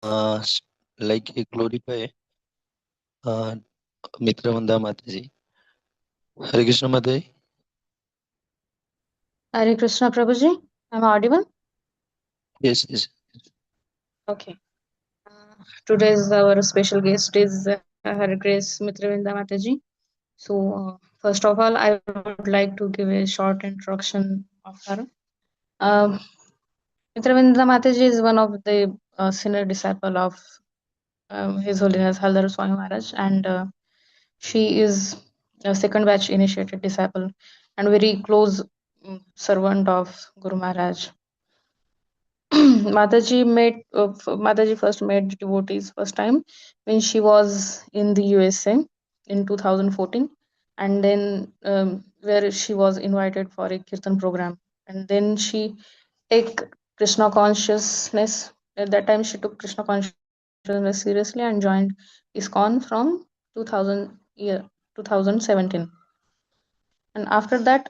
uh, s- glorify uh, Mitravanda Mataji. Hare Krishna Mataji. Hare Krishna Prabhuji, am I audible? Yes, yes. Okay. Today's our special guest is Hare Grace Mitravinda Mataji. So, first of all, I would like to give a short introduction of her. Um, Mitravinda Mataji is one of the senior disciple of His Holiness Haldar Swami Maharaj, and she is a second batch initiated disciple and very close servant of Guru Maharaj. Mataji first met devotees first time when she was in the USA in 2014, and then where she was invited for a kirtan program, and then she take Krishna consciousness. At that time, she took Krishna consciousness seriously and joined ISKCON from 2017, and after that,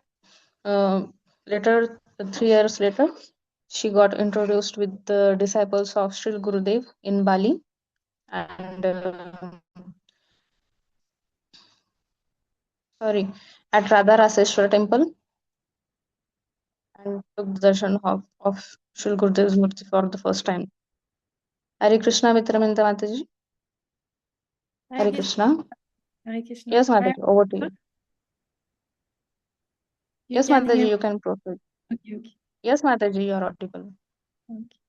later 3 years later, she got introduced with the disciples of Sri Gurudev in Bali and sorry, at Radha Raseshwar temple and took the darshan of Sri Gurudev's Murti for the first time. Hare Krishna Mitraminta Mataji. Hare Hare Krishna. Krishna. Hare Krishna. Yes, Mataji, over to you. You Yes, can hear Mataji, me? you can proceed. Okay. Yes, Mataji, you are audible. Okay.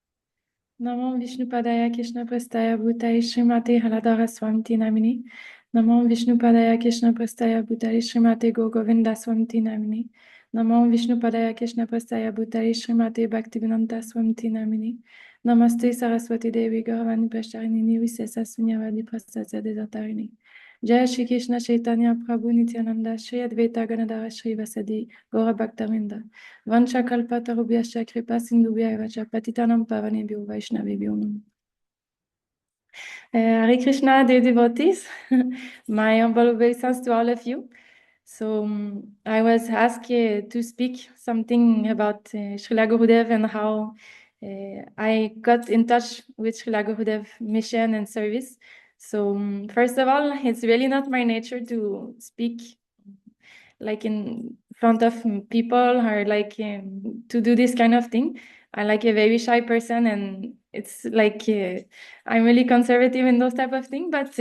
Namo Vishnupadaya Krishna Prastaya Bhutale Srimate Haladara Swamiti Namini. Namo Vishnupadaya Krishna Prastaya Bhutale Srimate Go Govinda Swamiti Namini. Namo Vishnupadaya Krishna Prastaya Bhutale Srimate Bhaktivedanta Swamiti Namini. Namaste Saraswati Devi Gauravani Prasharini Visesa Sunyavadi Prastasya Desatarini. Jai Shri Krishna Chaitanya Prabhu Nityananda Shri Advaita Ganadhara Shri Vasadi Gaura Bhaktavinda. Vanchakalpatarubhyascha kripa sindhubhya vacha patitanam pavanebhyo vaishnavebhyo namo. Hare Krishna, dear devotees. My humble obeisance to all of you. So I was asked to speak something about Srila Gurudev and how I got in touch with Srila Gurudev mission and service. So first of all, it's really not my nature to speak like in front of people or like to do this kind of thing. I'm like a very shy person, and it's like I'm really conservative in those type of things. But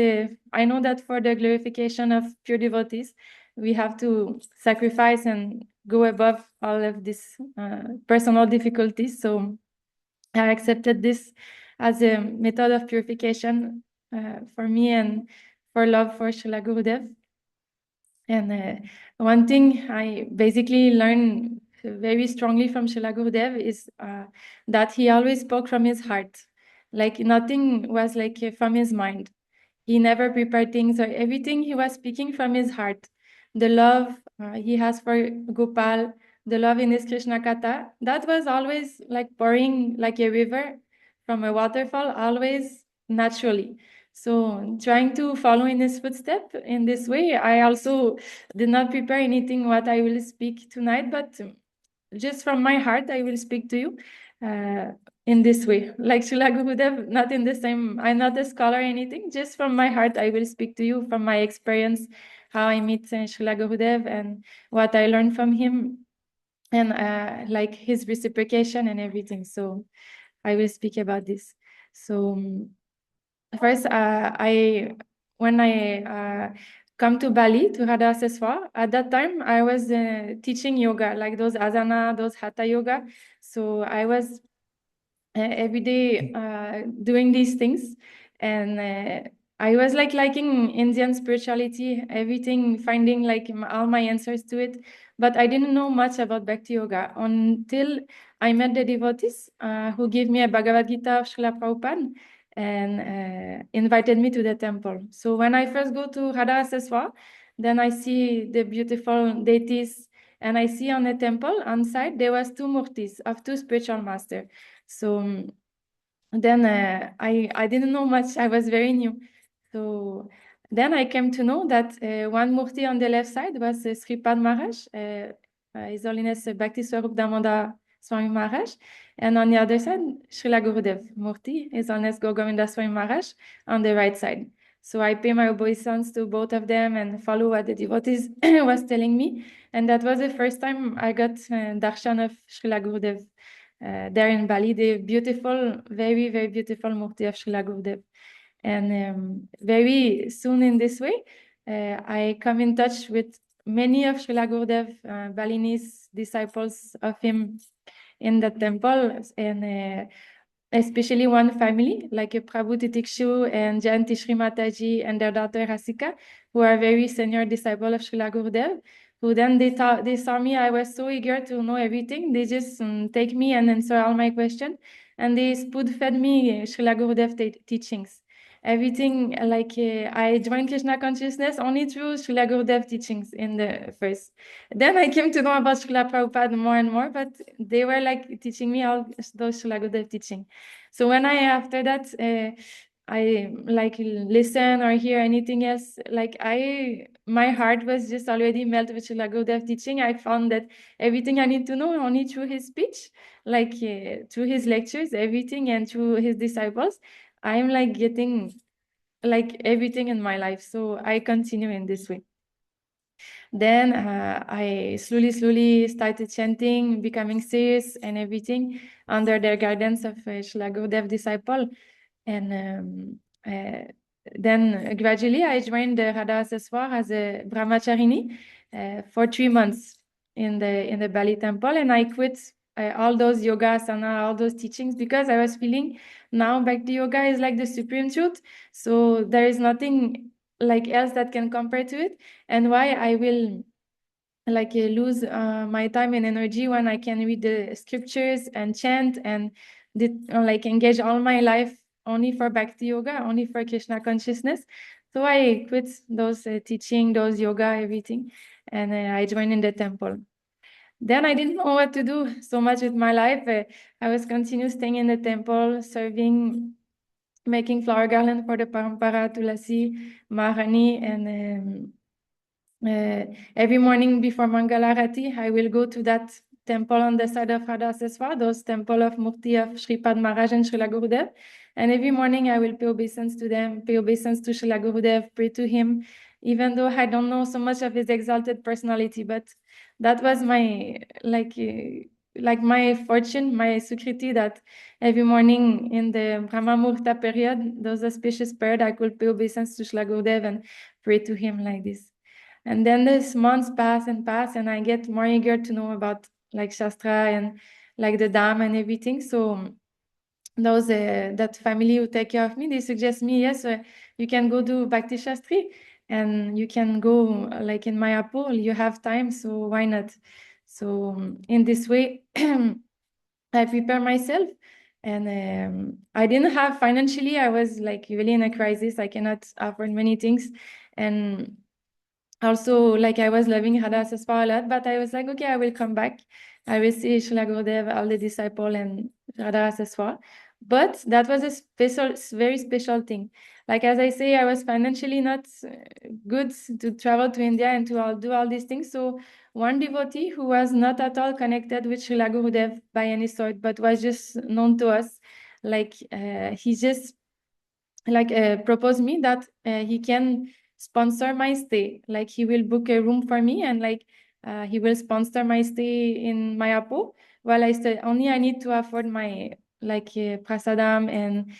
I know that for the glorification of pure devotees, we have to sacrifice and go above all of these personal difficulties. So I accepted this as a method of purification for me and for love for Srila Gurudev. And one thing I basically learned very strongly from Srila Gurudev is that he always spoke from his heart. Like nothing was like from his mind. He never prepared things, or everything he was speaking from his heart. The love he has for Gopal, the love in his Krishna Katha, that was always like pouring like a river from a waterfall, always naturally. So trying to follow in his footstep in this way, I also did not prepare anything what I will speak tonight, but just from my heart, I will speak to you in this way. Like Srila Gurudev, not in the same, I'm not a scholar or anything, just from my heart, I will speak to you from my experience, how I meet Srila Gurudev and what I learned from him, and like his reciprocation and everything. So I will speak about this. So first, when I come to Bali to Radha Seswa, at that time I was teaching yoga, like those asana, those hatha yoga. So I was every day doing these things, and I was like liking Indian spirituality, everything, finding like all my answers to it. But I didn't know much about Bhakti Yoga until I met the devotees who gave me a Bhagavad Gita of Srila Prabhupada and invited me to the temple. So when I first go to Radha Seswa, then I see the beautiful deities, and I see on the temple on side there was two murtis of two spiritual masters. So then I didn't know much. I was very new. So then I came to know that one murti on the left side was Sripad Maharaj, His Holiness Bhakti Swarup Damodar Swami Maharaj, And on the other side, Srila Gurudev Murti is on S. Govinda Swami Maharaj on the right side. So I pay my obeisance to both of them and follow what the devotees was telling me. And that was the first time I got darshan of Srila Gurudev there in Bali, the beautiful, very, very beautiful Murti of Srila Gurudev. And very soon in this way, I come in touch with many of Srila Gurudev Balinese disciples of him in the temple, and especially one family like Prabhu Titikshu and Jayanti Shri Mataji and their daughter Rasika, who are very senior disciple of Srila Gurudev. Who then they saw me. I was so eager to know everything. They just take me and answer all my questions, and they spoon fed me Srila Gurudev teachings. Everything I joined Krishna consciousness only through Srila Gurudev teachings in the first. Then I came to know about Srila Prabhupada more and more, but they were like teaching me all those Srila Gurudev teaching. So when after that, I like listen or hear anything else, my heart was just already melted with Srila Gurudev teaching. I found that everything I need to know only through his speech, through his lectures, everything, and through his disciples, I'm like getting like everything in my life. So I continue in this way. Then I slowly started chanting, becoming serious and everything under the guidance of Srila Gurudev disciple. And then gradually I joined the Radha Seswar as a brahmacharini for 3 months in the Bali temple, and I quit all those yoga asana, all those teachings, because I was feeling now Bhakti yoga is like the supreme truth. So there is nothing like else that can compare to it, and why I will lose my time and energy when I can read the scriptures and chant and engage all my life only for Bhakti yoga, only for Krishna consciousness. So I quit those teaching, those yoga, everything, and I joined in the temple. Then I didn't know what to do so much with my life. I was continue staying in the temple, serving, making flower garland for the Parampara, Tulasi, Maharani, and every morning before Mangalarati, I will go to that temple on the side of Radha Seswar, those temple of Murti of Sripad Maharaj and Srila Gurudev. And every morning I will pay obeisance to them, pay obeisance to Srila Gurudev, pray to him, even though I don't know so much of his exalted personality. But that was my, my fortune, my sukriti, that every morning in the Brahma Muhurta period, those auspicious period, I could pay obeisance to Srila Gurudev and pray to him like this. And then these months pass, and I get more eager to know about like Shastra and like the Dham and everything. So those that family who take care of me, they suggest me, yes, you can go do Bhakti Shastri, and you can go like in Mayapur, you have time, so why not? So in this way, I prepare myself, and I didn't have financially, I was like really in a crisis. I cannot afford many things, and also like I was loving Radha Seswar a lot, but I was like, okay, I will come back. I will see Srila Gurudev, all the disciple, and Radha Seswar. But that was a very special thing. Like as I say, I was financially not good to travel to India and to do all these things. So one devotee who was not at all connected with Srila Gurudev by any sort, but was just known to us, he just proposed me that he can sponsor my stay. Like he will book a room for me, and he will sponsor my stay in Mayapur while I stay. Only I need to afford my prasadam and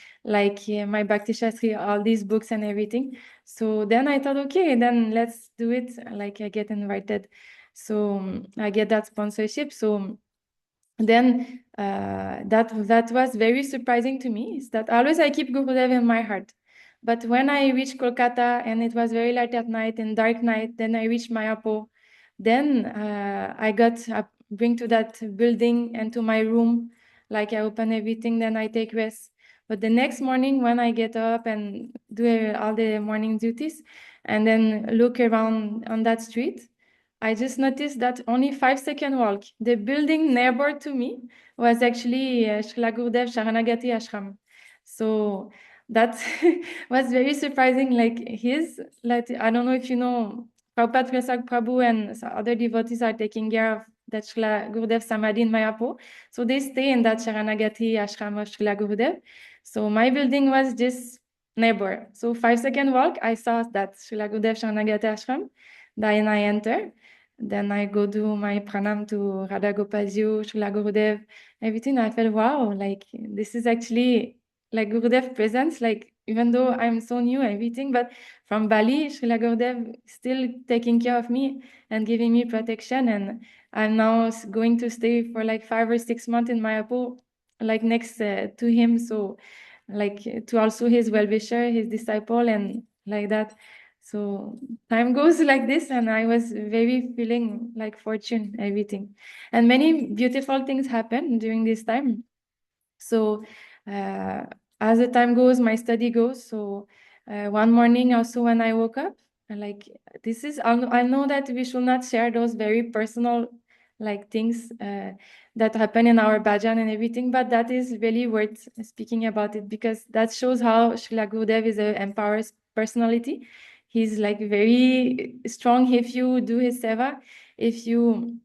my Bhakti Shastri, all these books and everything. So then I thought, okay, then let's do it. Like I get invited, so I get that sponsorship. So then that was very surprising to me, is that always I keep Gurudev in my heart. But when I reached Kolkata and it was very late at night and dark night, then I reached Mayapur. Then I got bring to that building and to my room, like I open everything, then I take rest. But the next morning when I get up and do all the morning duties and then look around on that street, I just noticed that only 5-second walk, the building neighbor to me was actually Srila Gurudev Sharanagati Ashram. So that was very surprising. I don't know if you know, Prabhupada Prasak Prabhu and other devotees are taking care of that Srila Gurudev Samadhi in Mayapur. So they stay in that Sharanagati ashram of Srila Gurudev. So my building was just neighbor. So 5-second walk, I saw that Srila Gurudev Sharanagati ashram. Then I enter. Then I go do my pranam to Radha Gopalji, Srila Gurudev, everything. I felt, wow, like this is actually like Gurudev presence, like even though I'm so new, everything, but from Bali, Srila Gurudev still taking care of me and giving me protection. And I'm now going to stay for like 5 or 6 months in Mayapur, like next to him. So like to also his well-wisher, his disciple, and like that. So time goes like this, and I was very feeling like fortune, everything. And many beautiful things happen during this time. So as the time goes, my study goes. So one morning also when I woke up, like this is, I know that we should not share those very personal like things that happen in our bhajan and everything, but that is really worth speaking about it because that shows how Srila Gurudev is an empowered personality. He's like very strong if you do his seva, if you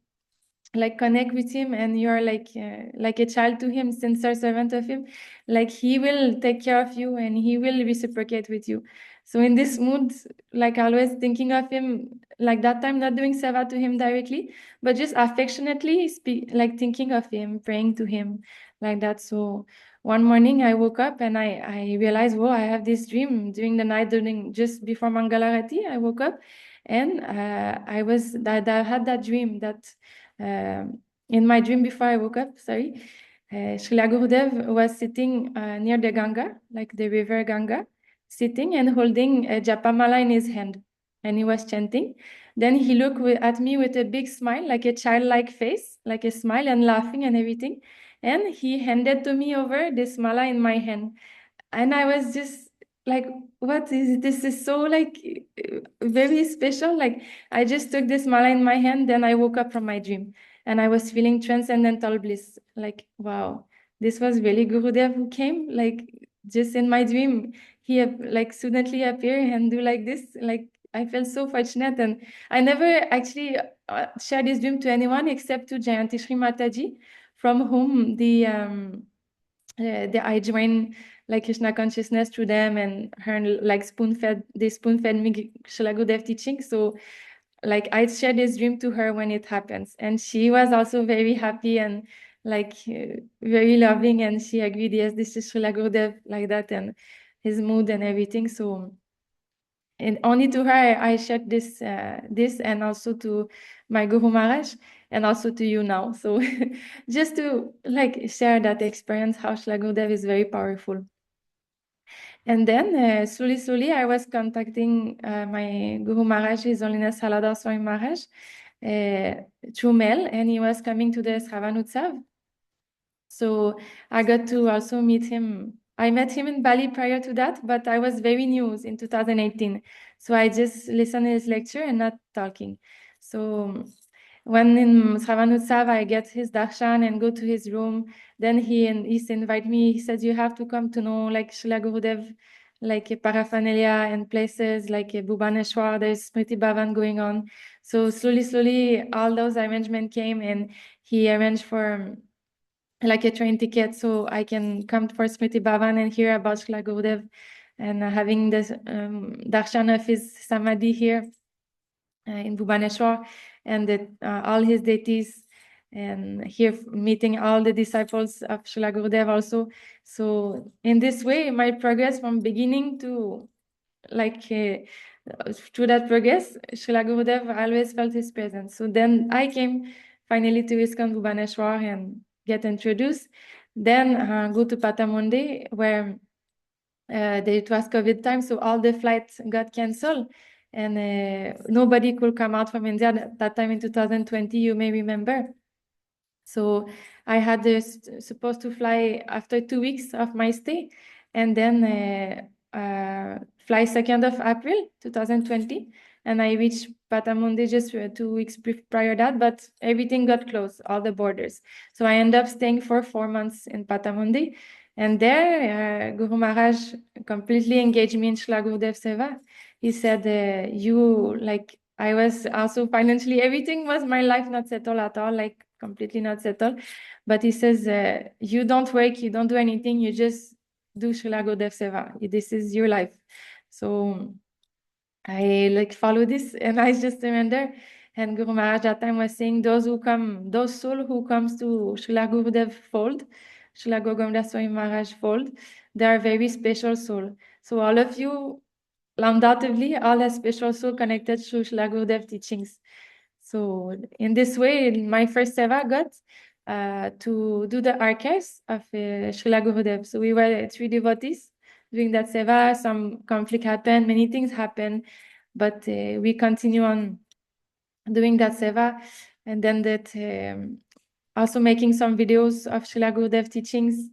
like connect with him and you're like a child to him, sincere servant of him, like he will take care of you and he will reciprocate with you. So in this mood, like always thinking of him, like that time not doing seva to him directly, but just affectionately like thinking of him, praying to him, like that. So one morning I woke up and I realized, whoa, I have this dream during the night, during just before Mangalarati. I woke up and I had that dream that in my dream before I woke up, sorry, Srila Gurudev was sitting near the Ganga, like the river Ganga, sitting and holding a japamala in his hand, and he was chanting. Then he looked at me with a big smile, like a childlike face, like a smile and laughing and everything. And he handed to me over this mala in my hand. And I was just like, what is it? This is so like very special. Like I just took this mala in my hand, then I woke up from my dream and I was feeling transcendental bliss. Like, wow, this was really Gurudev who came, like just in my dream. He like suddenly appeared and do like this. Like I felt so fortunate, and I never actually shared this dream to anyone except to Jayanti Shri Mataji, from whom I joined like Krishna consciousness through them, and her like they spoon fed me Srila Gurudev teaching. So like I shared this dream to her when it happens, and she was also very happy and like very loving, and she agreed, yes, this is Srila Gurudev, like that, and his mood and everything. So and only to her I shared this and also to my Guru Maharaj and also to you now. So just to like share that experience, how Srila Gurudev is very powerful. And then slowly I was contacting my Guru Maharaj, His Holiness Haladhar Swami Maharaj, through mail, and he was coming to the Shravan Utsav. So I got to also meet him. I met him in Bali prior to that, but I was very new in 2018. So I just listened to his lecture and not talking. So when in Shravan Utsav, I get his darshan and go to his room. Then he invite me. He said, you have to come to know like Srila Gurudev, like a paraphernalia and places like a Bhubaneswar. There's Smriti Bhavan going on. So slowly, all those arrangements came, and he arranged for like a train ticket so I can come for Smriti Bhavan and hear about Srila Gurudev, and having this darshan of his samadhi here in Bhubaneswar, and all his deities, and here meeting all the disciples of Srila Gurudev also. So in this way, my progress from beginning to like through that progress, Srila Gurudev always felt his presence. So then I came finally to ISKCON Bhubaneswar and get introduced. Then go to Patamonde, where it was COVID time, so all the flights got canceled, and nobody could come out from India that time in 2020, you may remember. So I had supposed to fly after 2 weeks of my stay, and then fly 2nd of April 2020, and I reached Patamonde just 2 weeks prior that, but everything got closed, all the borders. So I ended up staying for 4 months in Patamonde, and there Guru Maharaj completely engaged me in Srila Gurudev Seva. He said, you like I was also financially, everything was my life not settled at all, like completely not settled. But he says, you don't work, you don't do anything, you just do Srila Gurudev Seva. This is your life. So I like follow this and I just surrender. And Guru Maharaj that time was saying those souls who comes to Srila Gurudev fold, Srila Gogamdas Swami Maharaj fold, they are very special soul. So all of you, undoubtedly, all are special soul connected to Srila Gurudev teachings. So in this way, my first seva got to do the archives of Srila Gurudev. So we were 3 devotees doing that seva. Some conflict happened, many things happened, but we continue on doing that seva, and then that also making some videos of Srila Gurudev teachings.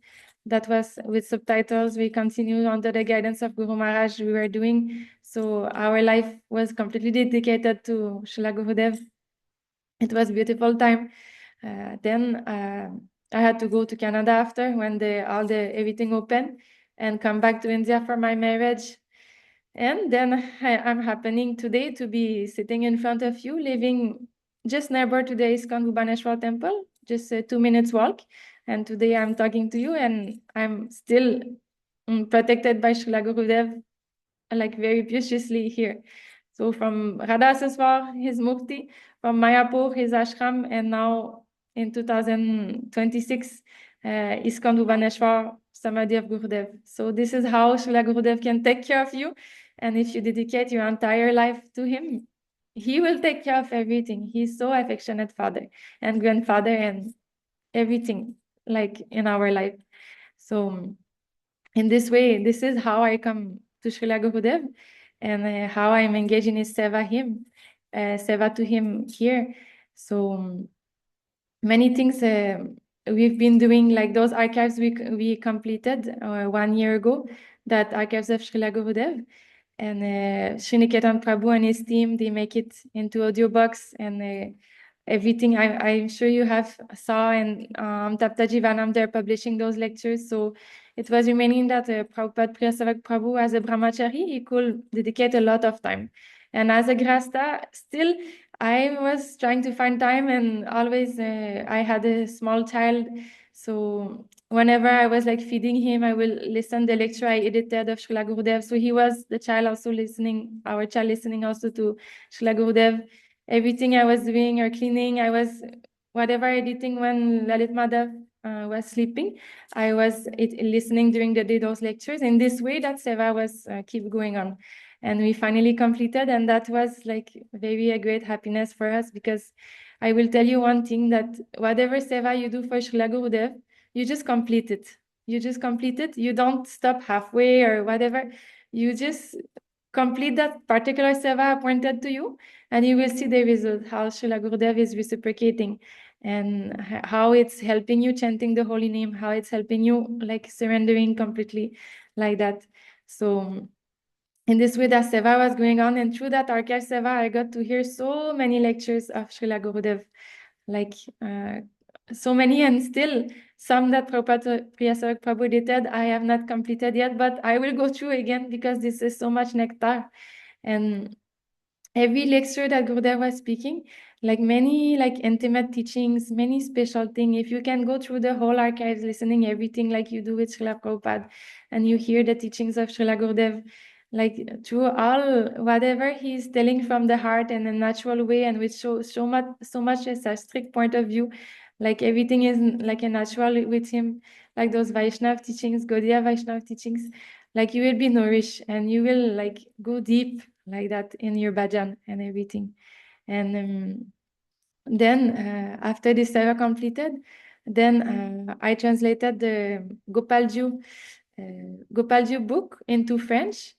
That was with subtitles. We continue under the guidance of Guru Maharaj we were doing. So our life was completely dedicated to Srila Gurudev. It was a beautiful time. Then I had to go to Canada after when everything opened, and come back to India for my marriage. And then I'm happening today to be sitting in front of you, living just neighbor to the ISKCON Bhubaneswar temple, just a 2 minutes walk. And today I'm talking to you, and I'm still protected by Srila Gurudev, like very preciously here. So from Radhaseswar, his murti, from Mayapur, his ashram, and now in 2026, ISKCON Bhubaneswar, Samadhi of Gurudev. So this is how Srila Gurudev can take care of you. And if you dedicate your entire life to him, he will take care of everything. He's so affectionate father and grandfather and everything like in our life. So in this way, this is how I come to Srila Gurudev, and how I'm engaged in his seva to him here. So many things we've been doing, like those archives we completed 1 year ago, that archives of Srila Gurudev. And Sriniketan Prabhu and his team, they make it into audiobox, and everything I'm sure you have saw, and Tapta Jivanam, they're publishing those lectures. So it was remaining that Prabhupada Priyasavak Prabhu, as a brahmachari, he could dedicate a lot of time. And as a grasta, still I was trying to find time, and always I had a small child. So whenever I was like feeding him, I will listen the lecture I edited of Srila Gurudev. So he was the child also listening, our child listening also to Srila Gurudev. Everything I was doing or cleaning, I was whatever editing when Lalit Madhav was sleeping, I was listening during the day those lectures. In this way, that seva was keep going on. And we finally completed, and that was like very a great happiness for us, because I will tell you one thing, that whatever seva you do for Srila Gurudev, you just complete it. You just complete it. You don't stop halfway or whatever. You just complete that particular seva appointed to you, and you will see the result, how Srila Gurudev is reciprocating, and how it's helping you chanting the holy name, how it's helping you like surrendering completely like that. So in this way, that seva was going on, and through that archive seva, I got to hear so many lectures of Srila Gurudev, like so many, and still some that Prabhupada Priyasavak Prabhu edited, I have not completed yet, but I will go through again, because this is so much nectar. And every lecture that Gurudev was speaking, like many like intimate teachings, many special things. If you can go through the whole archives, listening everything like you do with Srila Prabhupada, and you hear the teachings of Srila Gurudev, like through all whatever he's telling from the heart in a natural way, and with so much as a strict point of view, like everything is like a natural with him, like those Vaishnav teachings, Gaudiya Vaishnav teachings, like you will be nourished, and you will like go deep like that in your bhajan and everything. And then after this seva completed, then I translated the Gopalju book into French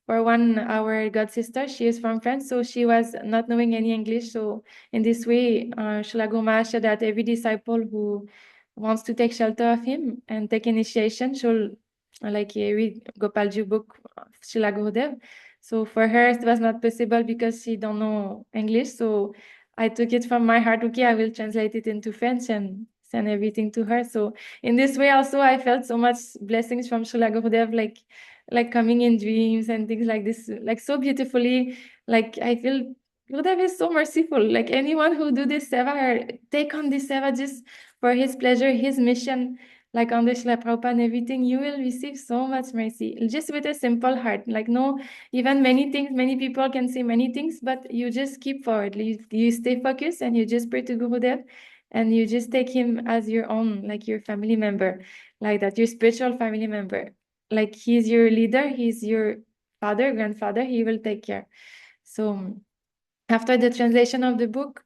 for our god sister. She is from France, so she was not knowing any English. So in this way, Srila Guru Maharaj said that every disciple who wants to take shelter of him and take initiation should like read Gopalju book of Srila Gurudev. So for her, it was not possible because she don't know English. So I took it from my heart. Okay, I will translate it into French and send everything to her. So in this way also, I felt so much blessings from Srila Gurudev, like like coming in dreams and things like this, like so beautifully. Like I feel Gurudev is so merciful. Like anyone who do this seva or take on this seva just for his pleasure, his mission, like on the Srila Prabhupada and everything, you will receive so much mercy just with a simple heart. Like no, even many things, many people can say many things, but you just keep forward. You stay focused and you just pray to Gurudev and you just take him as your own, like your family member, like that, your spiritual family member. Like he's your leader, he's your father, grandfather, he will take care. So after the translation of the book,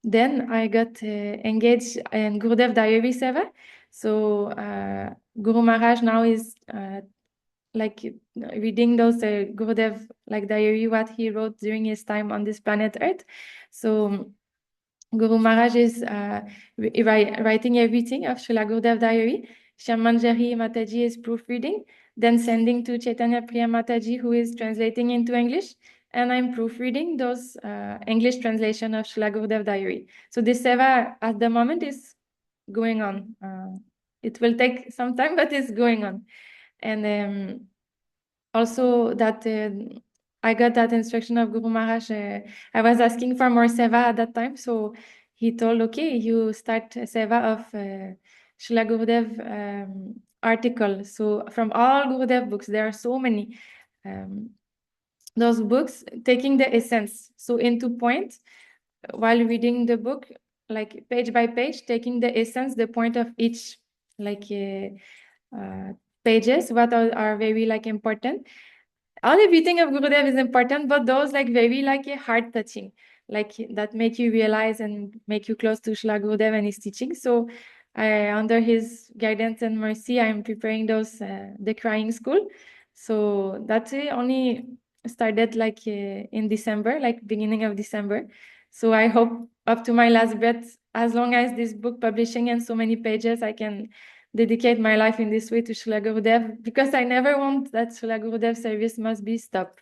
then I got engaged in Gurudev Diary Seva. So Guru Maharaj now is like reading those Gurudev like diary, what he wrote during his time on this planet Earth. So Guru Maharaj is writing everything of Srila Gurudev diary. Shyamanjari Mataji is proofreading, then sending to Chaitanya Priya Mataji, who is translating into English, and I'm proofreading those English translation of Srila Gurudev diary. So this seva at the moment is going on. It will take some time, but it's going on. And also that I got that instruction of Guru Maharaj. I was asking for more seva at that time, so he told, okay, you start a seva of Srila Gurudev article. So from all Gurudev books, there are so many. Those books taking the essence, so into point, while reading the book, like page by page, taking the essence, the point of each, like pages, what are very like important. All everything of Gurudev is important, but those like very like heart touching, like that make you realize and make you close to Srila Gurudev and his teaching. So under his guidance and mercy, I'm preparing those the crying school. So that's only started like in December, like beginning of December. So I hope up to my last breath, as long as this book publishing and so many pages, I can dedicate my life in this way to Srila Gurudev, because I never want that Srila Gurudev service must be stopped.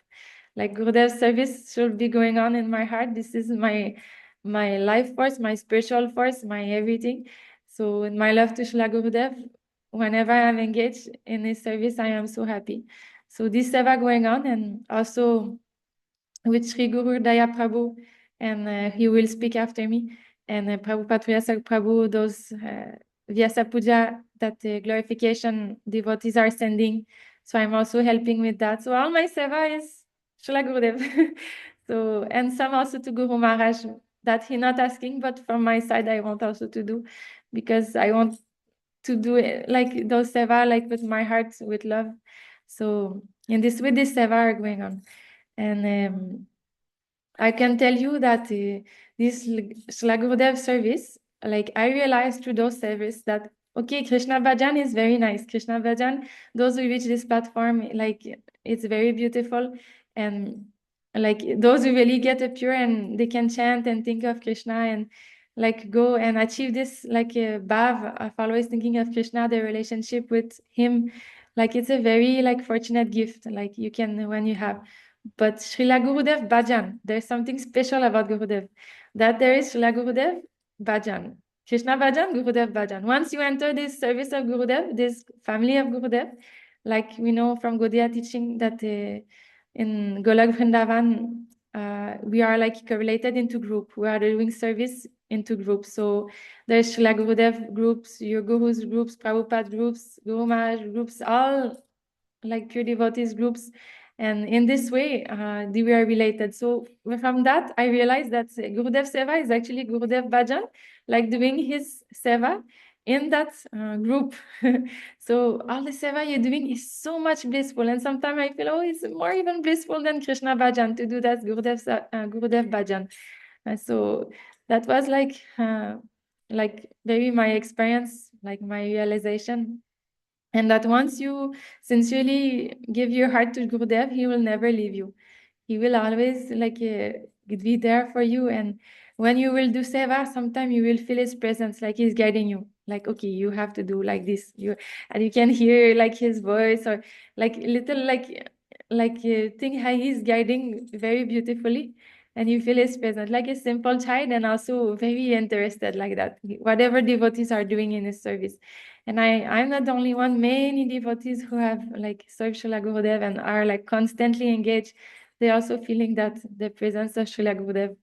Like Gurudev service should be going on in my heart. This is my life force, my spiritual force, my everything. So in my love to Srila Gurudev, whenever I am engaged in his service, I am so happy. So this seva going on, and also with Sri Guru Daya Prabhu, and he will speak after me. And Prabhupada Vyasa Prabhu, those Vyasa Puja, that glorification devotees are sending. So I'm also helping with that. So all my seva is Srila Gurudev. So, and some also to Guru Maharaj, that he not asking, but from my side, I want also to do, because I want to do it, like those seva, like with my heart, with love. So in this way, this seva are going on. And I can tell you that this Srila Gurudev service, like I realized through those service that, okay, Krishna Bhajan is very nice. Krishna Bhajan, those who reach this platform, like it's very beautiful. And like those who really get a pure and they can chant and think of Krishna and like go and achieve this, like bhav of always thinking of Krishna, the relationship with him. Like it's a very like fortunate gift, like you can, when you have. But Srila Gurudev Bhajan, there's something special about Gurudev, that there is Srila Gurudev Bhajan. Krishna Bhajan, Gurudev Bhajan. Once you enter this service of Gurudev, this family of Gurudev, like we know from Gaudiya teaching that in Golak Vrindavan, we are like correlated into group. We are doing service into groups. So there's Srila Gurudev groups, your Guru's groups, Prabhupada groups, Guru Maharaj groups, all like pure devotees groups. And in this way, we are related. So from that, I realized that Gurudev Seva is actually Gurudev Bhajan, like doing his Seva in that group. So all the Seva you're doing is so much blissful. And sometimes I feel, oh, it's more even blissful than Krishna Bhajan to do that Gurudev Bhajan. So that was like very my experience, like my realization. And that once you sincerely give your heart to Gurudev, he will never leave you. He will always like be there for you. And when you will do seva, sometimes you will feel his presence, like he's guiding you. Like, okay, you have to do like this. And you can hear like his voice, or like little thing how he's guiding very beautifully. And you feel his presence, like a simple child, and also very interested like that, whatever devotees are doing in his service. And I'm not the only one. Many devotees who have like served Srila Gurudev and are like constantly engaged, they're also feeling that the presence of Srila Gurudev.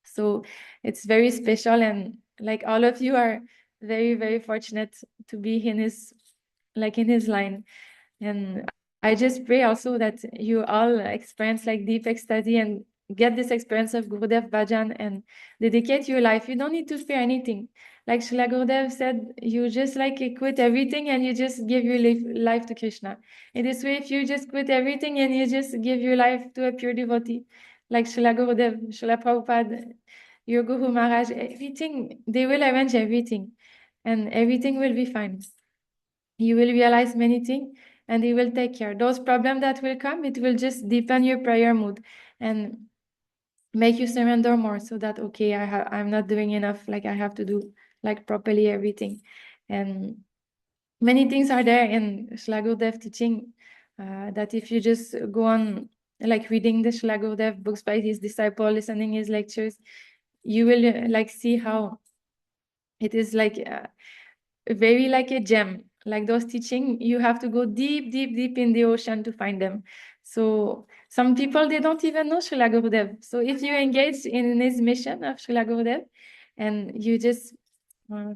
So it's very special, and like all of you are very, very fortunate to be in his line. And I just pray also that you all experience like deep ecstasy and get this experience of Gurudev Bhajan and dedicate your life. You don't need to fear anything. Like Srila Gurudev said, you just like quit everything and you just give your life to Krishna. In this way, if you just quit everything and you just give your life to a pure devotee, like Srila Gurudev, Srila Prabhupada, your Guru Maharaj, everything, they will arrange everything and everything will be fine. You will realize many things and he will take care. Those problems that will come, it will just deepen your prayer mood and make you surrender more so that, okay, I'm not doing enough, like I have to do like properly everything. And many things are there in Srila Gurudev teaching that if you just go on like reading the Srila Gurudev books by his disciple, listening his lectures, you will like see how it is like very like a gem. Like those teaching, you have to go deep, deep, deep in the ocean to find them. So some people, they don't even know Srila Gurudev. So if you engage in his mission of Srila Gurudev and you just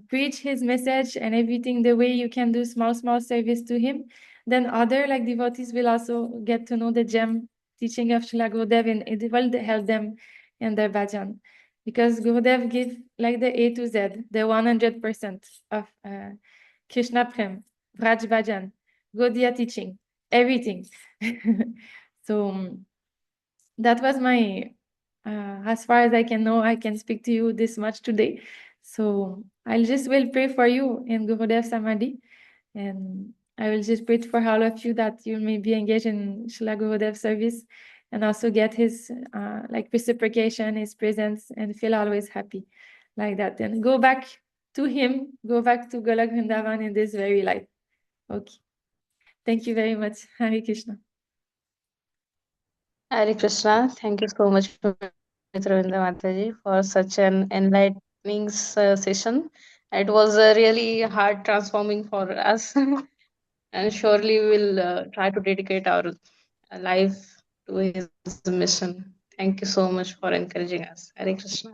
preach his message and everything the way you can do small, small service to him, then other like devotees will also get to know the gem teaching of Srila Gurudev and it will help them in their bhajan. Because Gurudev gives like the A to Z, the 100% of Krishna Prem, Vraj Bhajan, Gaudiya teaching, everything. So that was my, as far as I can know, I can speak to you this much today. So I'll just will pray for you in Gurudev Samadhi. And I will just pray for all of you that you may be engaged in Srila Gurudev service and also get his like reciprocation, his presence, and feel always happy like that. And go back to him, go back to Golok Vrindavan in this very life. Okay. Thank you very much. Hare Krishna. Hare Krishna. Thank you so much, Ravinda Mataji, for such an enlightening session. It was really hard transforming for us, and surely we'll try to dedicate our life to his mission. Thank you so much for encouraging us. Hare Krishna.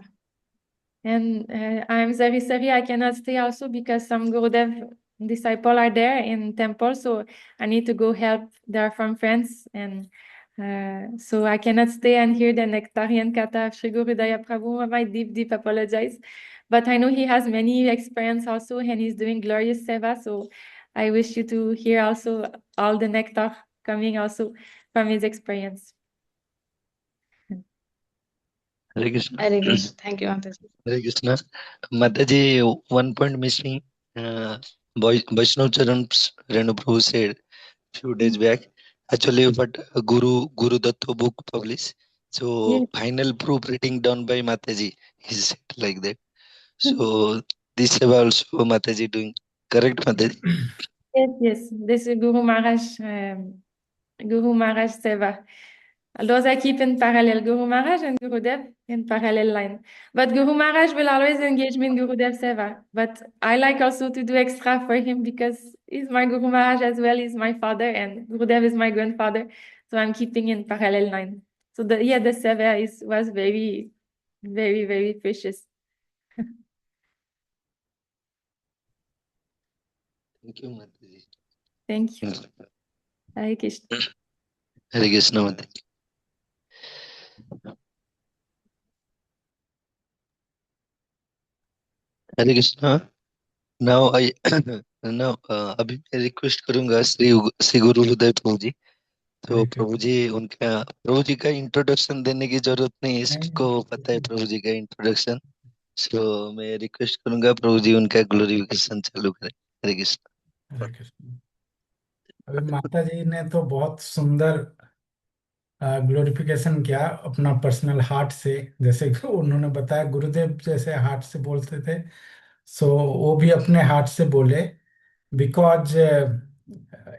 And I'm very sorry I cannot stay also because some Gurudev disciple are there in temple, so I need to go help. They are from France, and so I cannot stay and hear the Nectarian Katha of Sri Guru Daya Prabhu. My deep, deep apologize. But I know he has many experience also, and he's doing glorious seva. So I wish you to hear also all the nectar coming also from his experience. Hare Krishna. Hare Krishna. Thank you, Mataji. Hare Krishna. Mataji, one point missing. Vaishnav Charan Renu Prabhu said few days back. Actually, what Guru Datta book published. So Yes. final proof reading done by Mataji. He said like that. So this have also Mataji doing. Correct, Mataji? Yes, yes. This is Guru Maharaj Seva. Those I keep in parallel, Guru Maharaj and Guru Dev in parallel line. But Guru Maharaj will always engage me in Guru Dev Seva. But I like also to do extra for him because he's my Guru Maharaj as well. He's my father and Guru Dev is my grandfather. So I'm keeping in parallel line. So the Seva was very, very, very precious. Thank you, Mataji. Thank you. Hare Krishna. Hare Krishna, Mataji. Hare Krishna. Now I now अभी मैं request करूंगा श्री गुरु हृदय प्रभु जी। तो प्रभु जी का introduction देने की जरूरत नहीं है, इसको पता है प्रभु जी का इंट्रोडक्शन। सो मैं रिक्वेस्ट करूंगा प्रभु जी उनका ग्लोरिफिकेशन चालू करें। हरे कृष्ण। हरे कृष्ण। अभी माता जी ने तो बहुत सुंदर ग्लोरिफिकेशन किया अपना पर्सनल हार्ट से, जैसे कि उन्होंने बताया गुरुदेव जैसे हार्ट से बोलते थे, सो वो भी अपने हार्ट से बोले। Because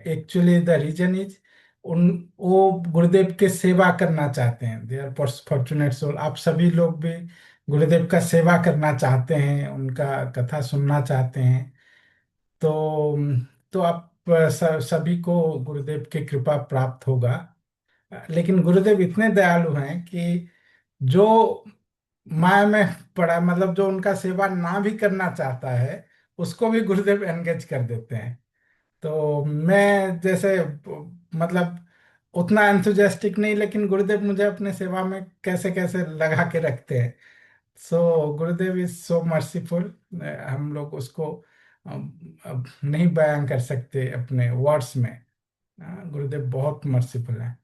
actually the reason is उन वो गुरुदेव के सेवा करना चाहते हैं, दे आर फॉर्चुनेट सोल। आप सभी लोग भी गुरुदेव का सेवा करना चाहते हैं, उनका कथा सुनना चाहते हैं। तो तो आप सभी को गुरुदेव की कृपा प्राप्त होगा। लेकिन गुरुदेव इतने दयालु हैं कि जो माया में पड़ा, मतलब जो उनका सेवा ना भी करना चाहता है, उसको भी गुरुदेव एंगेज कर देते हैं। तो मैं जैसे मतलब उतना एंथुजियास्टिक नहीं, लेकिन गुरुदेव मुझे अपने सेवा में कैसे कैसे लगा के रखते हैं। सो गुरुदेव इज सो मर्सीफुल। हम लोग उसको अब नहीं बयान कर सकते अपने वर्ड्स में। गुरुदेव बहुत मर्सीफुल हैं।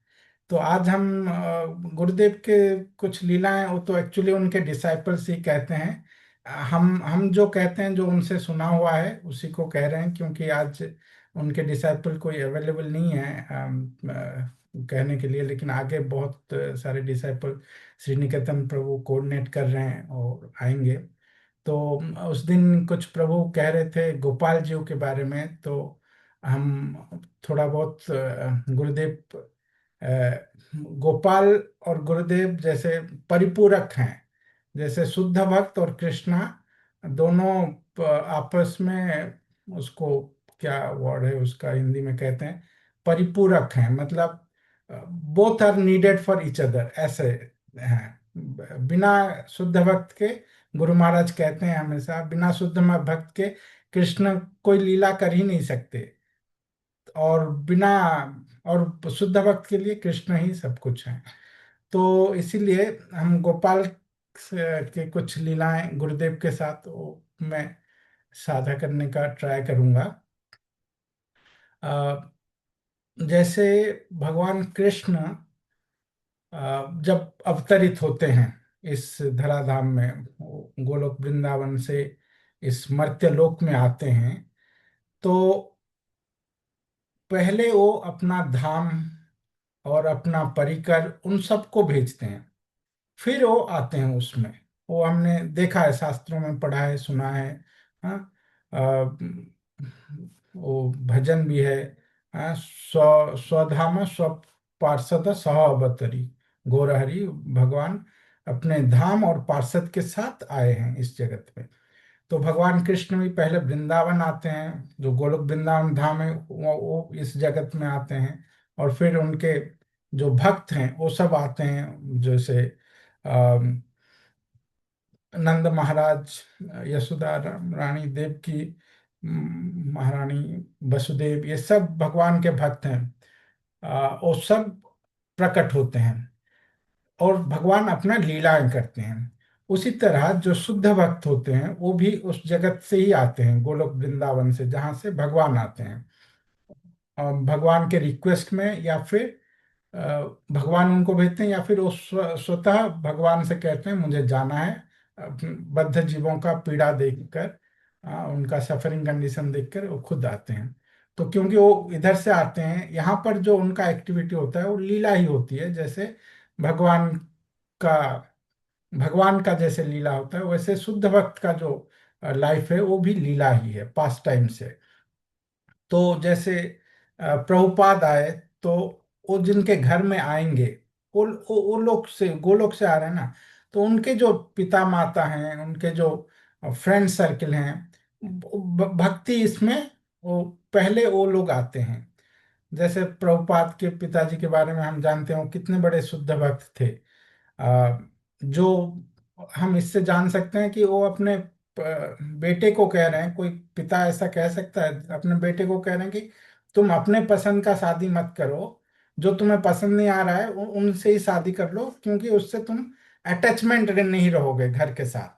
तो आज हम गुरुदेव के कुछ लीलाएं, वो तो एक्चुअली उनके डिसाइपल्स ही कहते हैं। हम जो कहते हैं, जो उनसे सुना हुआ है उसी को कह रहे हैं, क्योंकि आज उनके डिसाइपल कोई अवेलेबल नहीं है कहने के लिए। लेकिन आगे बहुत सारे डिसाइपल श्री निकेतन प्रभु कोऑर्डिनेट कर रहे हैं और आएंगे। तो उस दिन कुछ प्रभु कह रहे थे गोपाल जी के बारे में। तो हम थोड़ा बहुत गुरुदेव गोपाल और गुरुदेव जैसे परिपूरक हैं। जैसे शुद्ध भक्त और कृष्णा दोनों आपस में, उसको क्या वर्ड है उसका हिंदी में कहते हैं, परिपूरक हैं। मतलब both are needed for each other, ऐसे हैं। बिना शुद्ध भक्त के, गुरु महाराज कहते हैं हमेशा, बिना शुद्ध भक्त के कृष्ण कोई लीला कर ही नहीं सकते। और बिना, और शुद्ध भक्त के लिए कृष्ण ही सब कुछ है। तो इसीलिए हम गोपाल के कुछ लीलाएं गुरुदेव के साथ वो मैं साझा करने का ट्राई करूंगा। अ, जैसे भगवान कृष्ण जब अवतरित होते हैं इस धराधाम में, गोलोक वृंदावन से इस मर्त्य लोक में आते हैं, तो पहले वो अपना धाम और अपना परिकर उन सबको भेजते हैं, फिर वो आते हैं उसमें। वो हमने देखा है, शास्त्रों में पढ़ा है, सुना है। हाँ, अ, वो भजन भी है। हाँ, स्वधाम स्व पार्षद सह अवतरी गौरहरि। भगवान अपने धाम और पार्षद के साथ आए हैं इस जगत में। तो भगवान कृष्ण भी पहले वृंदावन आते हैं, जो गोलोक वृंदावन धाम है, वो इस जगत में आते हैं। और फिर उनके जो भक्त हैं वो सब आते हैं, जैसे नंद महाराज, यशोदा रानी, देवकी महारानी, वसुदेव, ये सब भगवान के भक्त हैं। वो सब प्रकट होते हैं और भगवान अपना लीलाएं करते हैं। उसी तरह जो शुद्ध भक्त होते हैं वो भी उस जगत से ही आते हैं, गोलोक वृंदावन से, जहाँ से भगवान आते हैं। भगवान के रिक्वेस्ट में, या फिर अ, भगवान उनको भेजते हैं, या फिर वो स्वतः भगवान से कहते हैं मुझे जाना है। बद्ध जीवों का पीड़ा देखकर, उनका सफरिंग कंडीशन देखकर वो खुद आते हैं। तो क्योंकि वो इधर से आते हैं, यहाँ पर जो उनका एक्टिविटी होता है वो लीला ही होती है। जैसे भगवान का भगवान का जैसे लीला होता है, वैसे शुद्ध भक्त का जो लाइफ है वो भी लीला ही है, पास टाइम से। तो जैसे प्रभुपाद आए, तो वो जिनके घर में आएंगे, वो लोग से, गोलोक से आ रहे हैं ना, तो उनके जो पिता माता हैं, उनके जो फ्रेंड सर्किल हैं, भक्ति इसमें वो पहले वो लोग आते हैं। जैसे प्रभुपाद के पिताजी के बारे में हम जानते हैं, वो कितने बड़े शुद्ध भक्त थे। जो हम इससे जान सकते हैं कि वो अपने बेटे को कह रहे हैं, कोई पिता ऐसा कह सकता है अपने बेटे को, कह रहे हैं कि तुम अपने पसंद का शादी मत करो, जो तुम्हें पसंद नहीं आ रहा है उनसे ही शादी कर लो, क्योंकि उससे तुम अटैचमेंट नहीं रहोगे घर के साथ,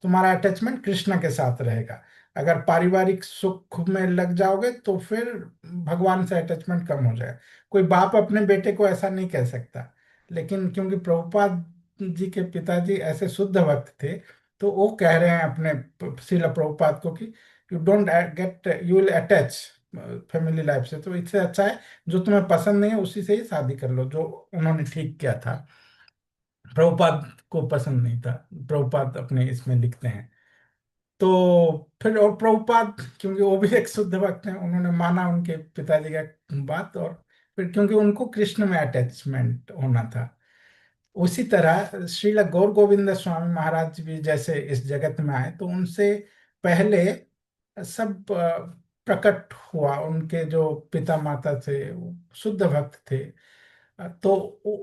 तुम्हारा अटैचमेंट कृष्ण के साथ रहेगा। अगर पारिवारिक सुख में लग जाओगे तो फिर भगवान से अटैचमेंट कम हो जाए। कोई बाप अपने बेटे को ऐसा नहीं कह सकता। लेकिन क्योंकि प्रभुपाद जी के पिताजी ऐसे शुद्ध भक्त थे, तो वो कह रहे हैं अपने श्रील प्रभुपाद को कि you don't get, you will attach family life से, तो इससे अच्छा है जो तुम्हें पसंद नहीं है उसी से ही शादी कर लो, जो उन्होंने ठीक किया था। प्रभुपाद को पसंद नहीं था, प्रभुपाद अपने इसमें लिखते हैं। तो फिर और प्रभुपाद, क्योंकि वो भी एक शुद्ध भक्त हैं, उन्होंने माना उनके पिताजी का बात, और फिर क्योंकि उनको कृष्ण में अटैचमेंट होना था। उसी तरह श्रील गौर गोविंद स्वामी महाराज भी जैसे इस जगत में आए, तो उनसे पहले सब प्रकट हुआ, उनके जो पिता माता थे वो शुद्ध भक्त थे। तो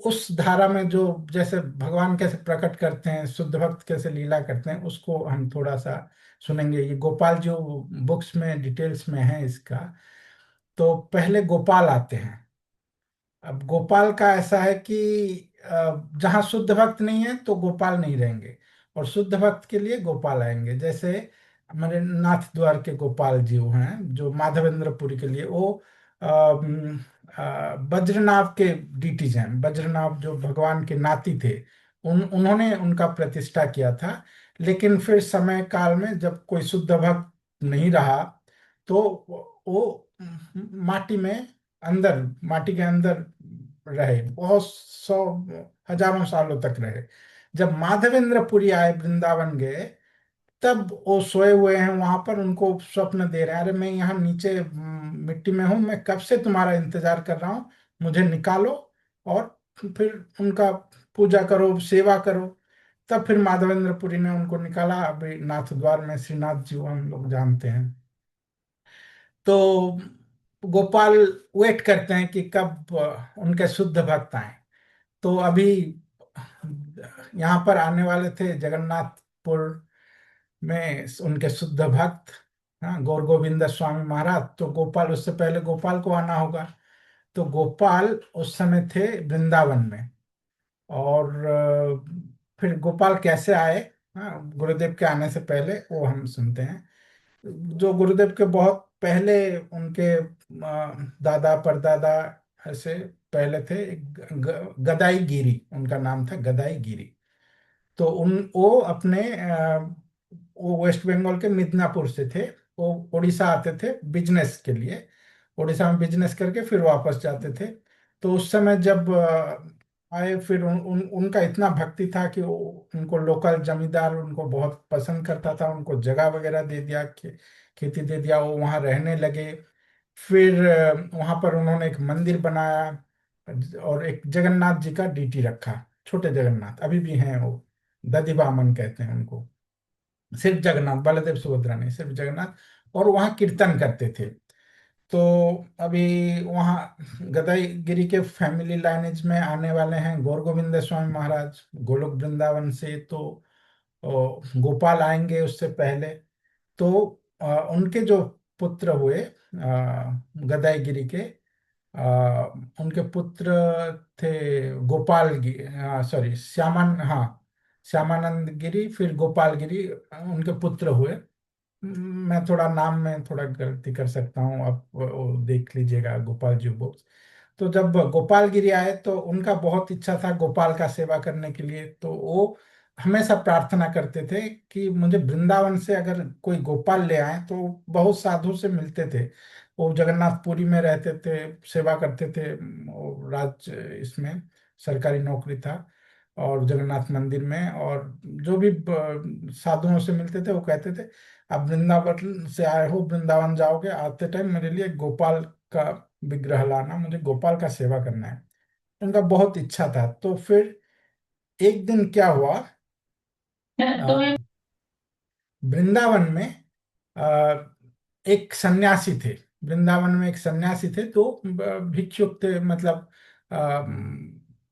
उस धारा में जो जैसे भगवान कैसे प्रकट करते हैं, शुद्ध भक्त कैसे लीला करते हैं, उसको हम थोड़ा सा सुनेंगे। ये गोपाल जो बुक्स में डिटेल्स में है इसका। तो पहले गोपाल आते हैं। अब गोपाल का ऐसा है कि जहाँ शुद्ध भक्त नहीं है तो गोपाल नहीं रहेंगे, और शुद्ध भक्त के लिए गोपाल आएंगे। जैसे हमारे नाथ द्वार के गोपाल जी वो हैं जो माधवेंद्रपुरी के लिए वो वज्रनाभ के डीटीज हैं। वज्रनाभ जो भगवान के नाती थे, उन्होंने उनका प्रतिष्ठा किया था। लेकिन फिर समय काल में जब कोई शुद्ध भक्त नहीं रहा तो वो माटी में अंदर, माटी के अंदर रहे, बहुत सौ हजारों सालों तक रहे। जब माधवेंद्रपुरी आए, वृंदावन गए, तब वो सोए हुए हैं वहां पर, उनको स्वप्न दे रहे हैं, अरे मैं यहाँ नीचे मिट्टी में हूँ, मैं कब से तुम्हारा इंतजार कर रहा हूँ, मुझे निकालो और फिर उनका पूजा करो, सेवा करो। तब फिर माधवेंद्रपुरी ने उनको निकाला। अभी नाथ द्वार में श्रीनाथ जी को हम लोग जानते हैं। तो गोपाल वेट करते हैं कि कब उनके शुद्ध भक्त आए। तो अभी यहाँ पर आने वाले थे जगन्नाथपुर में उनके शुद्ध भक्त, हाँ, गौर गोविंद स्वामी महाराज। तो गोपाल, उससे पहले गोपाल को आना होगा। तो गोपाल उस समय थे वृंदावन में। और फिर गोपाल कैसे आए, हाँ, गुरुदेव के आने से पहले, वो हम सुनते हैं। जो गुरुदेव के बहुत पहले उनके दादा परदादा ऐसे पहले थे, गदाई गिरी उनका नाम था, गदाई गिरी। तो वो अपने वो वेस्ट बंगाल के मिदनापुर से थे। वो उड़ीसा आते थे बिजनेस के लिए, उड़ीसा में बिजनेस करके फिर वापस जाते थे। तो उस समय जब आए, फिर उनका इतना भक्ति था कि उनको लोकल जमींदार उनको बहुत पसंद करता था, उनको जगह वगैरह दे दिया, खेती दे दिया, वो वहाँ रहने लगे। फिर वहाँ पर उन्होंने एक मंदिर बनाया और एक जगन्नाथ जी का डीटी रखा, छोटे जगन्नाथ अभी भी हैं वो, दधिवामन कहते हैं उनको। सिर्फ जगन्नाथ, बलदेव सुभद्रा नहीं, सिर्फ जगन्नाथ। और वहाँ कीर्तन करते थे। तो अभी वहाँ गदाईगिरी के फैमिली लाइनेज में आने वाले हैं गौर गोविंद स्वामी महाराज गोलोक वृंदावन से। तो गोपाल आएंगे उससे पहले। तो उनके जो पुत्र हुए गदाईगिरी के, उनके पुत्र थे गोपाल सॉरी श्यामान, हाँ, श्यामानंद गिरी, फिर गोपाल गिरी उनके पुत्र हुए। मैं थोड़ा नाम में थोड़ा गलती कर सकता हूँ, आप वो देख लीजिएगा गोपाल जी बुक्स। तो जब गोपाल गिरी आए तो उनका बहुत इच्छा था गोपाल का सेवा करने के लिए। तो वो हमेशा प्रार्थना करते थे कि मुझे वृंदावन से अगर कोई गोपाल ले आए। तो बहुत साधु से मिलते थे, वो जगन्नाथपुरी में रहते थे, सेवा करते थे, वो राज इसमें सरकारी नौकरी था, और जगन्नाथ मंदिर में। और जो भी साधुओं से मिलते थे वो कहते थे आप वृंदावन से आए हो, वृंदावन जाओगे, आते टाइम मेरे लिए गोपाल का विग्रह लाना, मुझे गोपाल का सेवा करना है। उनका बहुत इच्छा था। तो फिर एक दिन क्या हुआ, वृंदावन में अ, एक सन्यासी थे। वृंदावन में एक सन्यासी थे, तो भिक्षुक थे, मतलब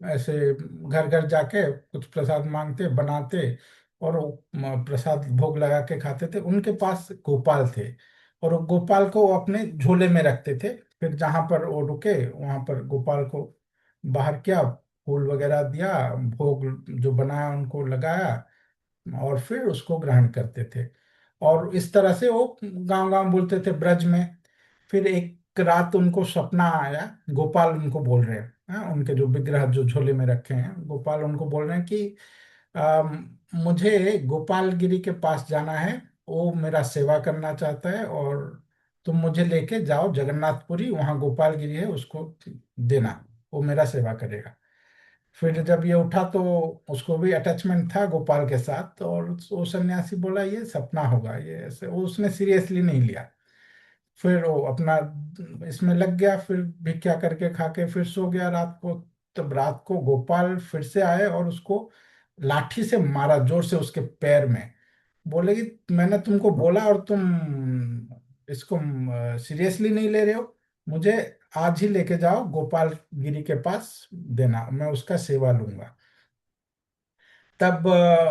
ऐसे घर घर जाके कुछ प्रसाद मांगते, बनाते, और वो प्रसाद भोग लगा के खाते थे। उनके पास गोपाल थे, और वो गोपाल को वो अपने झोले में रखते थे। फिर जहां पर वो रुके वहां पर गोपाल को बाहर किया, फूल वगैरह दिया, भोग जो बनाया उनको लगाया, और फिर उसको ग्रहण करते थे। और इस तरह से वो गांव गांव बोलते थे ब्रज में। फिर एक रात उनको सपना आया, गोपाल उनको बोल रहे हैं, हाँ, उनके जो विग्रह जो झोले में रखे हैं, गोपाल उनको बोल रहे हैं कि मुझे गोपाल गिरी के पास जाना है, वो मेरा सेवा करना चाहता है, और तुम मुझे लेके जाओ जगन्नाथपुरी, वहाँ गोपाल गिरी है, उसको देना, वो मेरा सेवा करेगा। फिर जब ये उठा तो उसको भी अटैचमेंट था गोपाल के साथ, और वो सन्यासी बोला ये सपना होगा, ये ऐसे, वो उसने सीरियसली नहीं लिया। फिर वो अपना इसमें लग गया, फिर भिक्षा करके खा के फिर सो गया रात को। तब रात को गोपाल फिर से आए और उसको लाठी से मारा जोर से उसके पैर में। बोले कि मैंने तुमको बोला और तुम इसको सीरियसली नहीं ले रहे हो, मुझे आज ही लेके जाओ गोपाल गिरी के पास देना, मैं उसका सेवा लूंगा। तब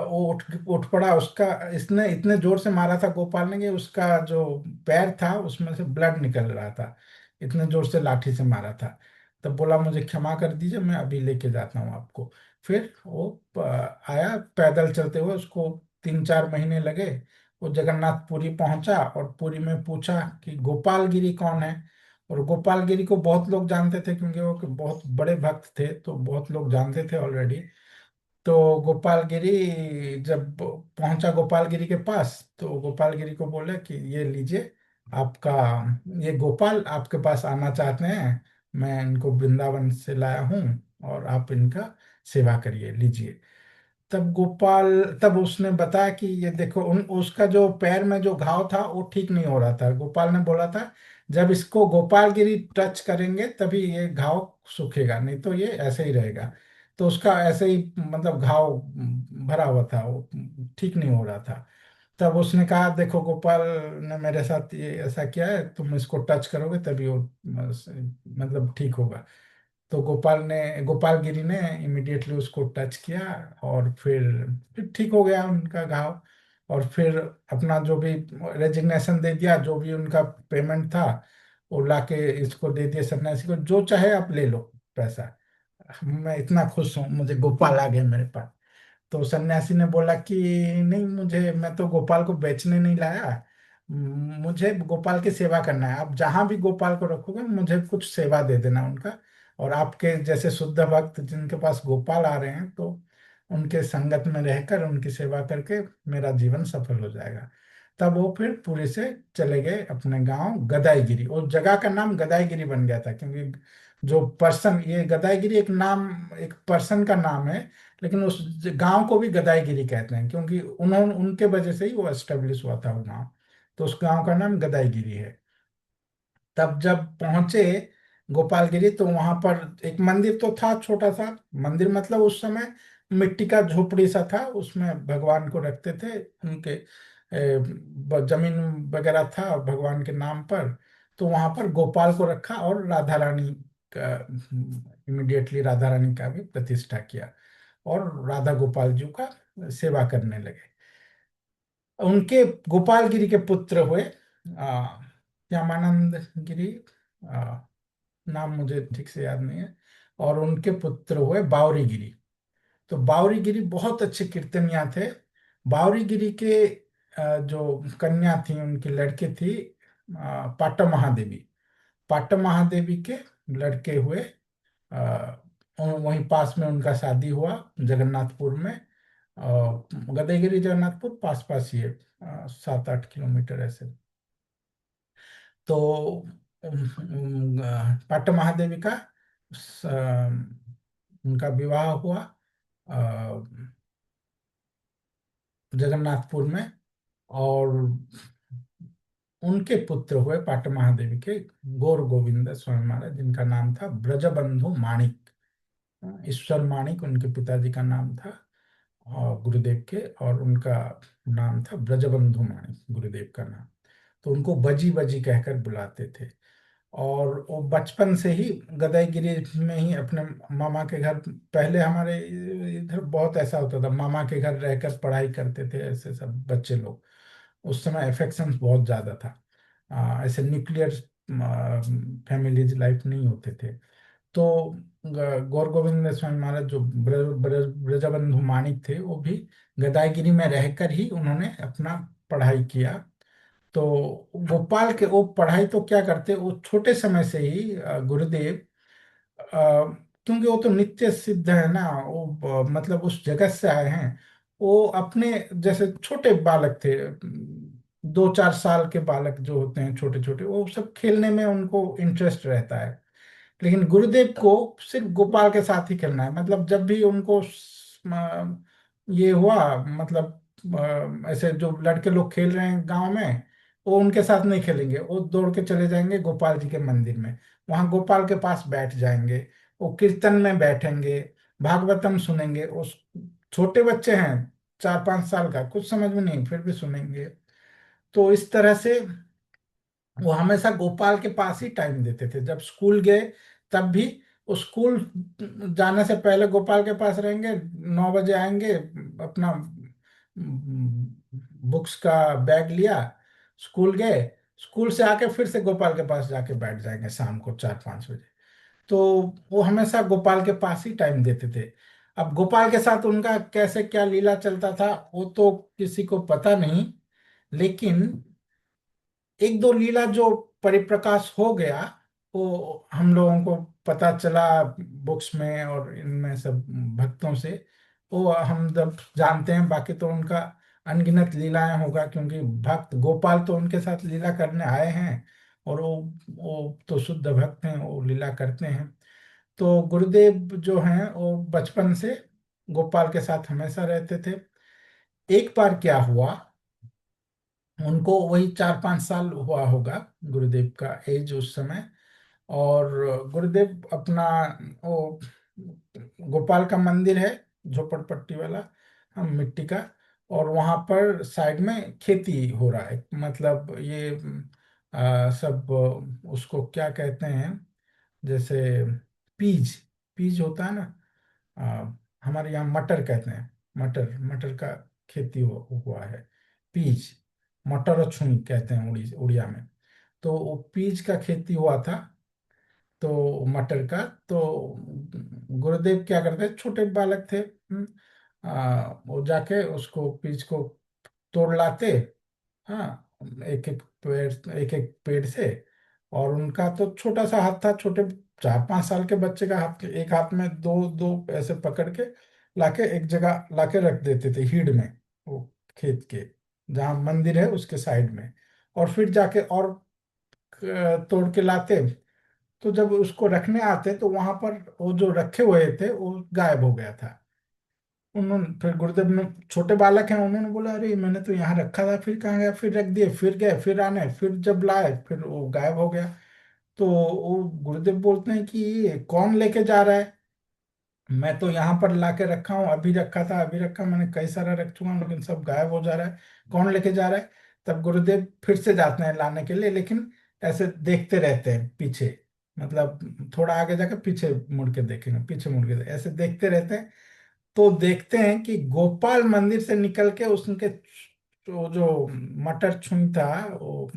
वो उठ पड़ा। उसका इसने इतने जोर से मारा था गोपाल ने कि उसका जो पैर था उसमें से ब्लड निकल रहा था, इतने जोर से लाठी से मारा था। तब बोला मुझे क्षमा कर दीजिए, मैं अभी लेके जाता हूँ आपको। फिर वो आया पैदल चलते हुए, उसको 3-4 महीने लगे। वो जगन्नाथपुरी पहुंचा और पुरी में पूछा कि गोपाल गिरी कौन है। और गोपाल गिरी को बहुत लोग जानते थे, क्योंकि वो बहुत बड़े भक्त थे, तो बहुत लोग जानते थे ऑलरेडी। तो गोपालगिरी जब पहुंचा गोपालगिरी के पास, तो गोपालगिरी को बोले कि ये लीजिए आपका, ये गोपाल आपके पास आना चाहते हैं, मैं इनको वृंदावन से लाया हूँ, और आप इनका सेवा करिए, लीजिए। तब उसने बताया कि ये देखो, उसका जो पैर में जो घाव था वो ठीक नहीं हो रहा था। गोपाल ने बोला था जब इसको गोपालगिरी टच करेंगे तभी ये घाव सूखेगा, नहीं तो ये ऐसे ही रहेगा। तो उसका ऐसे ही मतलब घाव भरा हुआ था, वो ठीक नहीं हो रहा था। तब उसने कहा देखो गोपाल ने मेरे साथ ये ऐसा किया है, तुम इसको टच करोगे तभी वो मतलब ठीक होगा। तो गोपालगिरी ने इमिडिएटली उसको टच किया, और फिर ठीक हो गया उनका घाव। और फिर अपना जो भी रेजिग्नेशन दे दिया, जो भी उनका पेमेंट था वो लाके इसको दे दिया सन्यासी को, जो चाहे आप ले लो पैसा, मैं इतना खुश हूँ, मुझे गोपाल आ गए मेरे पास। तो सन्यासी ने बोला कि नहीं, मैं तो गोपाल को बेचने नहीं लाया, मुझे गोपाल की सेवा करना है। आप जहां भी गोपाल को रखोगे मुझे कुछ सेवा दे देना उनका। और आपके जैसे शुद्ध भक्त जिनके पास गोपाल आ रहे हैं, तो उनके संगत में रहकर उनकी सेवा करके मेरा जीवन सफल हो जाएगा। तब वो फिर पुरी से चले गए अपने गांव गदाईगिरी। उस जगह का नाम गदाईगिरी बन गया था, क्योंकि जो पर्सन, ये गदाईगिरी एक नाम, एक पर्सन का नाम है, लेकिन उस गांव को भी गदाईगिरी कहते हैं, क्योंकि उन्होंने उनके वजह से ही वो एस्टेब्लिश हुआ था वो गांव। तो उस गांव का नाम गदाईगिरी है। तब जब पहुंचे गोपालगिरी, तो वहां पर एक मंदिर तो था, छोटा सा मंदिर, मतलब उस समय मिट्टी का झोपड़ी सा था, उसमें भगवान को रखते थे। उनके जमीन वगैरह था भगवान के नाम पर। तो वहां पर गोपाल को रखा और राधा रानी का, इमिडिएटली राधा रानी का भी प्रतिष्ठा किया, और राधा गोपाल जी का सेवा करने लगे। उनके गोपाल गिरी के पुत्र हुए श्यामानंद गिरी, आ, नाम मुझे ठीक से याद नहीं है। और उनके पुत्र हुए बावरी गिरी। तो बावरी गिरी बहुत अच्छे कीर्तनिया थे। बावरी गिरी के जो कन्या थी, उनकी लड़के थी पाटम महादेवी। पाटम महादेवी के लड़के हुए। आ, वहीं पास में उनका शादी हुआ जगन्नाथपुर में। गदईगिरी जगन्नाथपुर पास पास ही है, 7-8 किलोमीटर ऐसे। तो पाटन महादेवी का उनका विवाह हुआ अ, जगन्नाथपुर में। और उनके पुत्र हुए पाटन महादेवी के गौर गोविंद स्वामी महाराज, जिनका नाम था ब्रजबंधु माणिक। ईश्वर माणिक उनके पिताजी का नाम था, और गुरुदेव के, और उनका नाम था ब्रजबंधु माणिक, गुरुदेव का नाम। तो उनको बजी बजी कहकर बुलाते थे। और वो बचपन से ही गदाईगिरी में ही अपने मामा के घर, पहले हमारे इधर बहुत ऐसा होता था, मामा के घर रहकर पढ़ाई करते थे ऐसे सब बच्चे लोग। उस समय अफेक्शन बहुत ज़्यादा था। ऐसे न्यूक्लियर फैमिलीज लाइफ नहीं होते थे। तो गौर गोविंद स्वामी महाराज जो ब्रजबंधु माणिक थे, वो भी गदाईगिरी में रहकर ही उन्होंने अपना पढ़ाई किया। तो गोपाल के वो पढ़ाई तो क्या करते, वो छोटे समय से ही गुरुदेव, क्योंकि वो तो नित्य सिद्ध है ना, वो मतलब उस जगत से आए हैं। वो अपने जैसे छोटे बालक थे, 2-4 साल के बालक जो होते हैं छोटे छोटे, वो सब खेलने में उनको इंटरेस्ट रहता है। लेकिन गुरुदेव को सिर्फ गोपाल के साथ ही खेलना है। मतलब जब भी उनको ये हुआ, मतलब ऐसे जो लड़के लोग खेल रहे हैं गांव में, वो उनके साथ नहीं खेलेंगे, वो दौड़ के चले जाएंगे गोपाल जी के मंदिर में, वहां गोपाल के पास बैठ जाएंगे, वो कीर्तन में बैठेंगे, भागवतम सुनेंगे। उस छोटे बच्चे हैं, 4-5 साल का, कुछ समझ में नहीं, फिर भी सुनेंगे। तो इस तरह से वो हमेशा गोपाल के पास ही टाइम देते थे। जब स्कूल गए तब भी वो स्कूल जाने से पहले गोपाल के पास रहेंगे, 9 बजे आएंगे, अपना बुक्स का बैग लिया, स्कूल गए, स्कूल से आके फिर से गोपाल के पास जाके बैठ जाएंगे शाम को 4-5 बजे। तो वो हमेशा गोपाल के पास ही टाइम देते थे। अब गोपाल के साथ उनका कैसे क्या लीला चलता था वो तो किसी को पता नहीं, लेकिन एक दो लीला जो परिप्रकाश हो गया वो हम लोगों को पता चला बुक्स में और इनमें सब भक्तों से, वो हम जब जानते हैं। बाकी तो उनका अनगिनत लीलाएं होगा, क्योंकि भक्त गोपाल तो उनके साथ लीला करने आए हैं, और वो तो शुद्ध भक्त हैं, वो लीला करते हैं। तो गुरुदेव जो हैं वो बचपन से गोपाल के साथ हमेशा रहते थे। एक बार क्या हुआ, उनको वही 4-5 साल हुआ होगा गुरुदेव का एज उस समय। और गुरुदेव अपना वो गोपाल का मंदिर है, झोपड़पट्टी वाला, हम मिट्टी का, और वहां पर साइड में खेती हो रहा है। मतलब ये सब उसको क्या कहते हैं, जैसे पीज, पीज होता है ना, आ, हमारे यहाँ मटर कहते हैं, मटर, मटर का खेती हुआ है, पीज, मटर और छुई कहते हैं उड़िया में। तो वो पीज का खेती हुआ था, तो मटर का। तो गुरुदेव क्या करते, छोटे बालक थे, वो जाके उसको पीज को तोड़ लाते। हाँ, एक एक पेड़, एक एक पेड़ से। और उनका तो छोटा सा हाथ था, छोटे 4-5 साल के बच्चे का हाथ, एक हाथ में दो दो ऐसे पकड़ के लाके एक जगह लाके रख देते थे हीड में, वो खेत के जहाँ मंदिर है उसके साइड में। और फिर जाके और तोड़ के लाते। तो जब उसको रखने आते तो वहां पर वो जो रखे हुए थे वो गायब हो गया था। उन्होंने फिर गुरुदेव ने, छोटे बालक हैं, उन्होंने बोला अरे मैंने तो यहाँ रखा था, फिर कहाँ गया, फिर रख दिए, फिर गए, फिर आने, फिर जब लाए फिर वो गायब हो गया। तो वो गुरुदेव बोलते हैं कि ये कौन लेके जा रहा है, मैं तो यहाँ पर लाके रखा हूँ, अभी रखा था, अभी रखा, मैंने कई सारा रख चुका हूँ, लेकिन सब गायब हो जा रहा है, कौन लेके जा रहा है। तब गुरुदेव फिर से जाते हैं लाने के लिए, लेकिन ऐसे देखते रहते हैं पीछे, मतलब थोड़ा आगे जाकर पीछे मुड़ के देखेंगे, पीछे मुड़ के ऐसे देखते रहते हैं। तो देखते हैं कि गोपाल मंदिर से निकल के उसके जो मटर छुई था, वो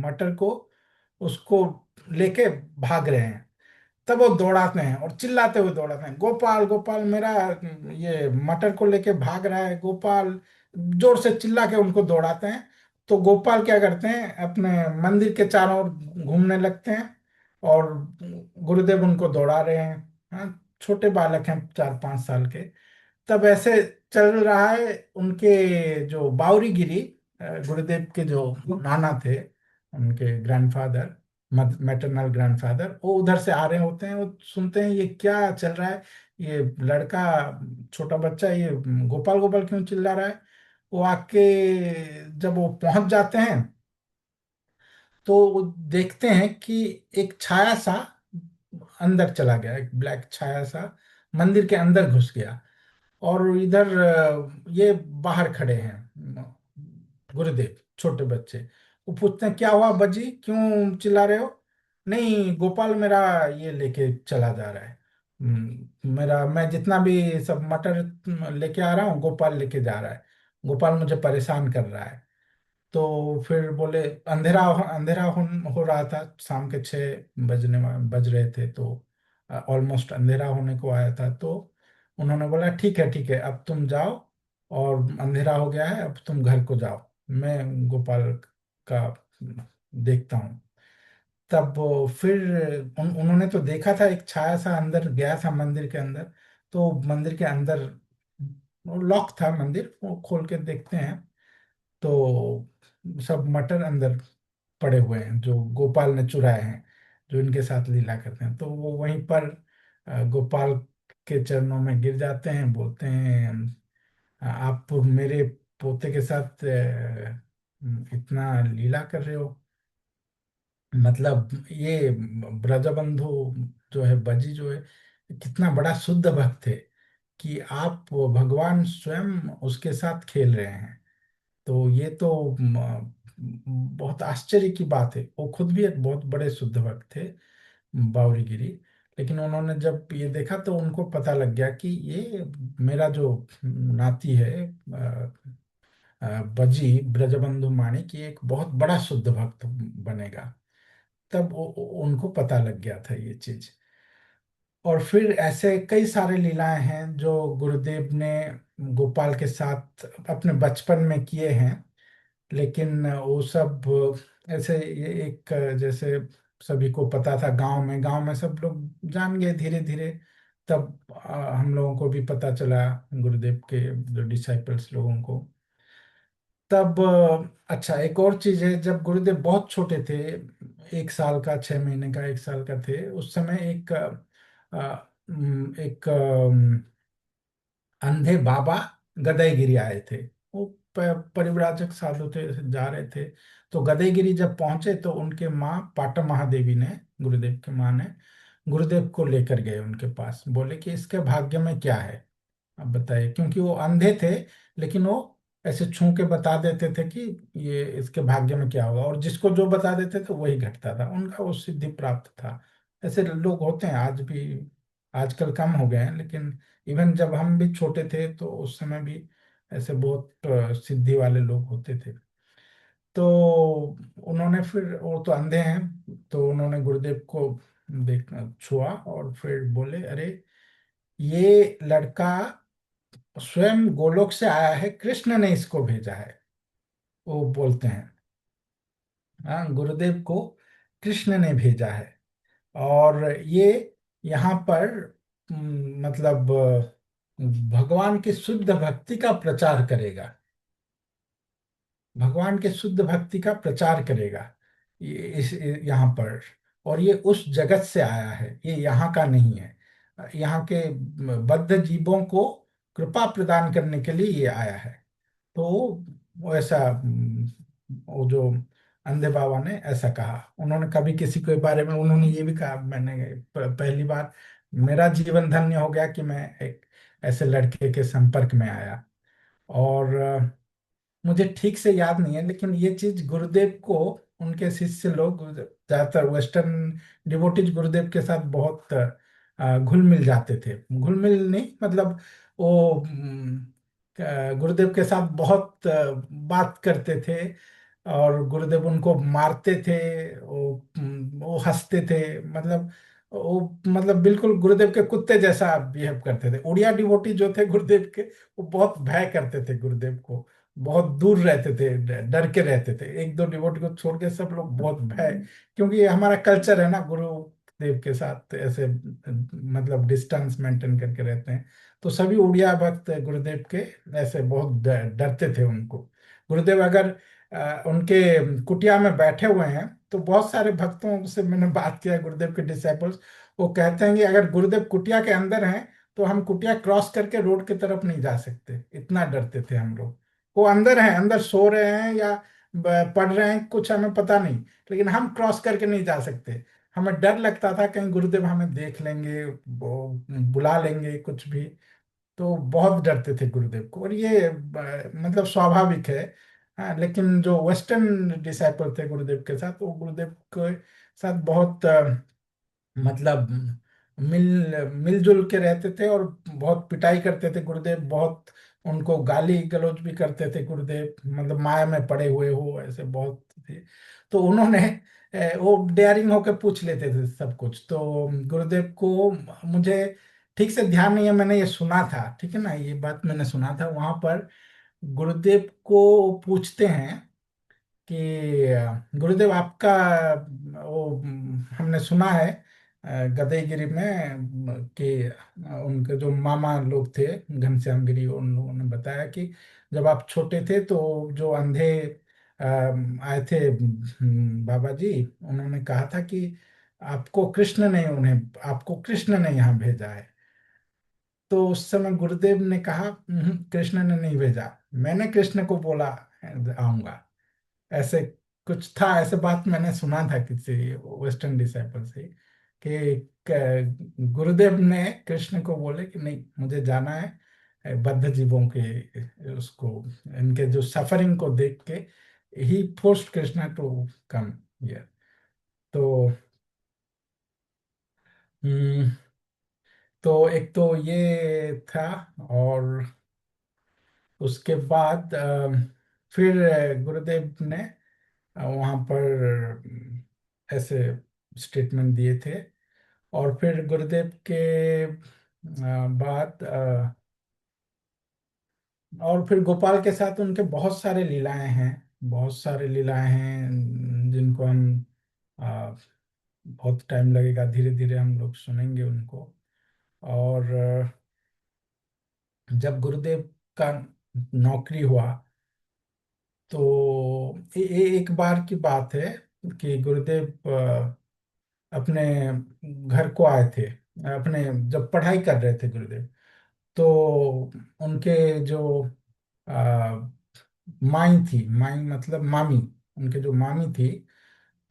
मटर को उसको लेके भाग रहे हैं। तब वो दौड़ाते हैं और चिल्लाते हुए दौड़ाते हैं, गोपाल गोपाल मेरा ये मटर को लेके भाग रहा है, गोपाल, जोर से चिल्ला के उनको दौड़ाते हैं। तो गोपाल क्या करते हैं, अपने मंदिर के चारों ओर घूमने लगते हैं, और गुरुदेव उनको दौड़ा रहे हैं। हाँ, छोटे बालक हैं 4-5 साल के। तब ऐसे चल रहा है, उनके जो बावरी गिरी, गुरुदेव के जो नाना थे, उनके ग्रैंडफादर, मैटरनल ग्रैंडफादर, वो उधर से आ रहे होते हैं। वो सुनते हैं ये क्या चल रहा है, ये लड़का, छोटा बच्चा, ये गोपाल गोपाल क्यों चिल्ला रहा है। वो आके जब वो पहुंच जाते हैं तो वो देखते हैं कि एक छाया सा अंदर चला गया, एक ब्लैक छाया सा मंदिर के अंदर घुस गया। और इधर ये बाहर खड़े हैं, गुरुदेव, छोटे बच्चे। वो पूछते हैं क्या हुआ बजी, क्यों चिल्ला रहे हो। नहीं, गोपाल मेरा ये लेके चला जा रहा है, मेरा, मैं जितना भी सब मटर लेके आ रहा हूँ, गोपाल लेके जा रहा है, गोपाल मुझे परेशान कर रहा है। तो फिर बोले, अंधेरा अंधेरा हो रहा था, शाम के 6 बज रहे थे, तो ऑलमोस्ट अंधेरा होने को आया था। तो उन्होंने बोला ठीक है ठीक है, अब तुम जाओ, और अंधेरा हो गया है, अब तुम घर को जाओ, मैं गोपाल का देखता हूँ। तब वो फिर उन्होंने तो देखा था, एक छाया सा अंदर गया था मंदिर के अंदर। तो मंदिर के अंदर लॉक था मंदिर, वो खोल के देखते हैं तो सब मटर अंदर पड़े हुए हैं जो गोपाल ने चुराए हैं, जो इनके साथ लीला करते हैं। तो वो वहीं पर गोपाल के चरणों में गिर जाते हैं, बोलते हैं आप मेरे पोते के साथ इतना लीला कर रहे हो, मतलब ये ब्रजबंधु जो है, बजी जो है, कितना बड़ा शुद्ध भक्त है कि आप भगवान स्वयं उसके साथ खेल रहे हैं। तो ये तो बहुत आश्चर्य की बात है, वो खुद भी एक बहुत बड़े शुद्ध भक्त थे, बावरी गिरी। लेकिन उन्होंने जब ये देखा तो उनको पता लग गया कि ये मेरा जो नाती है बजी ब्रजबंधु माणिक, ये एक बहुत बड़ा शुद्ध भक्त बनेगा। तब उनको पता लग गया था ये चीज। और फिर ऐसे कई सारे लीलाएं हैं जो गुरुदेव ने गोपाल के साथ अपने बचपन में किए हैं। लेकिन वो सब ऐसे ये एक जैसे सभी को पता था, गांव में सब लोग जान गए धीरे धीरे। तब हम लोगों को भी पता चला, गुरुदेव के जो डिसाइपल्स लोगों को। तब अच्छा, एक और चीज है, जब गुरुदेव बहुत छोटे थे, 1 साल का, 6 महीने का, 1 साल का थे, उस समय एक अंधे बाबा गदईगिरी आए थे। वो परिव्राजक साधु थे, जा रहे थे। तो गदईगिरी जब पहुंचे तो उनके माँ पाटा महादेवी ने, गुरुदेव की माँ ने, गुरुदेव को लेकर गए उनके पास। बोले कि इसके भाग्य में क्या है, अब बताइए। क्योंकि वो अंधे थे, लेकिन वो ऐसे छू के बता देते थे कि ये इसके भाग्य में क्या होगा, और जिसको जो बता देते थे वही घटता था, उनका वो सिद्धि प्राप्त था। ऐसे लोग होते हैं आज भी, आजकल कम हो गए हैं, लेकिन इवन जब हम भी छोटे थे तो उस समय भी ऐसे बहुत सिद्धि वाले लोग होते थे। तो उन्होंने फिर, वो तो अंधे हैं, तो उन्होंने गुरुदेव को देख छुआ और फिर बोले, अरे ये लड़का स्वयं गोलोक से आया है, कृष्ण ने इसको भेजा है। वो बोलते हैं, हाँ, गुरुदेव को कृष्ण ने भेजा है। और ये यहाँ पर मतलब भगवान की शुद्ध भक्ति का प्रचार करेगा, भगवान के शुद्ध भक्ति का प्रचार करेगा, ये इस यहाँ पर। और ये उस जगत से आया है, ये यहाँ का नहीं है। यहाँ के बद्ध जीवों को कृपा प्रदान करने के लिए ये आया है। तो वो ऐसा वो जो अंधे बाबा ने ऐसा कहा। उन्होंने कभी किसी के बारे में उन्होंने ये भी कहा, मैंने पहली बार मेरा जीवन धन्य हो गया कि मैं एक ऐसे लड़के के संपर्क में आया। और मुझे ठीक से याद नहीं है, लेकिन ये चीज गुरुदेव को उनके शिष्य लोग ज्यादातर वेस्टर्न डिवोटीज गुरुदेव के साथ बहुत घुल मिल जाते थे। घुल मिल नहीं मतलब, वो गुरुदेव के साथ बहुत बात करते थे, और गुरुदेव उनको मारते थे, वो हंसते थे, मतलब वो मतलब बिल्कुल गुरुदेव के कुत्ते जैसा बिहेव करते थे। उड़िया डिवोटी जो थे गुरुदेव के, वो बहुत भय करते थे गुरुदेव को, बहुत दूर रहते थे, डर के रहते थे। एक दो डिवोटी को छोड़ के सब लोग बहुत भय, क्योंकि ये हमारा कल्चर है ना, गुरुदेव के साथ ऐसे मतलब डिस्टेंस मेंटेन करके रहते हैं। तो सभी उड़िया भक्त गुरुदेव के ऐसे बहुत डरते थे उनको। गुरुदेव अगर उनके कुटिया में बैठे हुए हैं तो बहुत सारे भक्तों से मैंने बात किया, गुरुदेव के डिसाइपल्स, वो कहते हैं कि अगर गुरुदेव कुटिया के अंदर हैं तो हम कुटिया क्रॉस करके रोड की तरफ नहीं जा सकते, इतना डरते थे हम लोग। वो अंदर हैं, अंदर सो रहे हैं या पढ़ रहे हैं, कुछ हमें पता नहीं, लेकिन हम क्रॉस करके नहीं जा सकते। हमें डर लगता था कहीं गुरुदेव हमें देख लेंगे, बुला लेंगे कुछ भी। तो बहुत डरते थे गुरुदेव को, और ये मतलब स्वाभाविक है। हाँ, लेकिन जो वेस्टर्न डिसाइपल थे गुरुदेव के साथ, वो गुरुदेव के साथ बहुत मतलब मिलजुल के रहते थे, और बहुत पिटाई करते थे गुरुदेव, बहुत उनको गाली गलौज भी करते थे गुरुदेव, मतलब माया में पड़े हुए हो ऐसे बहुत थे। तो उन्होंने वो डेयरिंग होकर पूछ लेते थे सब कुछ। तो गुरुदेव को मुझे ठीक से ध्यान नहीं है, मैंने ये सुना था, ठीक है ना, ये बात मैंने सुना था वहां पर। गुरुदेव को पूछते हैं कि गुरुदेव आपका वो हमने सुना है गदईगिरी में कि उनके जो मामा लोग थे घनश्याम गिरी, उन लोगों ने बताया कि जब आप छोटे थे तो जो अंधे आए थे बाबा जी, उन्होंने कहा था कि आपको कृष्ण ने यहाँ भेजा है। तो उस समय गुरुदेव ने कहा, कृष्ण ने नहीं भेजा, मैंने कृष्ण को बोला आऊंगा"। ऐसे कुछ था, ऐसे बात मैंने सुना था किसी वेस्टर्न डिसाइपल से कि गुरुदेव ने कृष्ण को बोले कि नहीं, मुझे जाना है बद्ध जीवों के उसको, इनके जो सफरिंग को देख के ही forced Krishna to come here. तो हम्म, तो एक तो ये था। और उसके बाद फिर गुरुदेव ने वहाँ पर ऐसे स्टेटमेंट दिए थे। और फिर गुरुदेव के बाद और फिर गोपाल के साथ उनके बहुत सारे लीलाएं हैं। बहुत सारे लीलाएं हैं जिनको हम अ, बहुत टाइम लगेगा, धीरे धीरे हम लोग सुनेंगे उनको। और जब गुरुदेव का नौकरी हुआ तो एक बार की बात है कि गुरुदेव अपने घर को आए थे। अपने जब पढ़ाई कर रहे थे गुरुदेव, तो उनके जो आ, माई थी, माई मतलब मामी, उनके जो मामी थी,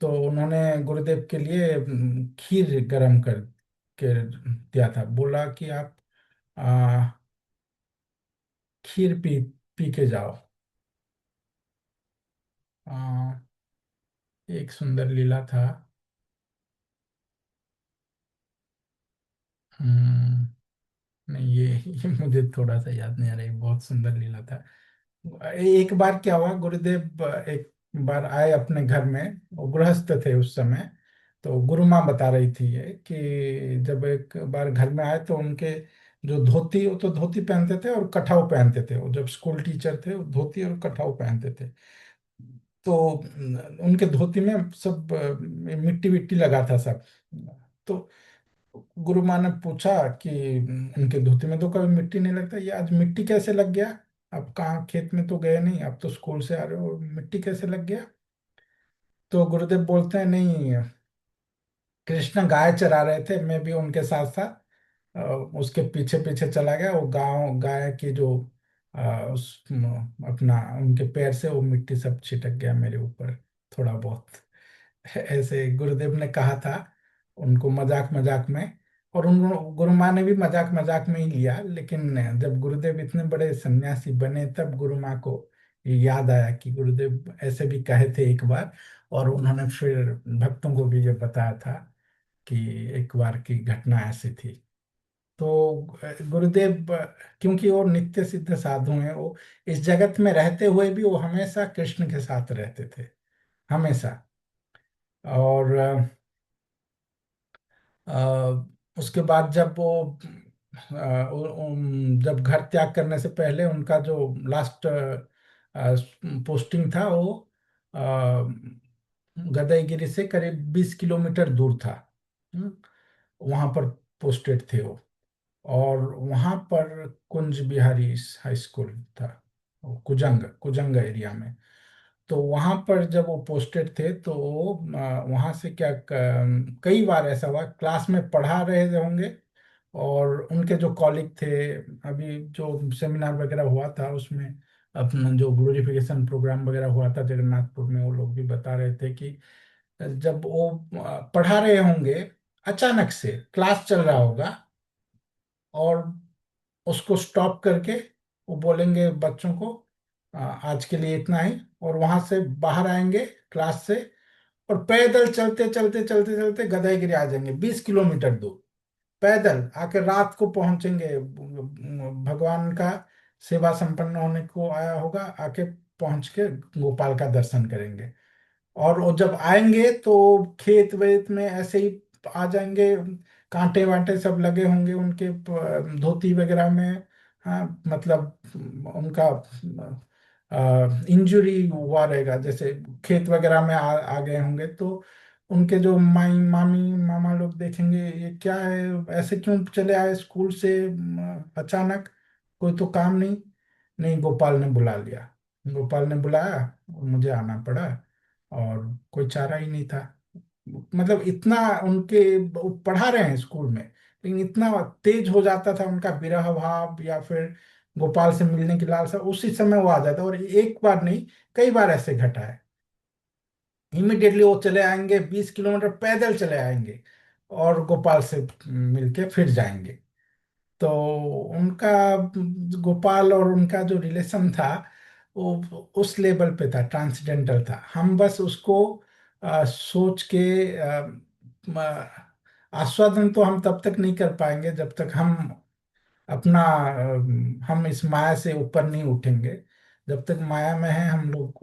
तो उन्होंने गुरुदेव के लिए खीर गरम कर के दिया था। बोला कि आप आ, खीर पी पी के जाओ। आ, एक सुंदर लीला था। हम्म, नहीं, ये मुझे थोड़ा सा याद नहीं आ रहा है। बहुत सुंदर लीला था। एक बार क्या हुआ, गुरुदेव एक बार आए अपने घर में, वो गृहस्थ थे उस समय। तो गुरु माँ बता रही थी ये कि जब एक बार घर में आए तो उनके जो धोती, वो तो धोती पहनते थे और कठाव पहनते थे। वो जब स्कूल टीचर थे, वो धोती और कठाव पहनते थे। तो उनके धोती में सब मिट्टी विट्टी लगा था सब। तो गुरु माँ ने पूछा कि उनके धोती में तो कभी मिट्टी नहीं लगता, ये आज मिट्टी कैसे लग गया? आप कहाँ, खेत में तो गए नहीं, आप तो स्कूल से आ रहे हो, मिट्टी कैसे लग गया? तो गुरुदेव बोलते हैं, नहीं, कृष्ण गाय चरा रहे थे, मैं भी उनके साथ साथ उसके पीछे पीछे चला गया। वो गाँव गाय की जो अपना उनके पैर से वो मिट्टी सब छिटक गया मेरे ऊपर, थोड़ा बहुत। ऐसे गुरुदेव ने कहा था उनको, मजाक मजाक में। और उन गुरु माँ ने भी मजाक मजाक में ही लिया। लेकिन जब गुरुदेव इतने बड़े सन्यासी बने, तब गुरु माँ को ये याद आया कि गुरुदेव ऐसे भी कहे थे एक बार। और उन्होंने फिर भक्तों को भी ये बताया था कि एक बार की घटना ऐसी थी। तो गुरुदेव क्योंकि वो नित्य सिद्ध साधु हैं, वो इस जगत में रहते हुए भी वो हमेशा कृष्ण के साथ रहते थे, हमेशा। और उसके बाद जब वो जब घर त्याग करने से पहले उनका जो लास्ट पोस्टिंग था, वो अ, गदईगिरी से करीब 20 किलोमीटर दूर था। वहां पर पोस्टेड थे वो। और वहां पर कुंज बिहारी हाई स्कूल था, वो कुजंग कुजंग एरिया में। तो वहां पर जब वो पोस्टेड थे, तो वहां से क्या कई बार ऐसा हुआ, क्लास में पढ़ा रहे होंगे और उनके जो कॉलिग थे, अभी जो सेमिनार वगैरह हुआ था उसमें, अपना जो ग्लोरिफिकेशन प्रोग्राम वगैरह हुआ था जगन्नाथपुर में, वो लोग भी बता रहे थे कि जब वो पढ़ा रहे होंगे, अचानक से क्लास चल रहा होगा और उसको स्टॉप करके वो बोलेंगे बच्चों को, आज के लिए इतना ही। और वहां से बाहर आएंगे क्लास से, और पैदल चलते चलते चलते चलते गदहीगिरी आ जाएंगे, 20 किलोमीटर दूर पैदल आके रात को पहुंचेंगे। भगवान का सेवा संपन्न होने को आया होगा, आके पहुंच के गोपाल का दर्शन करेंगे। और वो जब आएंगे तो खेत वेत में ऐसे ही आ जाएंगे, कांटे वांटे सब लगे होंगे उनके धोती वगैरह में। हाँ, मतलब उनका इंजरी हुआ रहेगा, जैसे खेत वगैरह में आ गए होंगे। तो उनके जो माई मामी मामा लोग देखेंगे, ये क्या है, ऐसे क्यों चले आए स्कूल से अचानक, कोई तो काम नहीं? नहीं, गोपाल ने बुला लिया। गोपाल ने बुलाया और मुझे आना पड़ा, और कोई चारा ही नहीं था। मतलब इतना उनके, वो पढ़ा रहे हैं स्कूल में, लेकिन इतना तेज हो जाता था उनका विरह भाव या फिर गोपाल से मिलने की लालसा, उसी समय वो आ जाता। और एक बार नहीं, कई बार ऐसे घटा है। इमिडिएटली वो चले आएंगे, 20 किलोमीटर पैदल चले आएंगे और गोपाल से मिलके फिर जाएंगे। तो उनका, गोपाल और उनका जो रिलेशन था, वो उस लेवल पे था, ट्रांसडेंडर था। हम बस उसको सोच के आस्वादन तो हम तब तक नहीं कर पाएंगे जब तक अपना हम इस माया से ऊपर नहीं उठेंगे। जब तक माया में है हम लोग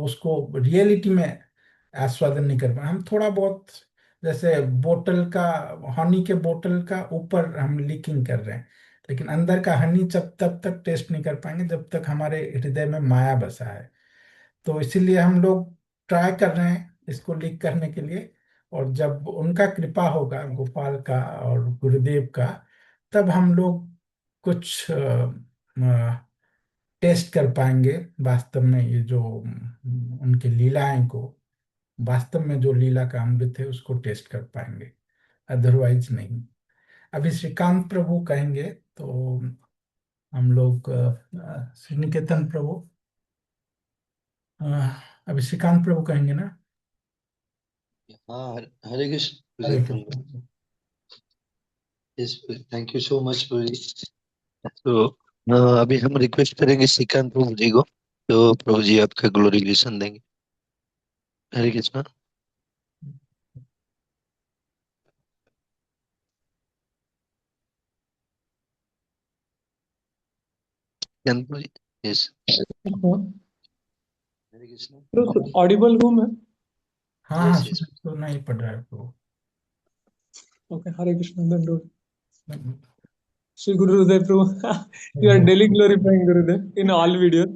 उसको रियलिटी में आस्वादन नहीं कर पाए। हम थोड़ा बहुत, जैसे बोतल का, हनी के बोतल का ऊपर हम लीकिंग कर रहे हैं, लेकिन अंदर का हनी जब तब तक टेस्ट नहीं कर पाएंगे जब तक हमारे हृदय में माया बसा है। तो इसीलिए हम लोग ट्राई कर रहे हैं इसको लीक करने के लिए। और जब उनका कृपा होगा, गोपाल का और गुरुदेव का, तब हम लोग कुछ टेस्ट कर पाएंगे वास्तव में, ये जो उनकी लीलाएं को, वास्तव में जो लीला का अमृत है उसको टेस्ट कर पाएंगे, अदरवाइज नहीं। अभी श्रीकांत प्रभु कहेंगे, तो हम लोग श्री निकेतन प्रभु, अ, अभी श्रीकांत प्रभु कहेंगे ना। हाँ, हरे कृष्ण हरे प्रभु जी। Krishna. Yes, thank you so much प्रभु जी। तो अभी हम रिक्वेस्ट करेंगे श्रीकांत प्रभु जी को, तो प्रभु जी आपका ग्लोरिफिकेशन देंगे। हरे कृष्णा। श्रीकांत प्रभु जी, यस। हरे कृष्णा। ऑडिबल हूँ मैं? हाँ हाँ, यस यस। तो नहीं पढ़ रहा है तो। Okay, Hare Krishna, दंडोत Sri Gurudev Prabhu. You are daily glorifying Gurudev in all videos.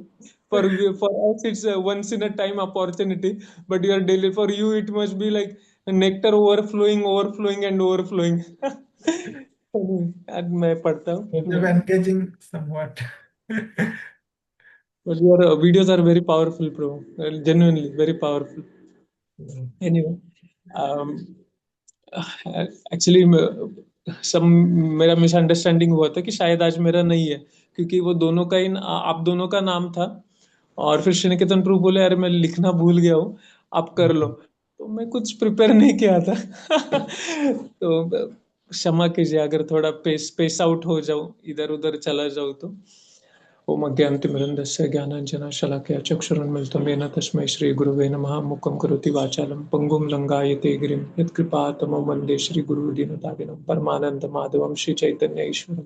For us, it's a once in a time opportunity, but you are daily. For you, it must be like a nectar overflowing, overflowing, and overflowing. And मैं पढ़ता They're हूँ. engaging somewhat. But your videos are very powerful, Prabhu. Genuinely very powerful. Anyway, um, actually सब मेरा misunderstanding हुआ था कि शायद आज मेरा नहीं है, क्योंकि वो दोनों का ही आप दोनों का नाम था। और फिर श्री निकेतन प्रभु बोले अरे मैं लिखना भूल गया हूँ, आप कर लो। तो मैं कुछ प्रिपेयर नहीं किया था। तो क्षमा कीजिए अगर थोड़ा पेस आउट हो जाऊं, इधर उधर चला जाऊं तो। ओम अज्ञानतिमिरन्दस्य ज्ञानाञ्जनशलाकया चक्षुरुन्मिलितं येन तस्मै श्रीगुरुवे नमः। मूकं करोति वाचालं पङ्गुं लङ्घयते गिरिं यत्कृपातमं वन्दे श्रीगुरुदीनतारिणं परमानन्दमाधवं श्रीचैतन्यईश्वरं।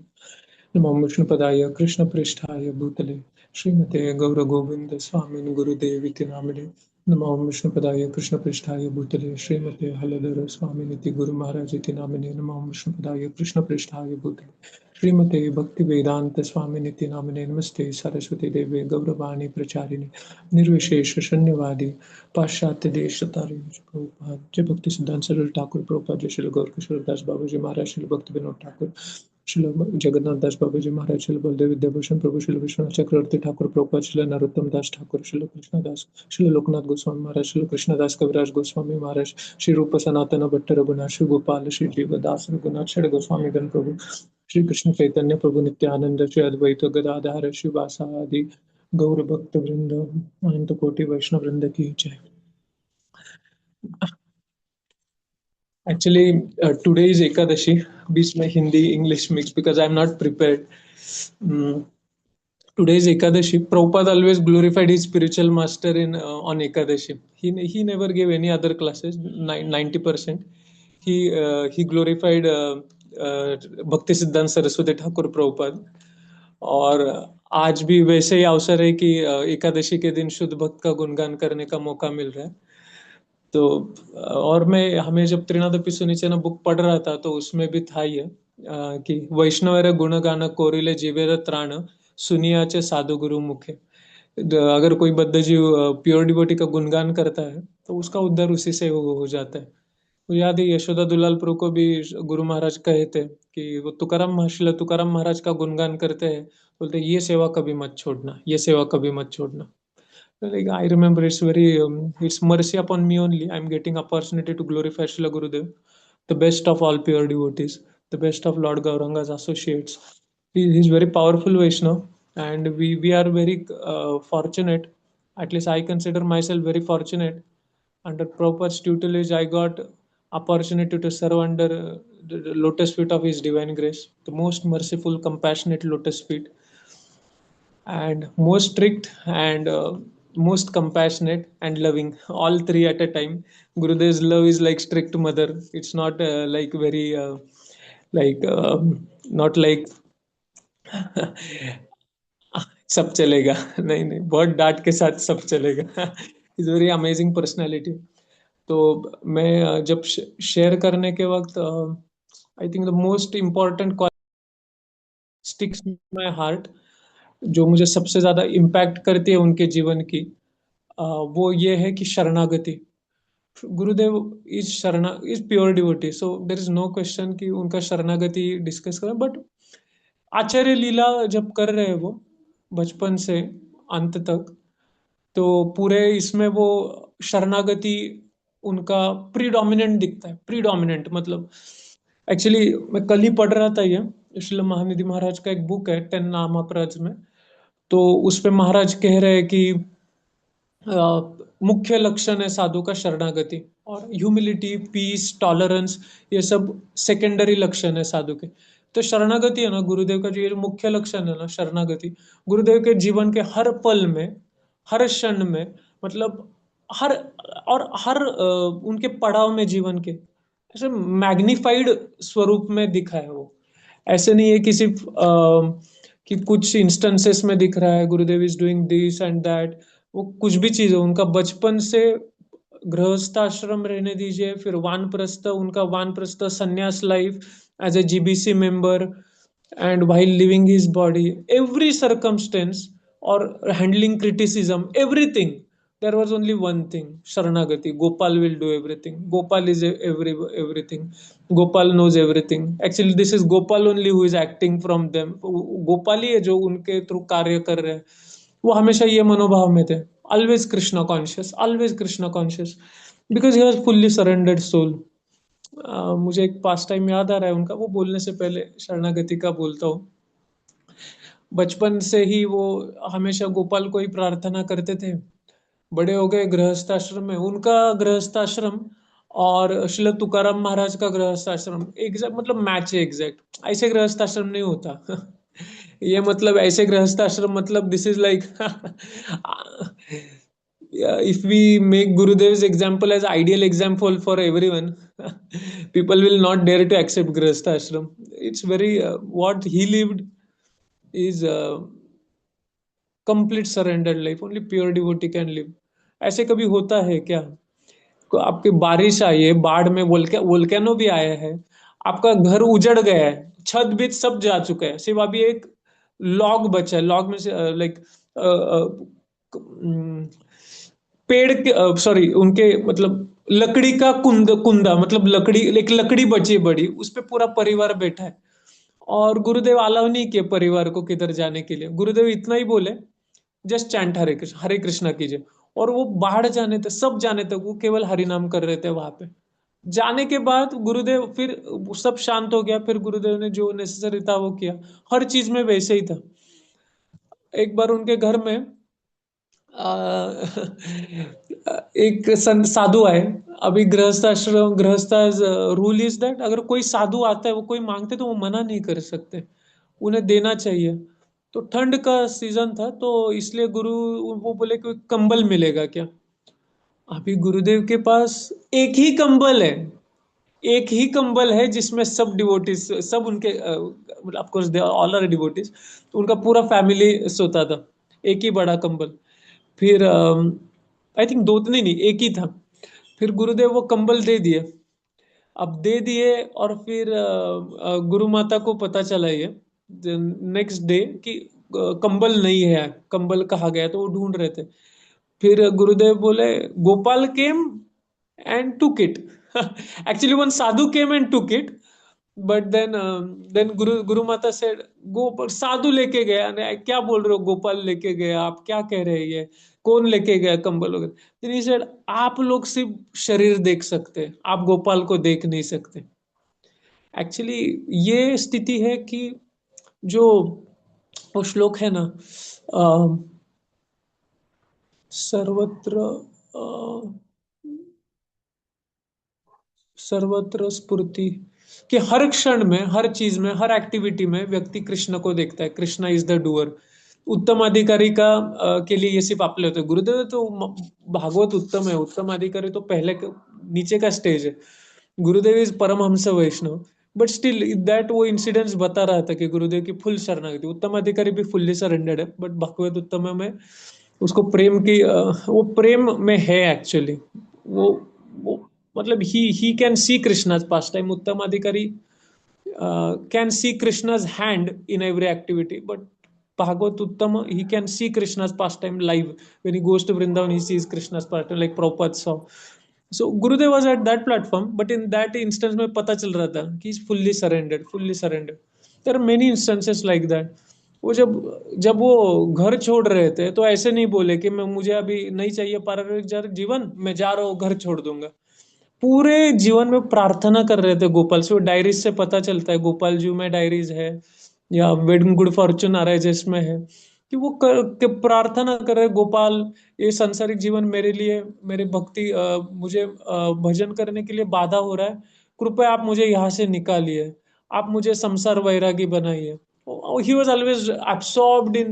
नमो विष्णुपदाय कृष्णप्रेष्ठाय भूतले श्रीमते गौरगोविन्द स्वामिन् गुरुदेविति नामिने। नमो विष्णुपदाय कृष्णप्रेष्ठाय भूतले श्रीमते हलधर स्वामिनिति गुरु महाराज इति नामिने। नमो विष्णुपदाय कृष्णप्रेष्ठाय भूतले श्रीमते भक्ति वेदांत स्वामिनिति नामिने। नमस्ते सरस्वती देवे गौरवाणी प्रचारिणे निर्विशेष शून्यवादी पाश्चात्य देश प्रभुपाद। जय भक्ति सिद्धांत सरल ठाकुर प्रभुपाद, जय श्री गौर किशोरदास बाबा जी महाराज, श्री भक्ति विनोद ठाकुर, श्री जगन्नाथ दास बाबा जी महाराज, श्री बलदेव विद्याभूषण प्रभु, श्री विश्वनाथ चक्रवर्ती ठाकुर प्रभुपाद, श्री नरोत्तम दास ठाकुर, श्री कृष्णदास, श्री लोकनाथ गोस्वामी महाराज, श्री कृष्णदास कविराज गोस्वामी महाराज, श्री रूप सनातन भट्ट रघुनाथ, श्री गोपाल श्री जीवदास रघुनाथ, श्री गोस्वामी गण प्रभु, श्री कृष्ण चैतन्य प्रभु नित्यानंद, श्री अद्वैत गदाधर श्रीवासादि गौर भक्त वृंद, अनंत कोटि वैष्णव वृंद की जय। Actually, today is Ekadashi. बीच में Hindi English mix because I am not prepared. Today is Ekadashi. Prabhupada always glorified his spiritual master in on Ekadashi. He never gave any other classes. 90% he glorified Bhakti Siddhanta Saraswati Thakur Prabhupada. और आज भी वैसे ही अवसर है कि एकादशी के दिन शुद्ध भक्त का गुणगान करने का मौका मिल रहा है। तो और मैं हमें जब त्रिनादपि सुनिचन बुक पढ़ रहा था तो उसमें भी था ये कि वैष्णवेर गुणगान कोरिले जीवेर त्राण सुनियाचे साधु गुरु मुखे। अगर कोई बद्ध जीव प्योर डिवोटी का गुणगान करता है तो उसका उद्धार उसी से हो जाता है। तो याद है यशोदा दुलाल प्रभु को भी गुरु महाराज कहे थे कि वो तुकाराम महाराज का गुणगान करते हैं, बोलते ये सेवा कभी मत छोड़ना, ये सेवा कभी मत छोड़ना। Like I remember, it's very it's mercy upon me only. I'm getting opportunity to glorify Srila Gurudev, the best of all pure devotees, the best of Lord Gauranga's associates. He's very powerful Vaishnav, and we are very fortunate. At least I consider myself very fortunate. Under Prabhupada's tutelage, I got opportunity to serve under the lotus feet of His Divine Grace, the most merciful, compassionate lotus feet. and most strict and most compassionate and loving, all three at a time. Gurudev's love is like strict mother. It's not like very like not like सब चलेगा नहीं नहीं बहुत डांट के साथ सब चलेगा इज वेरी अमेजिंग पर्सनालिटी. तो मैं जब शेयर करने के वक्त I think the most important sticks my heart, जो मुझे सबसे ज्यादा इम्पैक्ट करती है उनके जीवन की, वो ये है कि शरणागति. Gurudev is pure devotee, so there is no question कि उनका शरणागति डिस्कस करें. बट आचार्य लीला जब कर रहे हैं वो बचपन से अंत तक, तो पूरे इसमें वो शरणागति उनका प्रीडोमिनेंट दिखता है. प्रीडोमिनेंट मतलब एक्चुअली मैं कल ही पढ़ रहा था, ये श्रील महानिधि महाराज का एक बुक है 10 नामाप्रज में. तो उस पे महाराज कह रहे हैं कि मुख्य लक्षण है साधु का शरणागति, और ह्यूमिलिटी, पीस, टॉलरेंस, ये सब सेकेंडरी लक्षण है साधु के. तो शरणागति है ना गुरुदेव का जो ये मुख्य लक्षण है ना शरणागति, गुरुदेव के जीवन के हर पल में, हर क्षण में, मतलब हर हर उनके पड़ाव में जीवन के ऐसे मैग्निफाइड स्वरूप में दिखा है वो. ऐसे नहीं है कि सिर्फ कि कुछ इंस्टेंसेस में दिख रहा है Gurudev is doing this and that. वो कुछ भी चीज है उनका बचपन से गृहस्थ आश्रम रहने दीजिए, फिर वानप्रस्थ, उनका वानप्रस्थ संन्यास life as a GBC member, and while living his body, every circumstance or handling criticism, everything, there was only one thing: sharanagati. Gopal will do everything. Gopal is everything. Gopal knows everything. Actually this is Gopal only who is acting from them. Gopal ही है जो उनके through कार्य कर रहे हैं. वो हमेशा ये मनोभाव में थे, always Krishna conscious, always Krishna conscious, because he was fully surrendered soul. मुझे एक पास टाइम याद आ रहा है उनका, वो बोलने से पहले शरणागति का बोलता हूँ. बचपन से ही वो हमेशा गोपाल को ही प्रार्थना करते थे. बड़े हो गए गृहस्थ आश्रम में, उनका गृहस्थ आश्रम और श्रील तुकाराम महाराज का गृहस्थ आश्रम एग्जैक्ट मतलब मैच है एग्जैक्ट. ऐसे गृहस्थ आश्रम नहीं होता ये मतलब ऐसे गृहस्थ आश्रम मतलब this is like if we make Gurudev's example as ideal example for everyone, people will not dare to accept Grihastha ashram. It's very what he lived is complete surrendered life. Only pure devotee can live. ऐसे कभी होता है क्या? आपकी बारिश आई है, बाढ़ में वोल्केनो भी आया है, आपका घर उजड़ गया है, छत बीत सब जा चुका है, सिर्फ अभी एक लॉग बचा है. लॉग में से लाइक पेड़ के सॉरी उनके मतलब लकड़ी का कुंदा मतलब लकड़ी, एक लकड़ी बची बड़ी, उस पे पूरा परिवार बैठा है. और गुरुदेव अलाउ नहीं किए परिवार को किधर जाने के लिए. गुरुदेव इतना ही बोले जस्ट चैंट हरे कृष्णा कीजिए. और वो बाहर जाने तक, सब जाने तक वो केवल हरि नाम कर रहे थे वहां पे. जाने के बाद गुरुदेव फिर सब शांत हो गया. फिर गुरुदेव ने जो नेसेसरी था वो किया. हर चीज में वैसे ही था. एक बार उनके घर में एक साधु आए. अभी गृहस्थ आश्रम, गृहस्थ रूल इज दैट अगर कोई साधु आता है, वो कोई मांगते तो वो मना नहीं कर सकते, उन्हें देना चाहिए. तो ठंड का सीजन था, तो इसलिए गुरु वो बोले कि कंबल मिलेगा क्या. अभी गुरुदेव के पास एक ही कंबल है, एक ही कंबल है जिसमें सब डिवोटीज, सब उनके of course they all are devotees, उनका पूरा फैमिली सोता था. एक ही बड़ा कंबल. फिर आई थिंक दो नहीं नहीं एक ही था. फिर गुरुदेव वो कंबल दे दिए. अब दे दिए और फिर गुरु माता को पता चला ये नेक्स्ट डे कि कंबल नहीं है, कंबल कहाँ गया, तो वो ढूंढ रहे थे. फिर गुरुदेव बोले Gopal came and took it. Actually one sadhu came and took it, but then गुरु माता से गोपाल साधु लेके गया. क्या बोल रहे हो, गोपाल लेके गया, आप क्या कह रहे हैं, ये कौन लेके गया कंबल वगैरह. then he said, आप लोग सिर्फ शरीर देख सकते हैं, आप गोपाल को देख नहीं सकते. एक्चुअली ये स्थिति है कि जो वो श्लोक है ना सर्वत्र सर्वत्र स्फूर्ति, कि हर क्षण में, हर चीज में, हर एक्टिविटी में व्यक्ति कृष्ण को देखता है. Krishna is the doer. उत्तमाधिकारी का के लिए ये सिर्फ आपले होते। गुरुदेव तो भागवत उत्तम है, उत्तमाधिकारी तो पहले नीचे का स्टेज है। Gurudev is Paramhansa Vaishnav, but still that वो इंसिडेंट्स बता रहा था कि गुरुदेव की फुल शरणागति। उत्तमाधिकारी भी फुल्ली सरेंडर्ड है, बट भागवत उत्तम में उसको प्रेम की वो प्रेम में है एक्चुअली। वो मतलब ही can see Krishna's pastime. उत्तमाधिकारी can see Krishna's hand in every activity, but Bhagavad Uttama, he can see Krishna's pastime live. When he goes to Vrindavan, he sees Krishna's pastime, like Prabhupada saw. So Gurudev was at that platform, but in that instance में पता चल रहा था कि he's fully surrendered, fully surrendered. There are many instances like that. वो जब वो घर छोड़ रहे थे तो ऐसे नहीं बोले कि मैं मुझे अभी नहीं चाहिए पारिवारिक जीवन, मैं जा रहा हूँ, घर छोड़ दूंगा। पूरे जीवन में प्रार्थना कर रहे थे गोपाल से। वो डायरीज से पता चलता है, गोपाल जी में डायरीज है या वेडिंग गुड फॉर्चून आ रहा है जिसमें है कि वो प्रार्थना कर रहे गोपाल, ये संसारिक जीवन मेरे लिए, मेरे भक्ति मुझे भजन करने के लिए बाधा हो रहा है, कृपया आप मुझे यहाँ से निकालिए, आप मुझे संसार वैरागी बनाइए। He was always absorbed in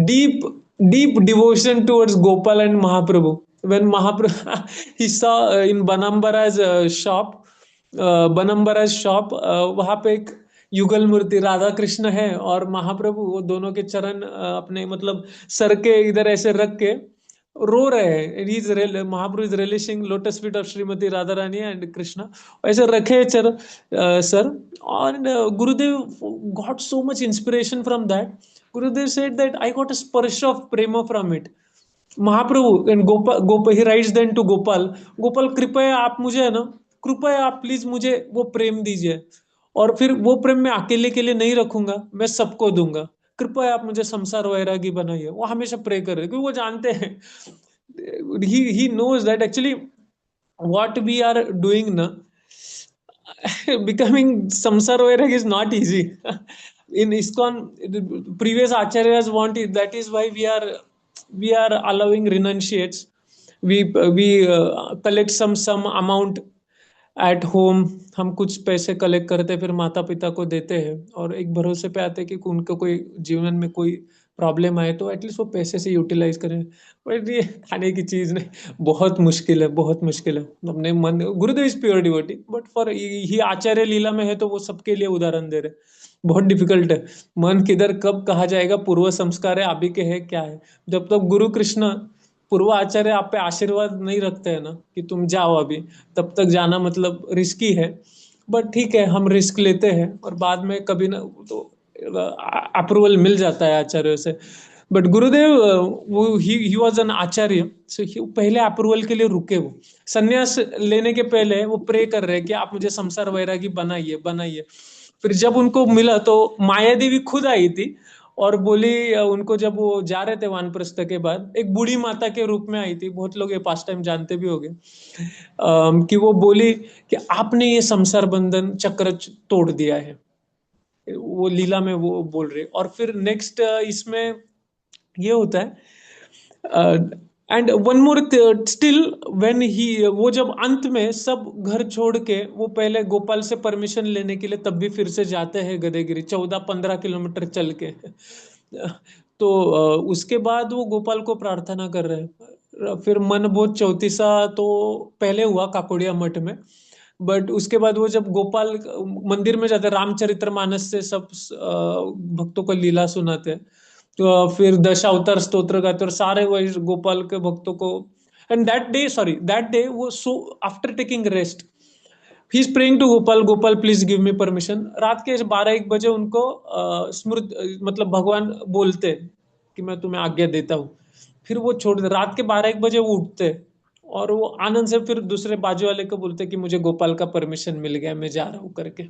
deep deep devotion towards Gopal and Mahaprabhu. When Mahaprabhu he saw in Banambara's shop, वहां पे एक युगल मूर्ति राधा कृष्ण है और महाप्रभु, वो दोनों के चरण अपने मतलब सर के इधर ऐसे रख के रो रहे हैं। Mahaprabhu is relishing lotus feet of Shrimati Radha Rani and Krishna, ऐसे रखे सर। और Gurudev got so much inspiration from that. Gurudev said that I got a sparsh of prema from it. Mahaprabhu and Gopal, he writes then to Gopal, Gopal कृपया आप मुझे है ना, कृपया आप प्लीज मुझे वो प्रेम दीजिए, और फिर वो प्रेम मैं अकेले के लिए नहीं रखूंगा, मैं सबको दूंगा, कृपया आप मुझे संसार वैरागी बनाइए। वो हमेशा प्रे कर रहे, क्योंकि वो जानते हैं, he knows that actually what we are doing na, becoming samsar vairag is not easy. In ISKCON, the previous acharyas want it. That is why we are allowing renunciates. We collect some amount at home. हम कुछ पैसे collect करते फिर माता पिता को देते हैं, और एक भरोसे पे आते हैं कि उनको कोई जीवन में कोई प्रॉब्लम आए तो एटलीस्ट वो पैसे से यूटिलाइज करें। बट ये खाने की चीज नहीं, बहुत मुश्किल है, बहुत मुश्किल है। अपने मन, Gurudev is pure devotee, but for he आचार्य लीला में है तो वो सबके लिए उदाहरण दे रहे। बहुत डिफिकल्ट है, मन किधर कब कहा जाएगा, पूर्व संस्कार है अभी के है क्या है। जब तक गुरु कृष्ण पूर्व आचार्य आप पे आशीर्वाद नहीं रखते हैं ना कि तुम जाओ अभी, तब तक जाना मतलब रिस्की है। बट ठीक है, हम रिस्क लेते हैं और बाद में कभी ना तो अप्रूवल मिल जाता है आचार्यों से। बट गुरुदेव वो ही वॉज एन आचार्य, सो पहले अप्रूवल के लिए रुके। वो संन्यास लेने के पहले वो प्रे कर रहे हैं कि आप मुझे संसार वैरागी बनाइए बनाइए। फिर जब उनको मिला तो माया देवी खुद आई थी और बोली, उनको जब वो जा रहे थे वानप्रस्थ के बाद, एक बूढ़ी माता के रूप में आई थी, बहुत लोग ये पास टाइम जानते भी होंगे, कि वो बोली कि आपने ये संसार बंधन चक्र तोड़ दिया है। वो लीला में वो बोल रहे। और फिर नेक्स्ट इसमें ये होता है, and one more still when he, वो जब अंत में सब घर छोड़ के वो पहले गोपाल से परमिशन लेने के लिए तब भी फिर से जाते हैं गदेगिरी, 14-15 किलोमीटर चल के। तो उसके बाद वो गोपाल को प्रार्थना कर रहे हैं। फिर मन बहुत चौतीसा तो पहले हुआ काकोड़िया मठ में, बट उसके बाद वो जब गोपाल मंदिर में जाते, रामचरितमानस से सब भक्तों को लीला सुनाते हैं, तो फिर दशावतार स्तोत्र गाते और सारे वही गोपाल के भक्तों को। एंड दैट डे वो so after taking rest he is praying to Gopal, Gopal please give me permission. रात के 12-1 बजे उनको मतलब भगवान बोलते कि मैं तुम्हें आज्ञा देता हूँ। फिर वो छोड़ दे, रात के 12-1 बजे वो उठते और वो आनंद से फिर दूसरे बाजू वाले को बोलते कि मुझे गोपाल का परमिशन मिल गया, मैं जा रहा हूँ करके।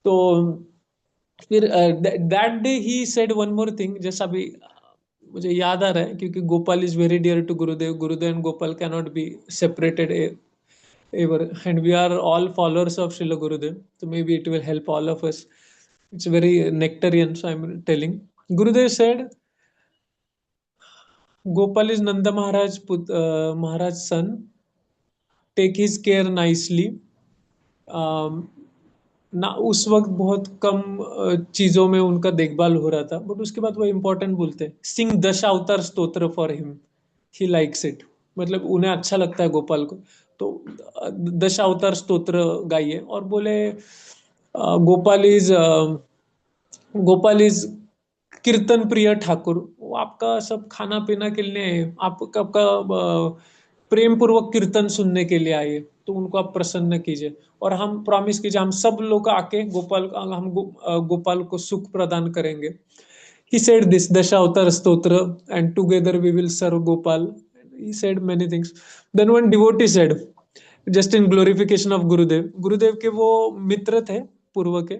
तो फिर that day he said one more thing, जैसा अभी मुझे याद आ रहा है, क्योंकि Gopal is very dear to Gurudev, Gurudev and Gopal can not be separated ever, and we are all followers of Srila Gurudev, so maybe it will help all of us. It's very nectarian, so I'm telling. Gurudev said, Gopal is Nanda Maharaj's son. Take his care nicely. ना उस वक्त बहुत कम चीजों में उनका देखभाल हो रहा था, बट उसके बाद वो इम्पोर्टेंट बोलते, सिंग दशावतार स्तोत्र for him, he likes it. मतलब उन्हें अच्छा लगता है गोपाल को, तो दशावतार स्तोत्र गाइए। और बोले गोपाल इज कीर्तन प्रिय ठाकुर, वो आपका सब खाना पीना के लिए, आपका आपका प्रेम पूर्वक कीर्तन सुनने के लिए आए, तो उनको आप प्रसन्न कीजिए। और हम प्रॉमिस कीजिए, हम सब लोग आके गोपाल को सुख प्रदान करेंगे। He said this Dashavatara Stotra, and together we will serve Gopal. He said many things. Then one devotee said, just in glorification of Gurudev, गुरुदेव के वो मित्र थे पूर्व के,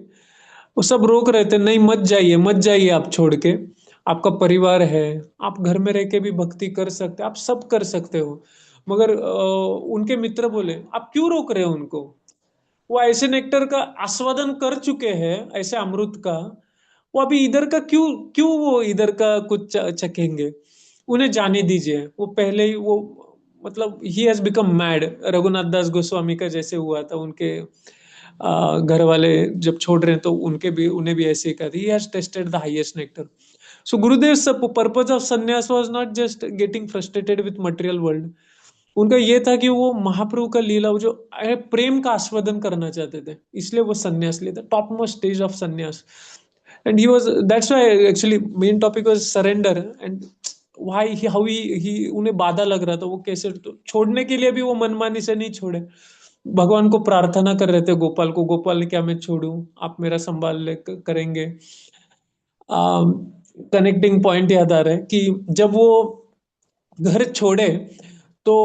वो सब रोक रहे थे, नहीं मत जाइए आप छोड़ के, आपका परिवार है, आप घर में रह के भी भक्ति कर सकते, आप सब कर सकते हो। मगर उनके मित्र बोले, आप क्यों रोक रहे हो उनको, वो ऐसे नेक्टर का आस्वादन कर चुके हैं, ऐसे अमृत का, वो अभी इधर का क्यों क्यों वो इधर का कुछ चखेंगे, उन्हें जाने दीजिए। वो पहले ही वो, मतलब he has become mad. Raghunath Das Goswami का जैसे हुआ था, उनके घर वाले जब छोड़ रहे हैं तो उन्हें भी ऐसे ही कहा, he has tasted the highest nectar. So Gurudev purpose of sannyas was not just getting frustrated with material world, उनका ये था कि वो महाप्रभु का लीला, वो जो प्रेम का आस्वादन करना चाहते थे, इसलिए वो संन्यास लिए थे, टॉप मोस्ट स्टेज ऑफ संन्यास। And he was, that's why actually main topic was surrender, and why how he उन्हें बाधा लग रहा था, वो कैसे, तो छोड़ने के लिए भी वो मनमानी से नहीं छोड़े, भगवान को प्रार्थना कर रहे थे गोपाल को, गोपाल क्या मैं छोड़ूं, आप मेरा संभाल ले करेंगे। कनेक्टिंग पॉइंट याद आ रहा है कि जब वो घर छोड़े तो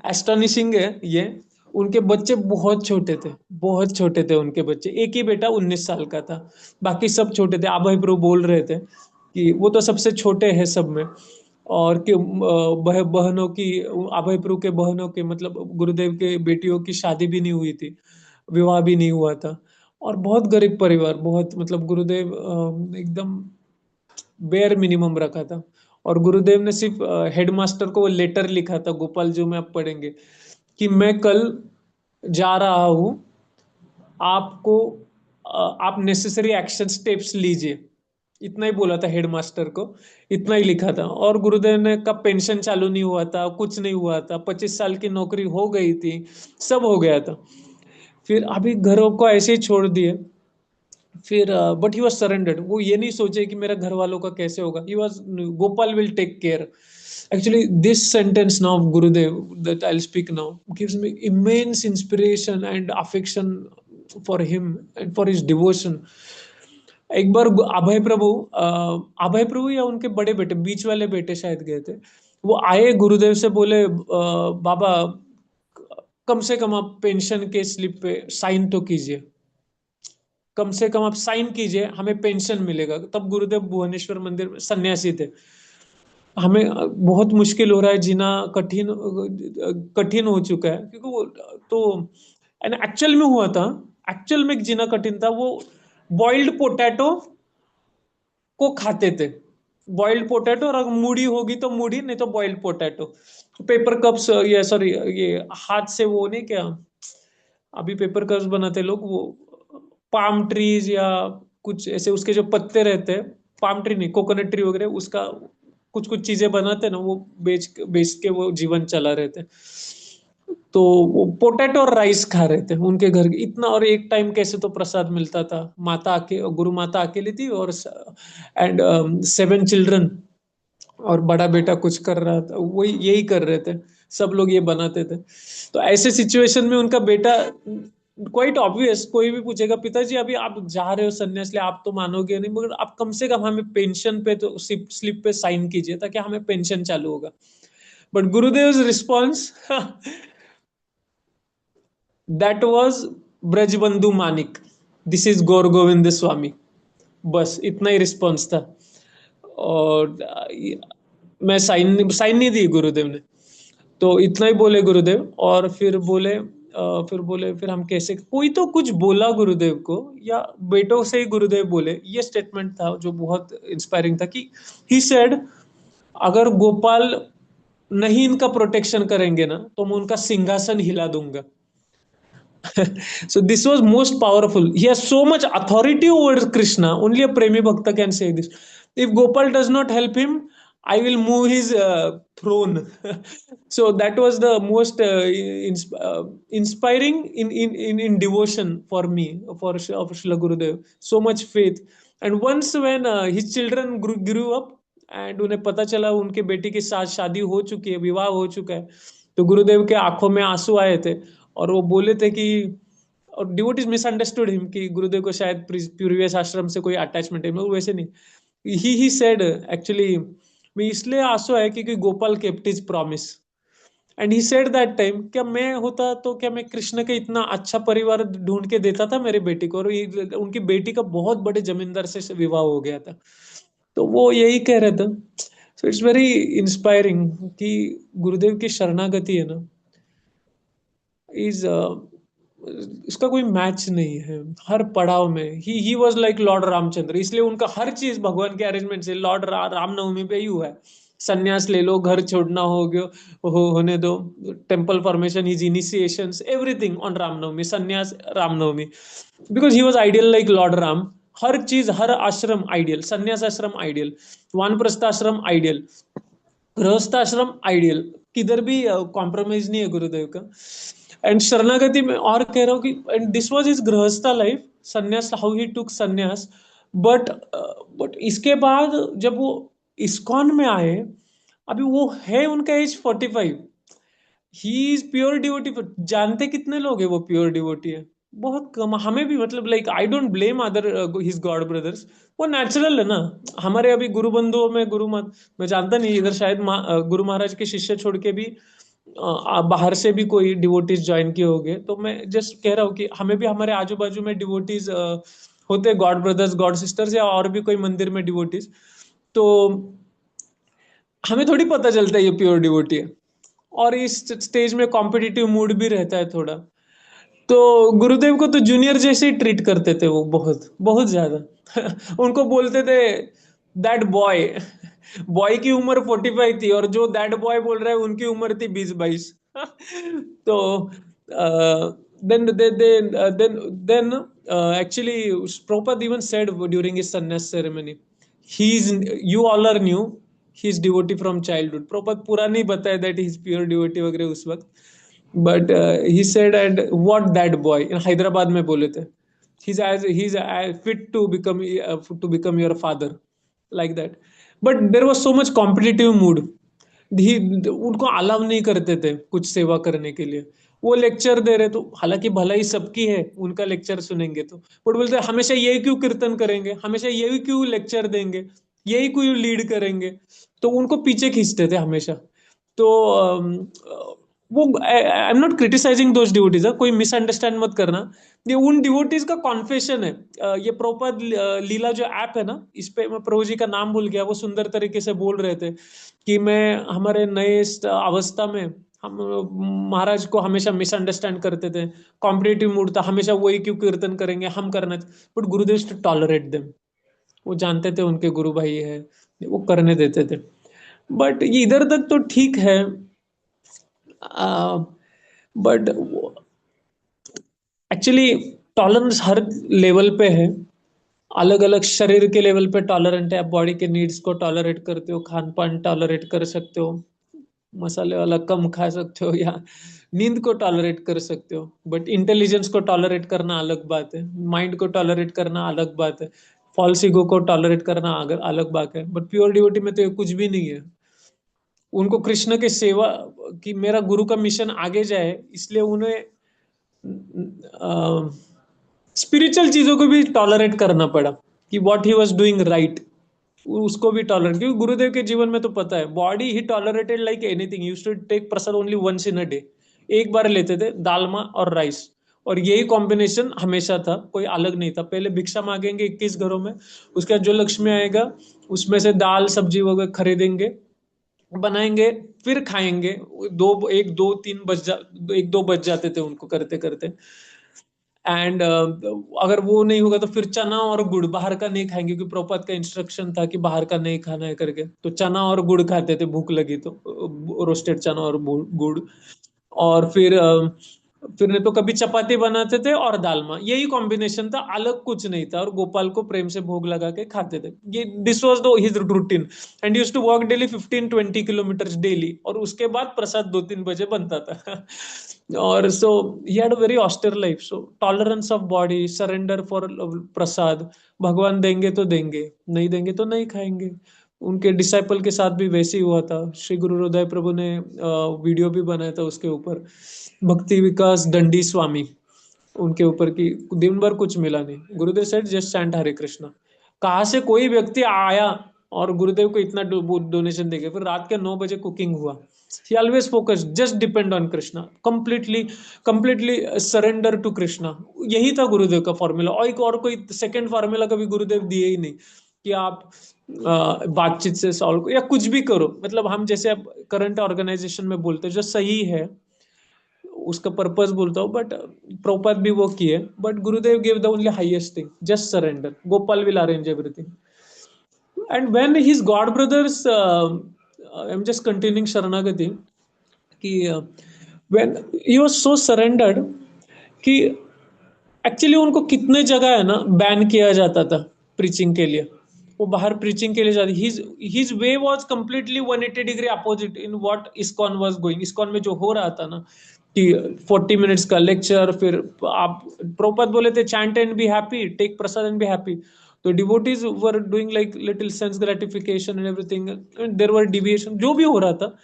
एस्टोनिशिंग है ये, उनके बच्चे बहुत छोटे थे, बहुत छोटे थे उनके बच्चे, एक ही बेटा 19 साल का था, बाकी सब छोटे थे। अभय प्रभु बोल रहे थे कि वो तो सबसे छोटे हैं सब में, और कि बहनों की, अभय प्रभु के बहनों के, मतलब गुरुदेव के बेटियों की शादी भी नहीं हुई थी, विवाह भी नहीं हुआ था, और बहुत गरीब परिवार, बहुत, मतलब गुरुदेव एकदम बेयर मिनिमम रखा था। और गुरुदेव ने सिर्फ हेडमास्टर को वो लेटर लिखा था, गोपाल जो में आप पढ़ेंगे, कि मैं कल जा रहा हूं, आपको आप नेसेसरी एक्शन स्टेप्स लीजिए, इतना ही बोला था हेडमास्टर को, इतना ही लिखा था। और गुरुदेव ने कब पेंशन चालू नहीं हुआ था, कुछ नहीं हुआ था, 25 साल की नौकरी हो गई थी, सब हो गया था, फिर अभी घरों को ऐसे ही छोड़ दिए। फिर बट ही वॉज सरेंडर्ड, वो ये नहीं सोचे कि मेरे घर वालों का कैसे होगा, he was, Gopal will take care. Actually, this sentence now of Gurudev that I'll speak now gives me immense inspiration and affection for him and for his devotion. एक बार अभय प्रभु या उनके बड़े बेटे, बीच वाले बेटे शायद गए थे, वो आए गुरुदेव से बोले, बाबा कम से कम आप पेंशन के स्लिप पे साइन तो कीजिए, कम से कम आप साइन कीजिए, हमें पेंशन मिलेगा। तब गुरुदेव भुवनेश्वर मंदिर में सन्यासी थे, हमें बहुत मुश्किल हो रहा है जीना, कठिन हो चुका है, क्योंकि वो तो एक्चुअल में हुआ था, एक्चुअल में जीना कठिन था। वो बॉइल्ड पोटैटो को खाते थे, बॉइल्ड पोटैटो, और अगर मूढ़ी होगी तो मूढ़ी, नहीं तो बॉइल्ड पोटैटो। पेपर कप्स, ये सॉरी, ये हाथ से वो नहीं क्या, अभी पेपर कप्स बनाते लोग, वो पाम ट्रीज या कुछ ऐसे उसके जो पत्ते रहते हैं, पाम ट्री नहीं, कोकोनट ट्री वगैरह, उसका कुछ कुछ चीजें बनाते ना, वो बेच बेच के वो जीवन चला रहे थे। तो वो पोटैटो और राइस खा रहे थे उनके घर इतना, और एक टाइम कैसे तो प्रसाद मिलता था, गुरु माता अकेली थी, और एंड 7 चिल्ड्रन, और बड़ा बेटा कुछ कर रहा था, वही यही कर रहे थे, सब लोग ये बनाते थे। तो ऐसे सिचुएशन में उनका बेटा, क्वाइट ऑब्वियस, कोई भी पूछेगा, पिताजी अभी आप जा रहे हो संन्यास लिए, आप तो मानोगे नहीं, मगर आप कम से कम हमें पेंशन पे तो स्लिप पे साइन कीजिए, ताकि हमें पेंशन चालू होगा। But Gurudev response that was Brajabandhu Manik, this is Gaur Govind Swami, बस इतना ही रिस्पॉन्स था। और मैं साइन नहीं दी गुरुदेव ने, तो इतना ही बोले गुरुदेव। और फिर हम कैसे, कोई तो कुछ बोला गुरुदेव को, या बेटों से ही गुरुदेव बोले, ये स्टेटमेंट था जो बहुत इंस्पायरिंग था, कि ही सेड, अगर गोपाल नहीं इनका प्रोटेक्शन करेंगे ना, तो मैं उनका सिंहासन हिला दूंगा। So this was most powerful. He has so much authority over Krishna. Only a Premi Bhakta can say this. If Gopal does not help him, I will move his throne. So that was the most inspiring in devotion for me, of Srila Gurudev. So much faith. And once when his children grew up, and उन्हें पता चला उनके बेटी के साथ शादी हो चुकी है, विवाह हो चुका है, तो गुरुदेव के आंखों में आंसू आए थे और वो बोले थे कि, और डिवोटीज मिसअंडरस्टूड हिम कि गुरुदेव को शायद प्रीवियस आश्रम से कोई अटैचमेंट है, मतलब वैसे नहीं. ही सेड एक्चुअली मैं इसलिए आंसू आए क्योंकि Gopal kept his promise. And he said that time, क्या मैं होता तो क्या मैं कृष्ण के इतना अच्छा परिवार ढूंढ के देता था मेरे बेटी को, और उनकी बेटी का बहुत बड़े जमींदार से विवाह हो गया था. तो वो यही कह रहे थे. सो इट्स वेरी इंस्पायरिंग कि गुरुदेव की शरणागति है ना, इज इसका कोई मैच नहीं है. हर पड़ाव में he was like Lord Ramchandra. इसलिए उनका हर चीज भगवान के अरेंजमेंट से लॉर्ड रामनवमी पे ही हुआ है. संन्यास ले लो, घर छोड़ना हो गया होने दो, temple formation, his initiations, everything on Ramnavami, sannyas Ramnavami, because he was ideal like lord Ram. हर चीज, हर आश्रम आइडियल, संन्यास आश्रम आइडियल, वानप्रस्थ आश्रम आइडियल, गृहस्थ आश्रम आइडियल, किधर भी कॉम्प्रोमाइज नहीं है गुरुदेव का. एंड शरणागति में और कह रहा हूँ कि and this was his गृहस्था life, संन्यास, हाउ ही टुक संन्यास. बट इसके बाद जब वो इस्कॉन में आए, अभी वो है उनका age 45, he is pure devotee. जानते कितने लोग हैं वो प्योर डिवोटी है? बहुत कम. हमें भी, मतलब like I don't blame other his God brothers, वो नेचुरल है ना. हमारे अभी गुरु बंधुओं में मैं जानता नहीं इधर शायद गुरु महाराज के शिष्य छोड़ के भी बाहर से भी कोई डिवोटीज ज्वाइन किए होंगे. तो मैं जस्ट कह रहा हूँ कि हमें भी हमारे आजू बाजू में डिवोटीज होते, गॉड ब्रदर्स, गॉड सिस्टर्स, या और भी कोई मंदिर में डिवोटीज, तो हमें थोड़ी पता चलता है ये प्योर डिवोटी है. और इस स्टेज में कॉम्पिटिटिव मूड भी रहता है थोड़ा. तो गुरुदेव को तो जूनियर जैसे ही ट्रीट करते थे वो, बहुत बहुत ज्यादा. उनको बोलते थे दैट बॉय. बॉय की उम्र 45 थी और जो दैट बॉय बोल रहा है उनकी उम्र थी 20-22. तो then actually Prabhupada even said during his sannyas ceremony, you all are new, he is devotee from childhood. Prabhupada पूरा नहीं बताया that he is pure devotee वगैरह उस वक्त, but he said, and what that boy in Hyderabad में बोले थे, he's fit to become your father, like that. But there was so much competitive mood. उनको अलाउ नहीं करते थे कुछ सेवा करने के लिए. वो लेक्चर दे रहे, तो हालांकि भलाई सबकी है, उनका लेक्चर सुनेंगे तो, बट बोलते हमेशा यही क्यों कीर्तन करेंगे, हमेशा यही क्यों लेक्चर देंगे, यही क्यों लीड करेंगे, तो उनको पीछे खींचते थे हमेशा. तो वो I am not criticising those devotees, कोई मिसअंडरस्टैंड मत करना. ये उन डिवोटीज का कॉन्फेशन है. ये प्रभुपाद लीला जो ऐप है ना, इस पे मैं प्रभु जी का नाम भूल गया, वो सुंदर तरीके से बोल रहे थे कि मैं हमारे नए अवस्था में हम महाराज को हमेशा मिसअंडरस्टैंड करते थे, कॉम्पिटिटिव मूड था, हमेशा वही क्यों कीर्तन करेंगे, हम करना. But Gurudev to tolerate them. वो जानते थे उनके गुरु भाई है, वो करने देते थे. बट ये इधर तक तो ठीक है, but actually tolerance her level पे है. अलग अलग शरीर के लेवल पे टॉलरेंट है, आप बॉडी के नीड्स को टॉलरेट करते हो, खान पान टॉलरेट कर सकते हो, मसाले वाला कम खा सकते हो, या नींद को टॉलरेट कर सकते हो. बट इंटेलिजेंस को टॉलरेट करना अलग बात है, माइंड को टॉलरेट करना अलग बात है, फॉल्स ईगो को टॉलरेट करना अलग बात है. बट प्योर डिवोटी में तो ये कुछ भी नहीं है. उनको कृष्ण के सेवा कि मेरा गुरु का मिशन आगे जाए, इसलिए उन्हें स्पिरिचुअल चीजों को भी टॉलरेट करना पड़ा कि what he was doing right, उसको भी टॉलरेट. क्योंकि गुरुदेव के जीवन में तो पता है, body he tolerated like anything. Used to take prasad only once in a day. एक बार लेते थे दालमा और राइस, और यही कॉम्बिनेशन हमेशा था, कोई अलग नहीं था. पहले भिक्षा मांगेंगे 21 घरों में, उसके बाद जो लक्ष्मी आएगा उसमें से दाल सब्जी वगैरह खरीदेंगे, बनाएंगे, फिर खाएंगे. 1-2 बज जाते थे उनको करते करते. एंड अगर वो नहीं होगा तो फिर चना और गुड़, बाहर का नहीं खाएंगे, क्योंकि प्रभुपाद का इंस्ट्रक्शन था कि बाहर का नहीं खाना है करके. तो चना और गुड़ खाते थे, भूख लगी तो रोस्टेड चना और गुड़. और फिर फिर नहीं तो कभी चपाती बनाते थे और दालमा, यही कॉम्बिनेशन था, अलग कुछ नहीं था, और गोपाल को प्रेम से भोग लगा के खाते थे। ये this was the his routine, and used to walk daily 15-20 kilometre daily, और उसके बाद प्रसाद 2-3 बजे बनता था। और so he had a very austere life, so tolerance of body, surrender for prasad, भगवान देंगे तो देंगे, नहीं देंगे तो नहीं खाएंगे। उनके डिसाइपल के साथ भी वैसे ही हुआ था। श्री गुरु हृदय प्रभु ने वीडियो भी बनाया था उसके ऊपर, भक्ति विकास दंडी स्वामी, उनके ऊपर की दिन भर कुछ मिला नहीं। गुरुदेव सेड जस्ट चैंट हरे कृष्णा। कहाँ से कोई व्यक्ति आया और गुरुदेव को इतना डोनेशन देके, फिर रात के 9 बजे कुकिंग हुआ। He always focus, just depend on Krishna, completely completely surrender to Krishna. यही था गुरुदेव का फॉर्मूला, और कोई सेकंड फॉर्मूला कभी गुरुदेव दिए ही नहीं कि आप बातचीत से सॉल्व या कुछ भी करो। मतलब हम जैसे अब करंट ऑर्गेनाइजेशन में बोलते हैं जो सही है, उसका पर्पस बोलता हूँ, बट प्रभुपाद भी वो किए, but Gurudev give the only highest thing, just surrender, Gopal will arrange everything. And when his God brothers, I am just continuing शरणागति, कि when he was so surrendered कि एक्चुअली उनको कितने जगह है ना बैन किया जाता था प्रीचिंग के लिए, वो बाहर प्रीचिंग के लिए जाते। His way was completely 180 degree opposite in what ISKCON was going. ISKCON में जो हो रहा था ना कि 40 मिनट्स का लेक्चर, फिर आप प्रभुपाद बोले थे chant and be happy, take prasad and be happy, तो devotees were doing like little sense gratification and everything, there were deviation जो भी हो रहा था।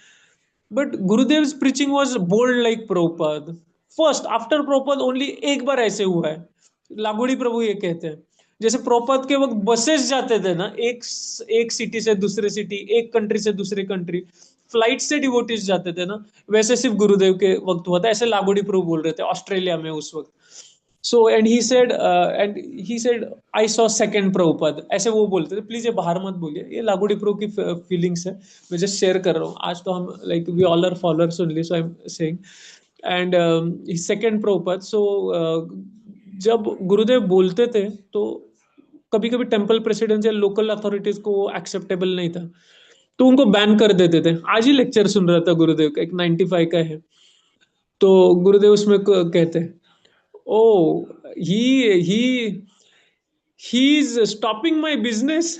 But Gurudev preaching was bold like Prabhupada. First after Prabhupada only एक बार ऐसे हुआ है, लागोड़ी प्रभु ये कहते हैं, जैसे प्रभुपाद के वक्त बसेस जाते थे ना, एक सिटी से दूसरे सिटी, एक कंट्री से दूसरे कंट्री, फ्लाइट से डिवोटीज जाते थे ना, वैसे सिर्फ गुरुदेव के वक्त हुआ था। ऐसे लागोड़ी प्रभु बोल रहे थे ऑस्ट्रेलिया में उस वक्त। So and he said I saw second Prabhupada, ऐसे वो बोलते थे। प्लीज ये बाहर मत बोलिए, ये लागोड़ी प्रभु की फीलिंग्स है, मैं जस्ट शेयर कर रहा हूँ। आज तो हम like we all are followers only, so I am saying. And second Prabhupada, so जब गुरुदेव बोलते थे तो कभी कभी टेम्पल प्रेसिडेंट या लोकल अथॉरिटीज को एक्सेप्टेबल नहीं था, तो उनको बैन कर देते थे। आज ही लेक्चर सुन रहा था गुरुदेव का, एक 95 का है, तो गुरुदेव उसमें कहते हैं, oh he's stopping my business.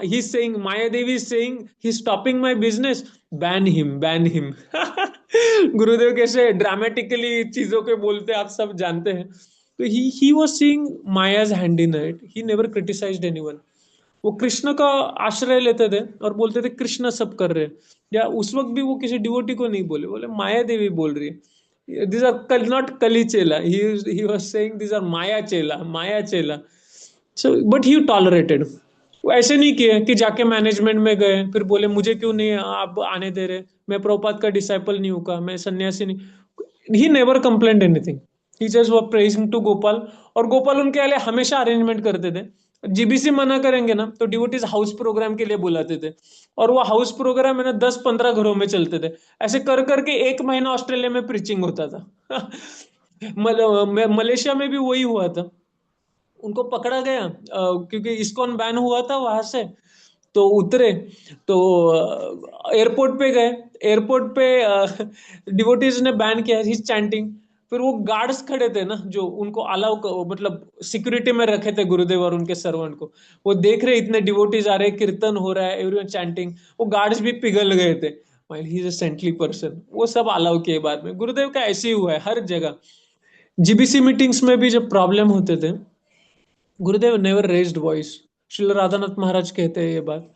He's saying, Maya Devi is saying he's stopping my business, ban him. गुरुदेव कैसे ड्रामेटिकली चीजों के बोलते आप सब जानते हैं। तो he was seeing Maya's hand in it. He never criticized anyone. वो कृष्ण का आश्रय लेते थे और बोलते थे कृष्ण सब कर रहे हैं, या उस वक्त भी वो किसी डिवोटी को नहीं बोले, बोले माया देवी बोल रही है, these are not Kali Chela. He was saying these are Maya Chela. So but he tolerated. वो ऐसे नहीं किए कि जाके मैनेजमेंट में गए फिर बोले मुझे क्यों नहीं आप आने दे रहे, मैं प्रभुपाद का डिसाइपल नहीं हूँ, मैं सन्यासी नहीं। He never complaint anything, he just were praising to Gopal, और गोपाल उनके लिए हमेशा अरेंजमेंट करते थे। जीबीसी मना करेंगे ना तो डिवोटीज हाउस प्रोग्राम के लिए बुलाते थे, और वो हाउस प्रोग्राम है ना 10-15 घरों में चलते थे। ऐसे कर करके 1 महीना ऑस्ट्रेलिया में प्रीचिंग होता था। मलेशिया में भी वही हुआ था, उनको पकड़ा गया क्योंकि इस्कॉन बैन हुआ था वहां से, तो उतरे, तो एयरपोर्ट पे गए, एयरपोर्ट पे डिवोटीज ने बैन किया ही चैंटिंग। फिर वो गार्ड्स खड़े थे ना जो उनको अलाउ, मतलब सिक्योरिटी में रखे थे गुरुदेव और उनके सर्वेंट को, वो देख रहे इतने डिवोटीज आ रहे, कीर्तन हो रहा है, एवरीवन चैंटिंग, वो गार्ड्स भी पिघल गए थे, he is a saintly person, वो सब अलाउ किए बाद में। गुरुदेव का ऐसे ही हुआ है हर जगह। जीबीसी मीटिंग्स में भी जब प्रॉब्लम होते थे, Gurudev never raised voice. Srila Radhanath Maharaj कहते हैं ये बात,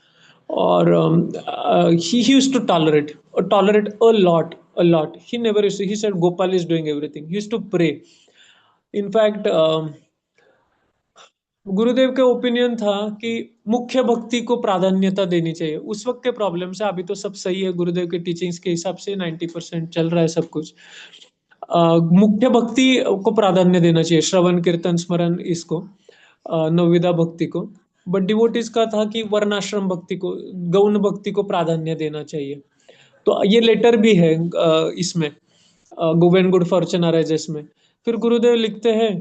और he used to tolerate a lot. He never used to, he said Gopal is doing everything, he used to pray. In fact गुरुदेव का ओपिनियन था कि मुख्य भक्ति को प्राधान्यता देनी चाहिए। उस वक्त के प्रॉब्लम से, अभी तो सब सही है, गुरुदेव के टीचिंग्स के हिसाब से 90% चल रहा है सब कुछ। मुख्य भक्ति को प्राधान्य देना चाहिए, श्रवण कीर्तन स्मरण, इसको नवविधा भक्ति को। बट डिवोटीज का था कि वर्णाश्रम भक्ति को, गौण भक्ति को प्राधान्य देना चाहिए। तो ये लेटर भी है इसमें, गोवेन गुड फॉर्चून अराइजेस में। फिर गुरुदेव लिखते हैं,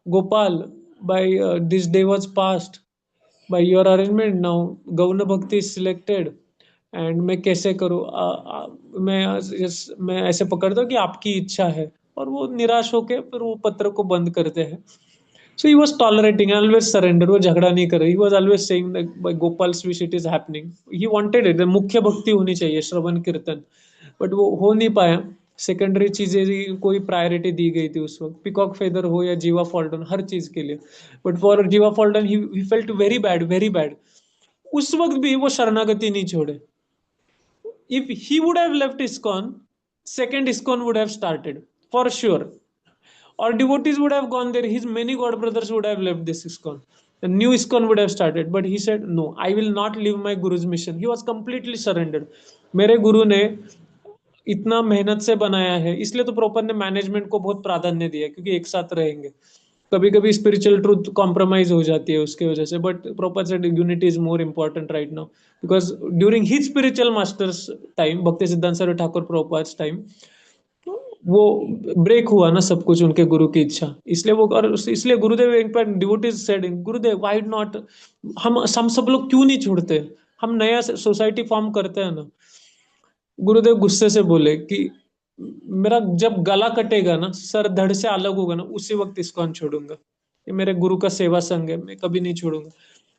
Gopal by this day was past by your arrangement, now गौण भक्ति इज सिलेक्टेड, एंड मैं कैसे करूं, मैं ऐसे पकड़ता हूँ कि आपकी इच्छा है, और वो निराश होके फिर वो पत्र को बंद करते हैं. So he was tolerating, always surrender. वो झगड़ा नहीं कर रही. He was always saying that by Gopal's wish it is happening. He wanted it. मुख्य भक्ति होनी चाहिए, श्रवण कीर्तन. बट वो हो नहीं पाया. सेकेंडरी चीजें कोई प्रायोरिटी दी गई थी उस वक्त, पिकॉक फेदर हो या जीवा फॉल्टन, हर चीज के लिए. बट फॉर जीवा Phaltan he felt very bad, very bad. उस वक्त भी वो शरणागति नहीं छोड़े. If he would have left ISKCON, second ISKCON would have started for sure. Or devotees would have gone there. His many god brothers would have left this ISKCON. A new ISKCON would have started. But he said, no, I will not leave my Guru's mission. He was completely surrendered. मेरे गुरु ने इतना मेहनत से बनाया है, इसलिए तो proper ने मैनेजमेंट को बहुत प्राधान्य दिया, क्योंकि एक साथ रहेंगे. कभी कभी स्पिरिचुअल ट्रूथ कॉम्प्रोमाइज हो जाती है उसके वजह से, but proper said unity is more important right now. Because during his spiritual masters time, भक्ति सिद्धांत सरस्वती ठाकुर प्रभुपाद टाइम, वो ब्रेक हुआ ना सब कुछ उनके गुरु की इच्छा. इसलिए वो, और इसलिए गुरुदेव एक बार devotees said, Gurudev why not, हम सब लोग क्यों नहीं छोड़ते, हम नया सोसाइटी फॉर्म करते हैं ना. गुरुदेव गुस्से से बोले कि मेरा जब गला कटेगा ना, सर धड़ से अलग होगा ना, उसी वक्त इसको छोड़ूंगा. ये मेरे गुरु का सेवा संघ है, मैं कभी नहीं छोड़ूंगा.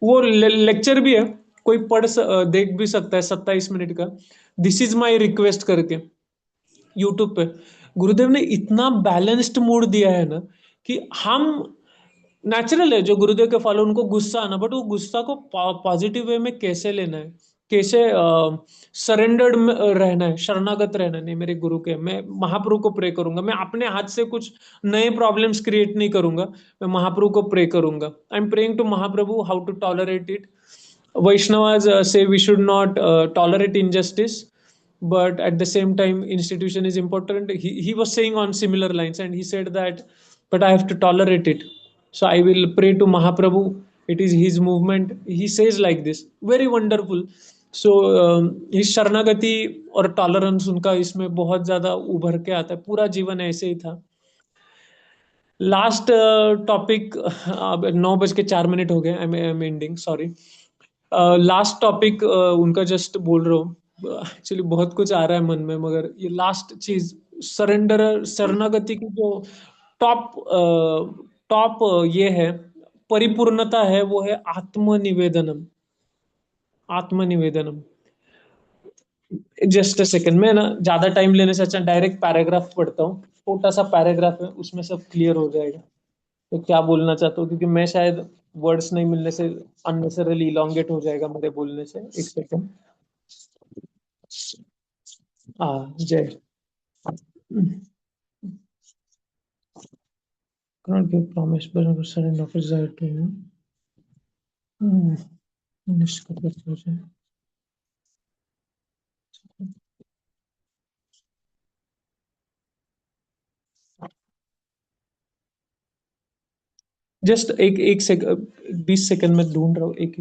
वो लेक्चर भी है, कोई देख भी सकता है, 27 मिनट का, दिस इज माई रिक्वेस्ट करके यूट्यूब पे. गुरुदेव ने इतना बैलेंस्ड मूड दिया है ना, कि हम, नेचुरल है जो गुरुदेव के फॉलो, उनको गुस्सा आना, बट वो गुस्सा को पॉजिटिव वे में कैसे लेना है, कैसे सरेंडर्ड रहना है, शरणागत रहना है. नहीं, मेरे गुरु के, मैं महाप्रभु को प्रे करूंगा, मैं अपने हाथ से कुछ नए प्रॉब्लम्स क्रिएट नहीं करूंगा, मैं महाप्रभु को प्रे करूंगा. I am praying to Mahaprabhu how to tolerate it. Vaishnavas say we should not tolerate injustice, but at the same time institution is important. He was saying on similar lines, and he said that, but I have to tolerate it, so I will pray to Mahaprabhu, it is his movement. He says like this, very wonderful. So his शरणागति और tolerance उनका इसमें बहुत ज्यादा उभर के आता है. पूरा जीवन ऐसे ही था. लास्ट टॉपिक, अब 9:04 हो गए, I am ending, sorry. Last topic उनका जस्ट बोल रहा हूँ. एक्चुअली बहुत कुछ आ रहा है मन में, मगर ये लास्ट चीज, सरेंडर, शरणागति की जो टॉप टॉप ये है, परिपूर्णता है, वो है आत्मनिवेदनम. आत्मनिवेदनम. जस्ट अ सेकंड, मैं ना ज्यादा टाइम लेने से अच्छा डायरेक्ट पैराग्राफ पढ़ता हूँ. छोटा सा पैराग्राफ है, उसमें सब क्लियर हो जाएगा तो क्या बोलना चाहता हूँ, क्योंकि मैं शायद वर्ड्स नहीं मिलने से अननेसेसरली इलोंगेट हो जाएगा मेरे बोलने से. एक सेकंड. जय. Cannot give promise, but I will surrender of desire to you. निष्कर्ष हो जाए. जस्ट एक एक सेकंड, 20 सेकंड में ढूंढ रहा हूँ. एक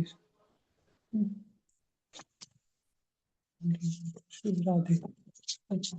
राधे. अच्छा,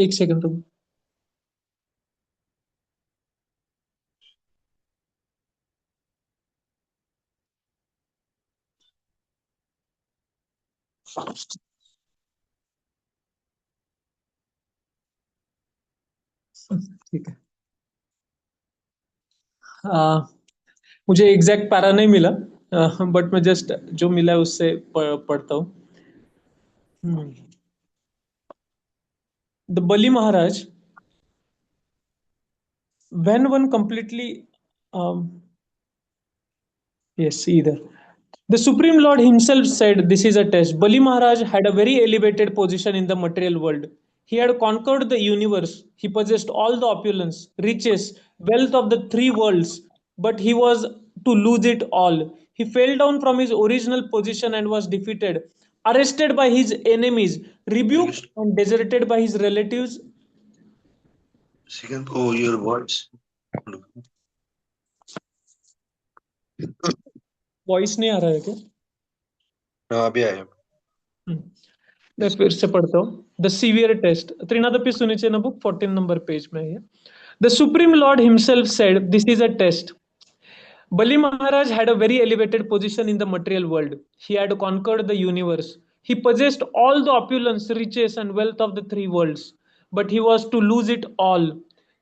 एक सेकंड प्रभु। ठीक है। मुझे एग्जैक्ट पैरा नहीं मिला, बट मैं जस्ट जो मिला है उससे पढ़ता हूँ। The Bali Maharaj, when one completely, yes, either. The Supreme Lord himself said, "This is a test." Bali Maharaj had a very elevated position in the material world. He had conquered the universe. He possessed all the opulence, riches, wealth of the three worlds, but he was to lose it all. He fell down from his original position and was defeated, arrested by his enemies, rebuked and deserted by his relatives. Second, oh, your words. Voice नहीं आ रहा है क्या? हाँ, अभी आया। मैं फिर से पढ़ता हूँ। द सीवियर टेस्ट, त्रिनादपि सुनिचे ना बुक 14 नंबर पेज में है। The supreme lord himself said, this is a test. Bali Maharaj had a very elevated position in the material world. He had conquered the universe. He possessed all the opulence, riches, and wealth of the three worlds, but he was to lose it all.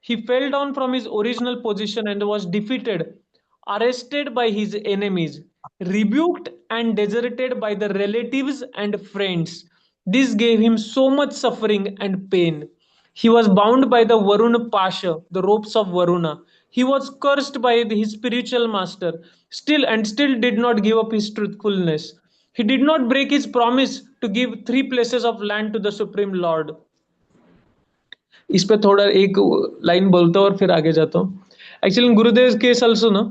He fell down from his original position and was defeated, arrested by his enemies, rebuked and deserted by the relatives and friends. This gave him so much suffering and pain. He was bound by the Varuna Pasha, the ropes of Varuna. He was cursed by his spiritual master, still did not give up his truthfulness. He did not break his promise to give 3 places of land to the Supreme Lord. इस पे थोड़ा एक line बोलता हूँ और फिर आगे जाता हूँ। एक्चुअली गुरुदेव के सल्सो ना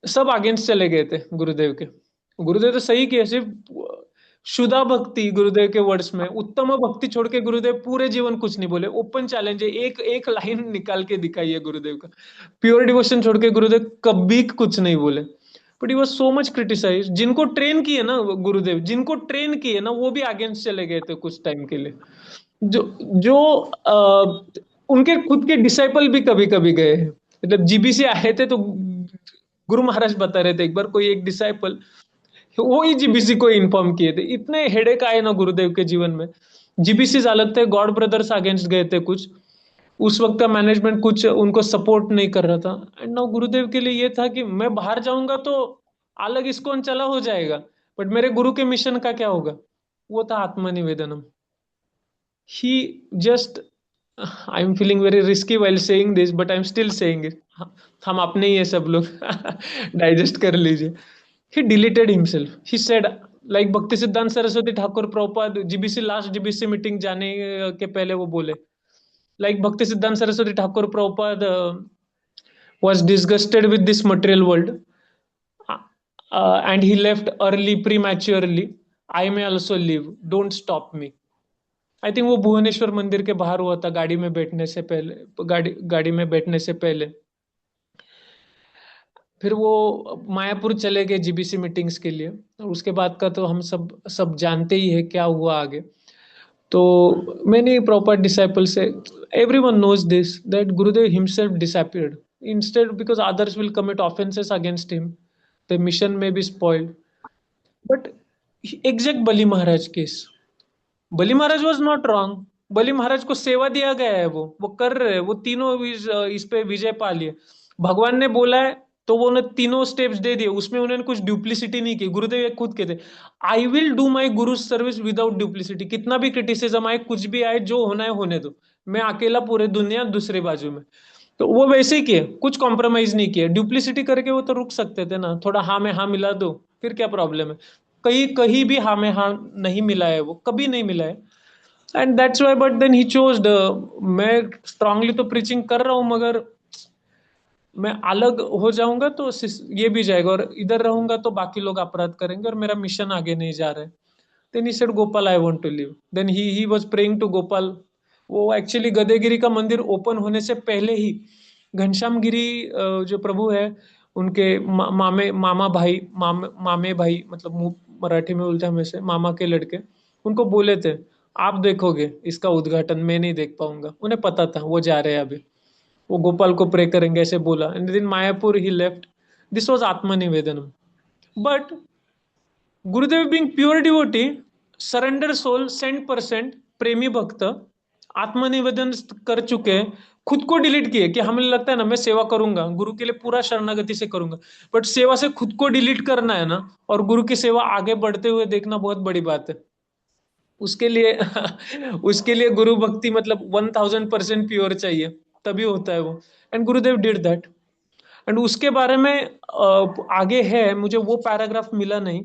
सब अगेंस्ट चले गए थे गुरुदेव के। गुरुदेव तो सही किया, सिर्फ शुदा भक्ति गुरुदेव के वर्ड्स में, उत्तम भक्ति छोड़ के गुरुदेव पूरे जीवन कुछ नहीं बोले। ओपन चैलेंज है, एक एक लाइन निकाल के दिखाई है गुरुदेव का। प्योर डिवोशन छोड़ के गुरुदेव कभी कुछ नहीं बोले, but he was so much criticise. जिनको ट्रेन किए ना गुरुदेव, जिनको ट्रेन किए ना, वो भी अगेंस्ट चले गए थे कुछ टाइम के लिए। जो जो उनके खुद के डिसाइपल भी कभी कभी गए हैं। मतलब जीबीसी आए थे तो गुरु महाराज बता रहे थे एक बार कोई एक डिसाइपल वो ही जीबीसी को इन्फॉर्म किए थे। इतने हेडेक आए ना गुरुदेव के जीवन में। जीबीसी अलग थे, गॉड ब्रदर्स अगेंस्ट गए थे कुछ, उस वक्त का मैनेजमेंट कुछ उनको सपोर्ट नहीं कर रहा था। एंड नाउ गुरुदेव के लिए ये था कि मैं बाहर जाऊंगा तो अलग इस्कॉन चला हो जाएगा, बट मेरे गुरु के मिशन का क्या होगा? वो था आत्मनिवेदनम। He just, I am feeling very risky while saying this, but I am still saying it. हम अपने ही है सब लोग, डाइजेस्ट कर लीजिए। He deleted himself. He said, like भक्ति सिद्धांत Saraswati Thakur Prabhupada GBC last GBC meeting जाने के पहले वो बोले, like भक्ति सिद्धांत Saraswati Thakur Prabhupada was disgusted with this material world, and he left early, prematurely. I may also live. Don't stop me. I think वो भुवनेश्वर मंदिर के बाहर हुआ था, गाड़ी में बैठने से पहले, गाड़ी में बैठने से पहले। फिर वो मायापुर चले गए जीबीसी मीटिंग्स के लिए, और उसके बाद का तो हम सब जानते ही है क्या हुआ आगे। तो many proper disciples say, everyone knows this, that Gurudev himself disappeared instead, because others will commit offenses against him, the mission may be spoiled. But exact Bali Maharaj case, Bali Maharaj was not wrong. Bali Maharaj को सेवा दिया गया है, वो कर रहे हैं, वो तीनों इस पे विजय पा लिए। भगवान ने बोला है तो वो उन्हें तीनों स्टेप्स दे दिए, उसमें उन्होंने कुछ ड्यूप्लिसिटी नहीं की। गुरुदेव खुद कहते, I will do my Guru service without ड्यूप्लिसिटी। कितना भी क्रिटिसिज्म आए, कुछ भी आए, जो होना है होने दो, मैं अकेला पूरे दुनिया दूसरे बाजू में। तो वो वैसे ही किए, कुछ कॉम्प्रोमाइज नहीं किया। ड्यूप्लिसिटी करके वो तो रुक सकते थे ना, थोड़ा हाँ में हाँ मिला दो, फिर क्या प्रॉब्लम है। कहीं कहीं भी हाँ में हाँ नहीं मिला है, वो कभी नहीं मिला है। And that's why, but then he chose the, मैं स्ट्रांगली तो प्रीचिंग कर रहा हूं, मगर मैं अलग हो जाऊंगा तो ये भी जाएगा, और इधर रहूंगा तो बाकी लोग अपराध करेंगे और मेरा मिशन आगे नहीं जा रहा है। Then he said, Gopal I want to live. Then he was praying to Gopal. वो एक्चुअली गदेगिरी का मंदिर ओपन होने से पहले ही घनश्याम गिरी जो प्रभु है, उनके मामा भाई, मामे भाई, मतलब मराठी में बोलते हैं हमें से, मामा के लड़के, उनको बोले थे आप देखोगे इसका उद्घाटन, मैं नहीं देख पाऊंगा। उन्हें पता था वो जा रहे हैं अभी, वो गोपाल को प्रे करेंगे ऐसे बोला। And then Mayapur he left, this was आत्मनिवेदनम। But Gurudev being pure devotee, surrender soul, 100% प्रेमी भक्त, आत्मनिवेदन कर चुके हैं, खुद को डिलीट किए। कि हमें लगता है ना मैं सेवा करूंगा, गुरु के लिए पूरा शरणागति से करूंगा, बट सेवा से खुद को डिलीट करना है ना, और गुरु की सेवा आगे बढ़ते हुए देखना बहुत बड़ी बात है। उसके लिए उसके लिए गुरु भक्ति मतलब 1000% प्योर चाहिए, तभी होता है वो। And Gurudev did that. And उसके बारे में आगे है, मुझे वो पैराग्राफ मिला नहीं,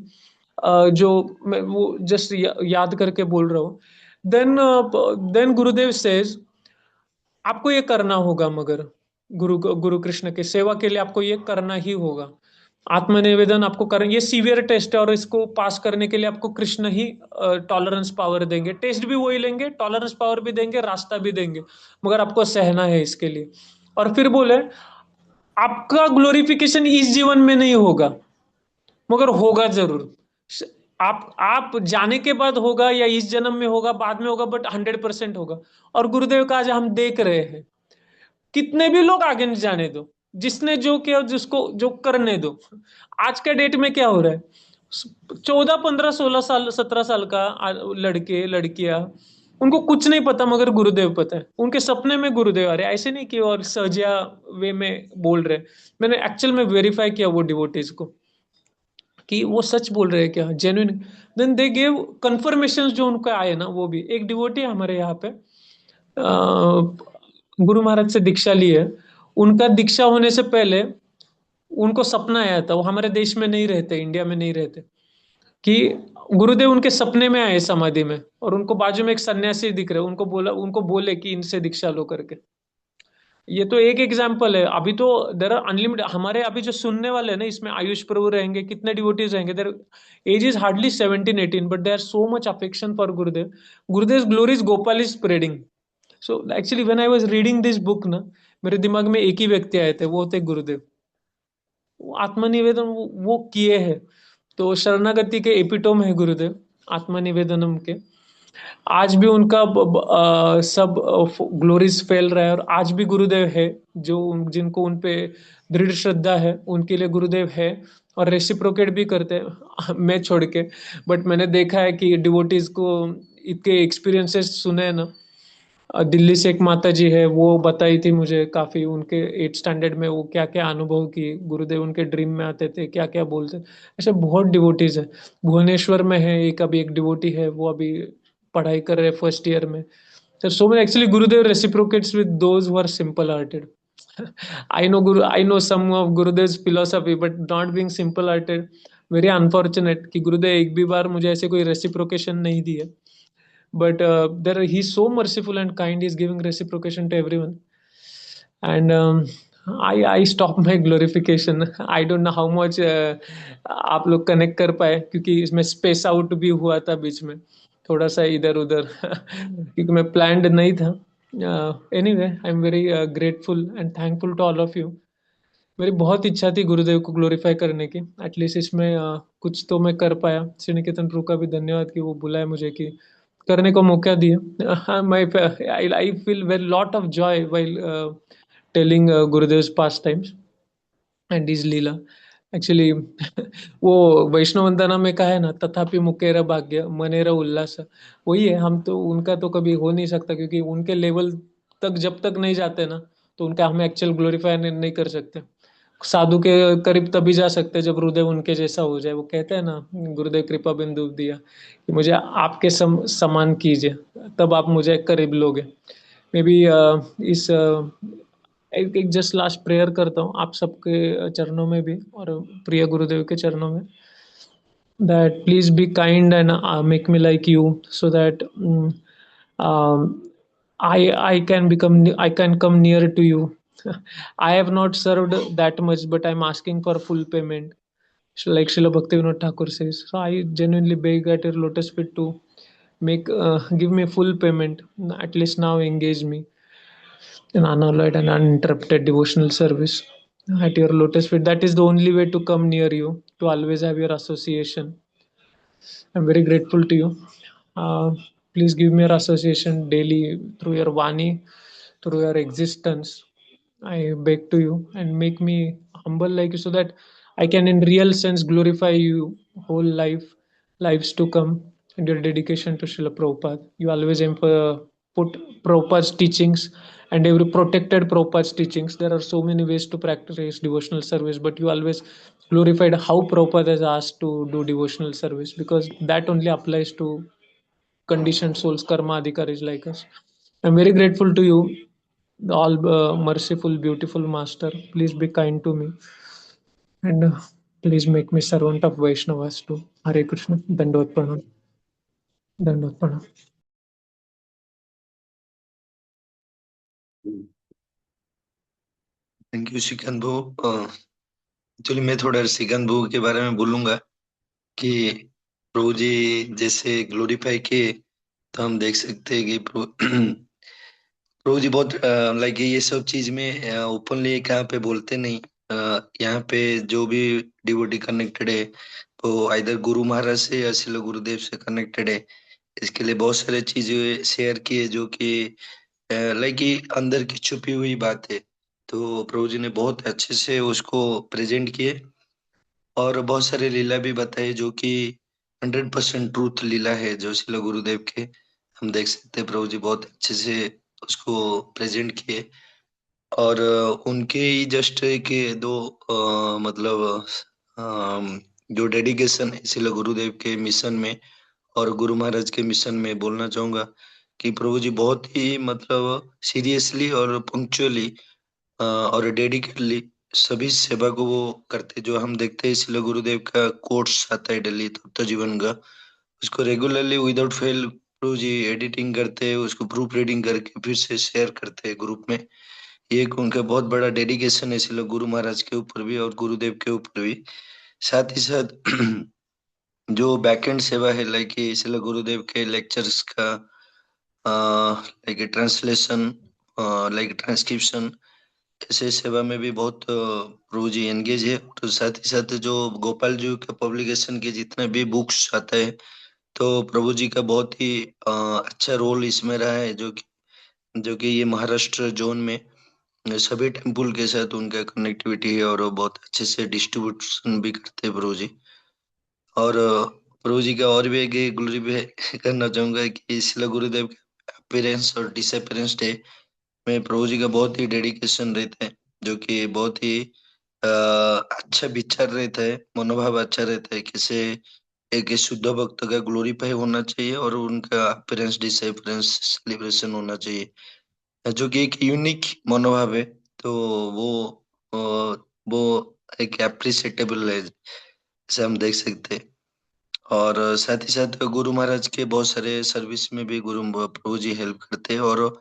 जो मैं वो जस्ट याद करके बोल रहा हूँ। देन गुरुदेव सेज, आपको ये करना होगा, मगर गुरु कृष्ण के सेवा के लिए आपको ये करना ही होगा। आत्मनिवेदन आपको करना, ये सीवियर टेस्ट है, और इसको पास करने के लिए आपको कृष्ण ही टॉलरेंस पावर देंगे। टेस्ट भी वही लेंगे, टॉलरेंस पावर भी देंगे, रास्ता भी देंगे, मगर आपको सहना है इसके लिए। और फिर बोले, आपका ग्लोरिफिकेशन इस जीवन में नहीं होगा, मगर होगा जरूर। आप जाने के बाद होगा, या इस जन्म में होगा, बाद में होगा, बट 100% होगा। और गुरुदेव का आज हम देख रहे हैं, कितने भी लोग आगे नहीं जाने दो, जिसने जो किया जिसको जो करने दो। आज के डेट में क्या हो रहा है, 14 15 16 साल 17 साल का लड़के लड़कियां, उनको कुछ नहीं पता, मगर गुरुदेव पता है। उनके सपने में गुरुदेव आ रहे, ऐसे नहीं कि और सजिया वे में बोल रहे। मैंने एक्चुअल में वेरीफाई किया वो डिवोटीज को, कि वो सच बोल रहे हैं क्या, genuine. Then they gave confirmation जो उनको आए ना। वो भी एक डिवोटी हमारे यहाँ पे गुरु महाराज से दीक्षा ली है। उनका दीक्षा होने से पहले उनको सपना आया था, वो हमारे देश में नहीं रहते, इंडिया में नहीं रहते, कि गुरुदेव उनके सपने में आए समाधि में, और उनको बाजू में एक सन्यासी दिख रहे, उनको बोले कि इनसे दीक्षा लो करके। ये तो एक एग्जाम्पल है। अभी तो देर आर अनलिमिटेड, हमारे अभी जो सुनने वाले हैं ना, इसमें आयुष प्रभु रहेंगे, कितने डिवोटीज रहेंगे। There age is hardly 17 18, but they are so much affection for Gurudev. Gurudev glory is Gopal is spreading. So actually when I was reading this book ना, मेरे दिमाग में एक ही व्यक्ति आए थे, वो थे गुरुदेव। वो आत्मनिवेदन वो किए हैं, तो शरणागति के एपिटोम है गुरुदेव, आत्मनिवेदनम के। आज भी उनका सब ग्लोरीज फैल रहा है, और आज भी गुरुदेव है, जो जिनको उन पे दृढ़ श्रद्धा है, उनके लिए गुरुदेव है, और रेसिप्रोकेट भी करते हैं मैं छोड़ के। बट मैंने देखा है कि डिवोटीज को इतने एक्सपीरियंसेस सुने हैं ना। दिल्ली से एक माता जी है, वो बताई थी मुझे काफी, उनके 8th स्टैंडर्ड में वो क्या क्या अनुभव की, गुरुदेव उनके ड्रीम में आते थे, क्या क्या बोलते। ऐसे बहुत डिवोटीज है। भुवनेश्वर में है एक, अभी एक डिवोटी है, वो अभी पढ़ाई कर रहे हैं 1st ईयर में। So many actually Gurudev reciprocates with those who are simple hearted. I know some of Gurudev's philosophy, but not being simple hearted, very unfortunate कि गुरुदेव एक भी बार मुझे ऐसे कोई रेसिप्रोकेशन नहीं दी है। But there he is so merciful and kind, he is giving reciprocation to everyone. And I stop my glorification. I don't know how much आप लोग कनेक्ट कर पाए, क्योंकि इसमें स्पेस आउट भी हुआ था बीच में, थोड़ा सा इधर उधर क्योंकि मैं प्लान्ड नहीं था। Anyway, I am very grateful and thankful to all of you. मेरी बहुत इच्छा थी गुरुदेव को ग्लोरीफाई करने की, एटलीस्ट इसमें कुछ तो मैं कर पाया। श्री निकेतन प्रभु का भी धन्यवाद कि वो बुलाए मुझे, कि करने को मौका दिया। I feel very lot of joy while telling Gurudev's past times and is lila. Actually वो वैष्णव वंदना में कहा है ना, तथापि मुकेरा भाग्य मनेरा उल्लास, वही है। हम तो उनका तो कभी हो नहीं सकता, क्योंकि उनके लेवल तक जब तक नहीं जाते ना, तो उनका हम एक्चुअल ग्लोरीफाई नहीं कर सकते। साधु के करीब तभी जा सकते जब हृदय उनके जैसा हो जाए। वो कहते हैं ना, गुरुदेव कृपा बिंदु दिया कि मुझे आपके समान कीजिए, तब आप मुझे करीब लोगे। मे बी इस एक जस्ट लास्ट प्रेयर करता हूँ आप सबके चरणों में भी, और प्रिय गुरुदेव के चरणों में, that please be kind and make me like you, so that I can come near to you. I have not served that much, but I'm asking for full payment. So like Srila Bhaktivinoda Thakur says, so I genuinely beg at your lotus feet to give me full payment. At least now engage me in unalloyed and uninterrupted devotional service at your lotus feet. That is the only way to come near you, to always have your association. I'm very grateful to you. Please give me your association daily through your Vani, through your existence. I beg to you, and make me humble like you, so that I can in real sense glorify you whole lives to come, and your dedication to Srila Prabhupada. You always put Prabhupada's teachings and every protected Prabhupada's teachings. There are so many ways to practice devotional service, but you always glorified how Prabhupada has asked to do devotional service, because that only applies to conditioned souls, karma adhikaris like us. I'm very grateful to you, the all merciful, beautiful Master. Please be kind to me, and please make me servant of Vaishnavas too. Hare Krishna. Dandot Pranam. Dandot Pranam. Thank you Shrikant भाऊ। Actually मैं थोड़ा श्रीकांत भाऊ के बारे में बोलूंगा कि प्रभु जी जैसे ग्लोरीफाई किए, तो हम देख सकते हैं कि प्रभु जी बहुत लाइक ये सब चीज में ओपनली कहाँ पे बोलते नहीं। यहाँ पे जो भी डिवोटी कनेक्टेड है वो आइदर गुरु महाराज से या श्रील गुरुदेव से कनेक्टेड है। इसके लिए बहुत सारे चीजें शेयर किए जो कि लाइक ये अंदर की छुपी हुई बात है, तो प्रभु जी ने बहुत अच्छे से उसको प्रेजेंट किए और बहुत सारे लीला भी बताए जो कि 100% ट्रूथ लीला है जो श्रील गुरुदेव के। हम देख सकते हैं प्रभु जी बहुत अच्छे से उसको प्रेजेंट किए। और उनके ही जस्ट एक दो मतलब जो डेडिकेशन है श्रील गुरुदेव के मिशन में और गुरु महाराज के मिशन में बोलना चाहूंगा कि प्रभु जी बहुत ही मतलब सीरियसली और पंक्चुअली और डेडिकेटली सभी सेवा को वो करते। जो हम देखते हैं श्रील गुरुदेव का कोर्स आता है डेली तत्व जीवन का, उसको रेगुलरली विदाउट फेल प्रभु जी एडिटिंग करते हैं, उसको प्रूफ रीडिंग करके फिर से शेयर करते हैं ग्रुप में। ये एक उनका बहुत बड़ा डेडिकेशन है श्रील गुरु महाराज के ऊपर भी और गुरुदेव के ऊपर भी। साथ ही साथ जो बैकएंड सेवा है लाइक श्रील गुरुदेव के लेक्चर्स का लाइक ट्रांसलेशन, लाइक ट्रांसक्रिप्शन, ऐसे सेवा में भी बहुत प्रभु जी एंगेज है। तो साथ ही साथ जो गोपाल जी के पब्लिकेशन के जितने भी बुक्स आता है, तो प्रभु जी का बहुत ही अच्छा रोल इसमें रहा है, जो कि ये महाराष्ट्र जोन में सभी टेम्पल के साथ उनका कनेक्टिविटी है और वो बहुत अच्छे से डिस्ट्रीब्यूशन भी करते हैं प्रभु जी। और प्रभु जी का और भी एक ग्लोरी भी करना चाहूंगा कि श्रील गुरुदेव के अपीयरेंस और डिसअपीयरेंस डे में प्रभु जी का बहुत ही डेडिकेशन रहता है, जो कि बहुत ही अच्छा विचार रहता है, मनोभाव अच्छा रहता है। कैसे एक शुद्ध भक्त का ग्लोरीफाई होना चाहिए और उनका अपीयरेंस डिसअपीयरेंस सेलिब्रेशन होना चाहिए, जो कि एक यूनिक मनोभाव है। तो वो वो एक एप्रिसिएटेबल है, जैसे हम देख सकते हैं। और साथ ही साथ गुरु महाराज के बहुत सारे सर्विस में भी गुरु प्रभु जी हेल्प करते हैं। और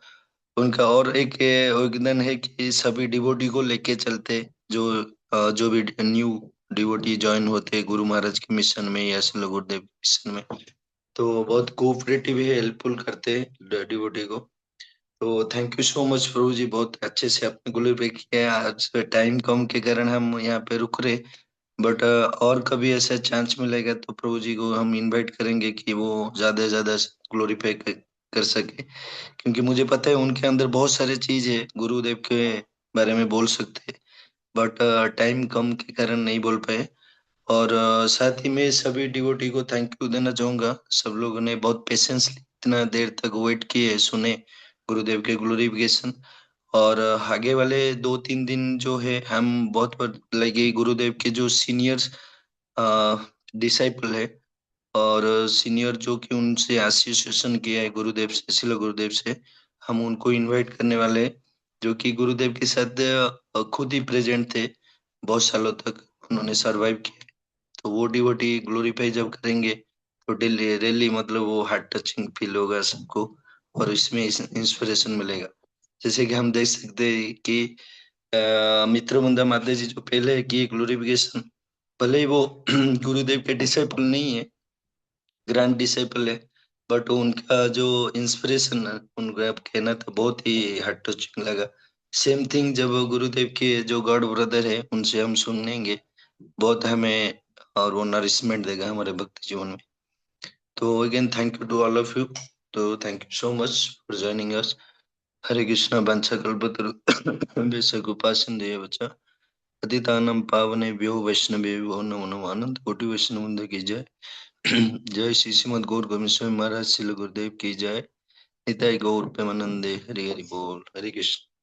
उनका और एक योगदान है कि सभी डिवोटी को लेके चलते, जो भी न्यू डिवोटी ज्वाइन होते हैं गुरु महाराज के मिशन में या श्रील गुरुदेव के मिशन में, तो बहुत कोऑपरेटिव है, हेल्पफुल करते हैं डिवोटी को। तो थैंक यू सो मच प्रभु जी, बहुत अच्छे से आपने ग्लोरीफाई किया। आज टाइम कम के कारण हम यहाँ पे रुक रहे, बट और कभी ऐसा चांस मिलेगा तो प्रभु जी को हम इनवाइट करेंगे कि वो ज्यादा से ज्यादा ग्लोरीफाई कर सके, क्योंकि मुझे पता है उनके अंदर बहुत सारे चीज है गुरुदेव के बारे में बोल सकते हैं, बट टाइम कम के कारण नहीं बोल पाए। और साथ ही में सभी डिवोटी को थैंक यू देना चाहूंगा। सब लोगों ने बहुत पेशेंसली इतना देर तक वेट किए, सुने गुरुदेव के ग्लोरिफिकेशन। और आगे वाले 2-3 दिन जो है हम बहुत लगे गुरुदेव के जो सीनियर्स डिसाइपल है और सीनियर जो कि उनसे एसोसिएशन किया है गुरुदेव से, श्रील गुरुदेव से, हम उनको इनवाइट करने वाले हैं, जो कि गुरुदेव के साथ खुद ही प्रेजेंट थे, बहुत सालों तक उन्होंने सरवाइव किया। तो वो डिवोटी ग्लोरीफाई जब करेंगे तो डेली रियली मतलब वो हार्ट टचिंग फील होगा सबको और इसमें इंस्पिरेशन मिलेगा। जैसे कि हम देख सकते हैं कि मित्रवृंदा माता जी जो पहले की ग्लोरिफिकेशन, भले ही वो गुरुदेव के डिसाइपल नहीं है, ग्रैंड डिसाइपल है, बट उनका जो इंस्पिरेशन है, उनका कहना था बहुत ही हार्ट टचिंग लगा। सेम थिंग जब गुरुदेव के जो गॉड ब्रदर है उनसे हम सुनेंगे, बहुत हमें और वो नरिशमेंट देगा हमारे भक्ति जीवन में। तो again thank you to all of you. So thank you so much for joining us. Hare Krishna Bancha Kalpataru Besak Upasan Devacha Patitanam Pavanebhyo Vaishnavebhyo Namo Namo Anand Koti Vaishnavanda की जय जय श्री श्रीमद् गौर गोविंद स्वामी महाराज श्रील गुरुदेव की जय निताई गौर प्रेमानंदे हरि हरि बोल हरे कृष्ण।